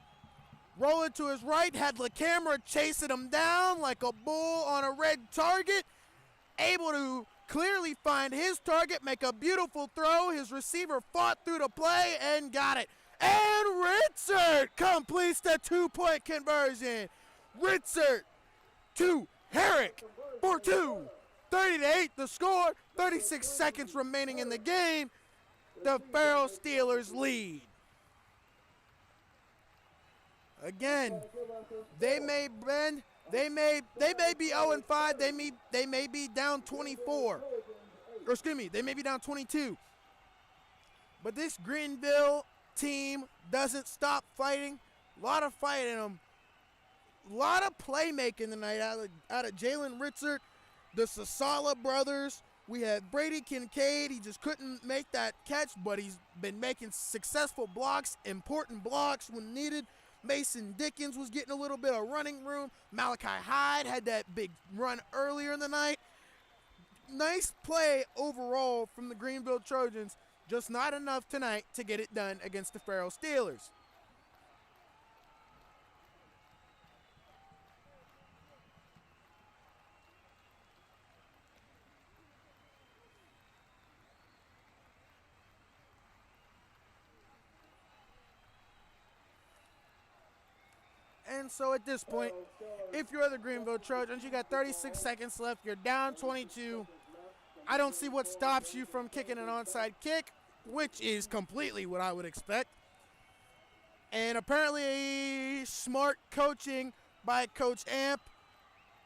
[SPEAKER 3] Rolling to his right, had LaCamera chasing him down like a bull on a red target. Able to clearly find his target, make a beautiful throw. His receiver fought through the play and got it. And Ritzert completes the 2-point conversion. Ritzert to Herrick for 2. 30-8 the score. 36 seconds remaining in the game. The Farrell Steelers lead. Again, they may bend. They may be 0-5. They may be down 24. Or excuse me, they may be down 22. But this Greenville team doesn't stop fighting. A lot of fight in them. A lot of playmaking tonight out of Jalen Ritzert, the Sasala brothers. We had Brady Kincaid. He just couldn't make that catch, but he's been making successful blocks, important blocks when needed. Mason Dickens was getting a little bit of running room. Malachi Hyde had that big run earlier in the night. Nice play overall from the Greenville Trojans, just not enough tonight to get it done against the Farrell Steelers. And so at this point, if you're the Greenville Trojans, you got 36 seconds left. You're down 22. I don't see what stops you from kicking an onside kick, which is completely what I would expect. And apparently smart coaching by Coach Amp,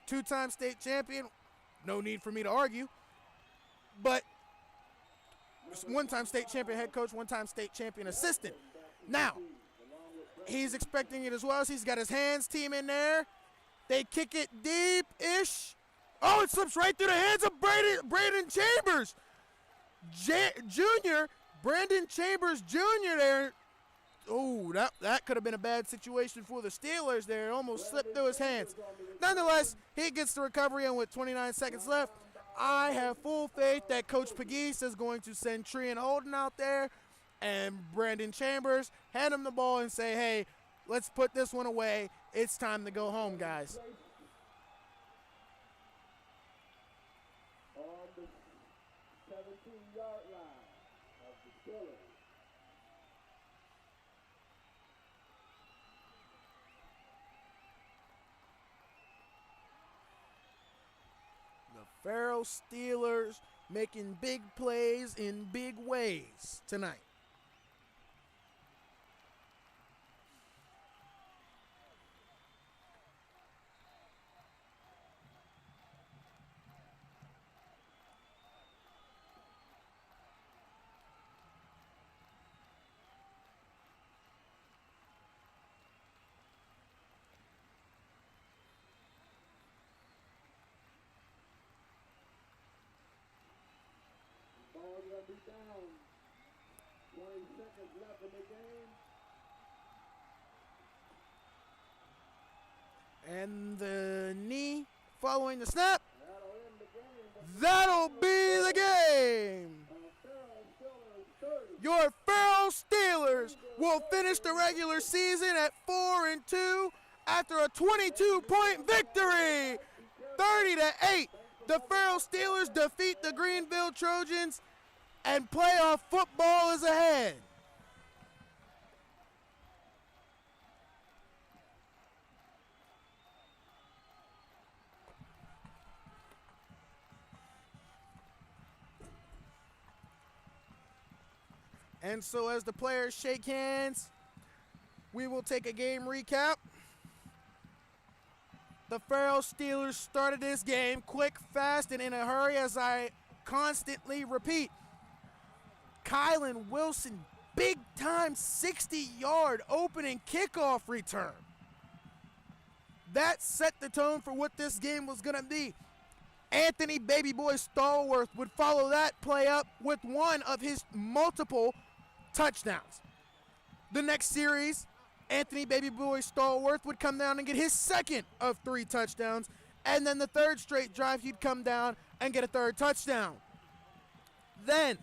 [SPEAKER 3] two-time state champion. No need for me to argue. But one-time state champion head coach, one-time state champion assistant. Now, he's expecting it as well. So he's got his hands team in there. They kick it deep-ish. Oh, it slips right through the hands of Brandon Chambers. Brandon Chambers Jr. there. Oh, that could have been a bad situation for the Steelers there. It almost slipped through his hands. Nonetheless, he gets the recovery, and with 29 seconds left, I have full faith that Coach Pegues is going to send Trian Holden out there and Brandon Chambers, hand him the ball and say, hey, let's put this one away. It's time to go home, guys.
[SPEAKER 2] On the 17-yard line of the Steelers.
[SPEAKER 3] The Farrell Steelers making big plays in big ways tonight.
[SPEAKER 2] Ball's going to be down. 20 seconds left in the game.
[SPEAKER 3] And the knee following the snap.
[SPEAKER 2] That'll end the game.
[SPEAKER 3] That'll be the game.
[SPEAKER 2] Farrell Steelers 30.
[SPEAKER 3] Your Farrell Steelers will finish the regular season at 4-2 after a 22-point victory. 30-8. The Farrell Steelers defeat the Greenville Trojans, and playoff football is ahead. And so as the players shake hands, we will take a game recap. The Farrell Steelers started this game quick, fast, and in a hurry, as I constantly repeat. Kylan Wilson, big-time 60-yard opening kickoff return. That set the tone for what this game was going to be. Anthony Baby Boy Stallworth would follow that play up with one of his multiple touchdowns. The next series, Anthony Baby Boy Stallworth would come down and get his second of 3 touchdowns. And then the third straight drive, he'd come down and get a third touchdown. Then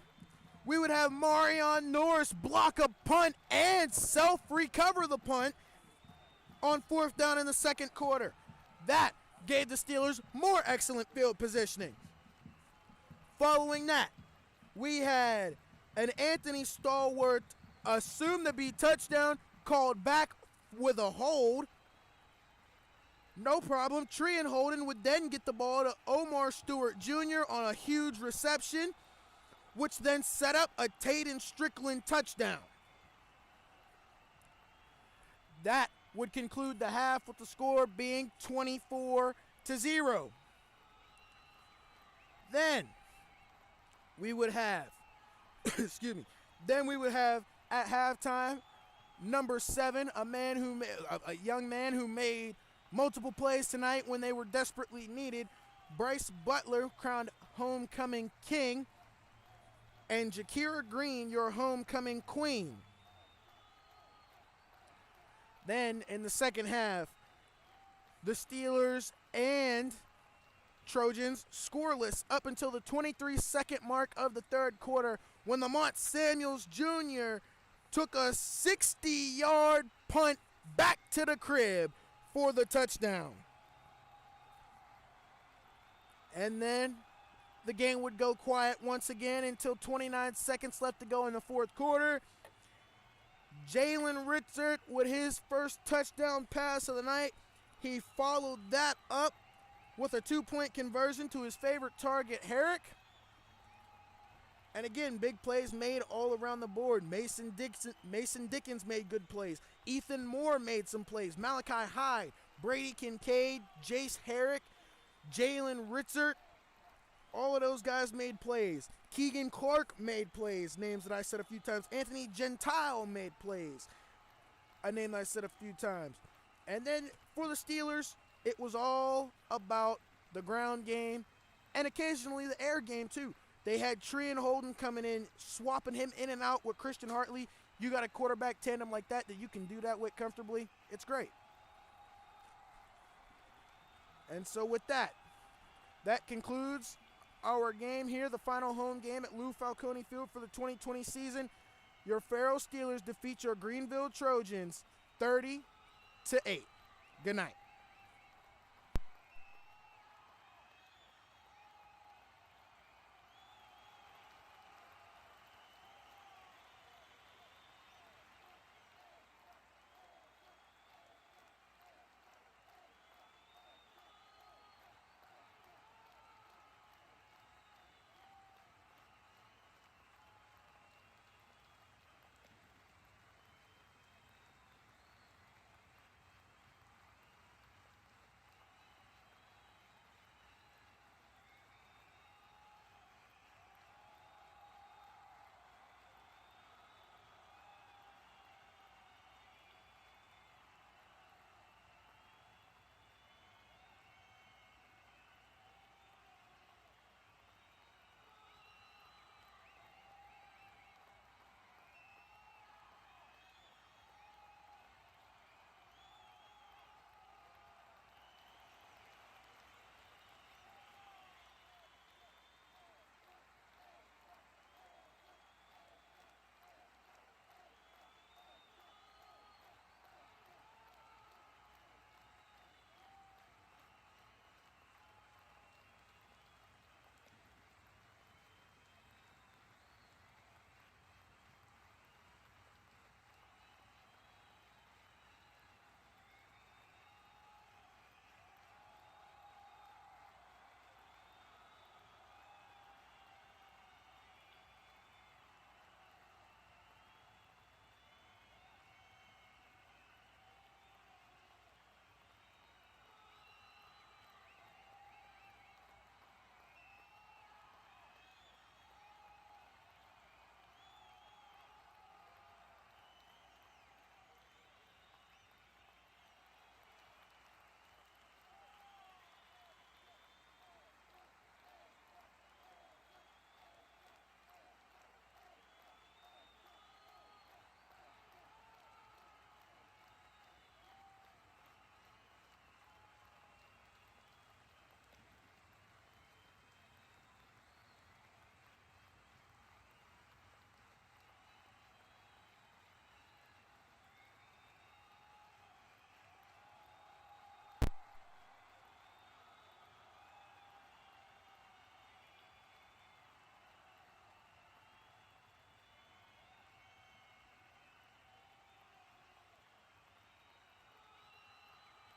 [SPEAKER 3] we would have Marion Norris block a punt and self-recover the punt on 4th down in the second quarter. That gave the Steelers more excellent field positioning. Following that, we had an Anthony Stallworth assumed to be touchdown, called back with a hold. No problem. Trian Holden would then get the ball to Omar Stewart Jr. on a huge reception, which then set up a Taden Strickland touchdown. That would conclude the half with the score being 24-0. Then we would have, excuse me, then we would have at halftime, number 7, a young man who made multiple plays tonight when they were desperately needed, Bryce Butler, crowned homecoming king, and Jakira Green, your homecoming queen. Then in the second half, the Steelers and Trojans scoreless up until the 23-second mark of the third quarter, when Lamont Samuels Jr. took a 60-yard punt back to the crib for the touchdown. And then the game would go quiet once again until 29 seconds left to go in the fourth quarter.
[SPEAKER 1] Jalen Ritzert with his first touchdown pass of the night. He followed that up with a 2-point conversion to his favorite target, Herrick. And again, big plays made all around the board. Mason Dickens made good plays. Ethan Moore made some plays. Malachi Hyde, Brady Kincaid, Jace Herrick, Jalen Ritzert. All of those guys made plays. Keegan Clark made plays, names that I said a few times. Anthony Gentile made plays, a name that I said a few times. And then for the Steelers, it was all about the ground game and occasionally the air game too. They had Treon Holden coming in, swapping him in and out with Christian Hartley. You got a quarterback tandem like that you can do that with comfortably. It's great. And so with that concludes our game here, the final home game at Lou Falcone Field for the 2020 season. Your Farrell Steelers defeat your Greenville Trojans 30-8. Good night.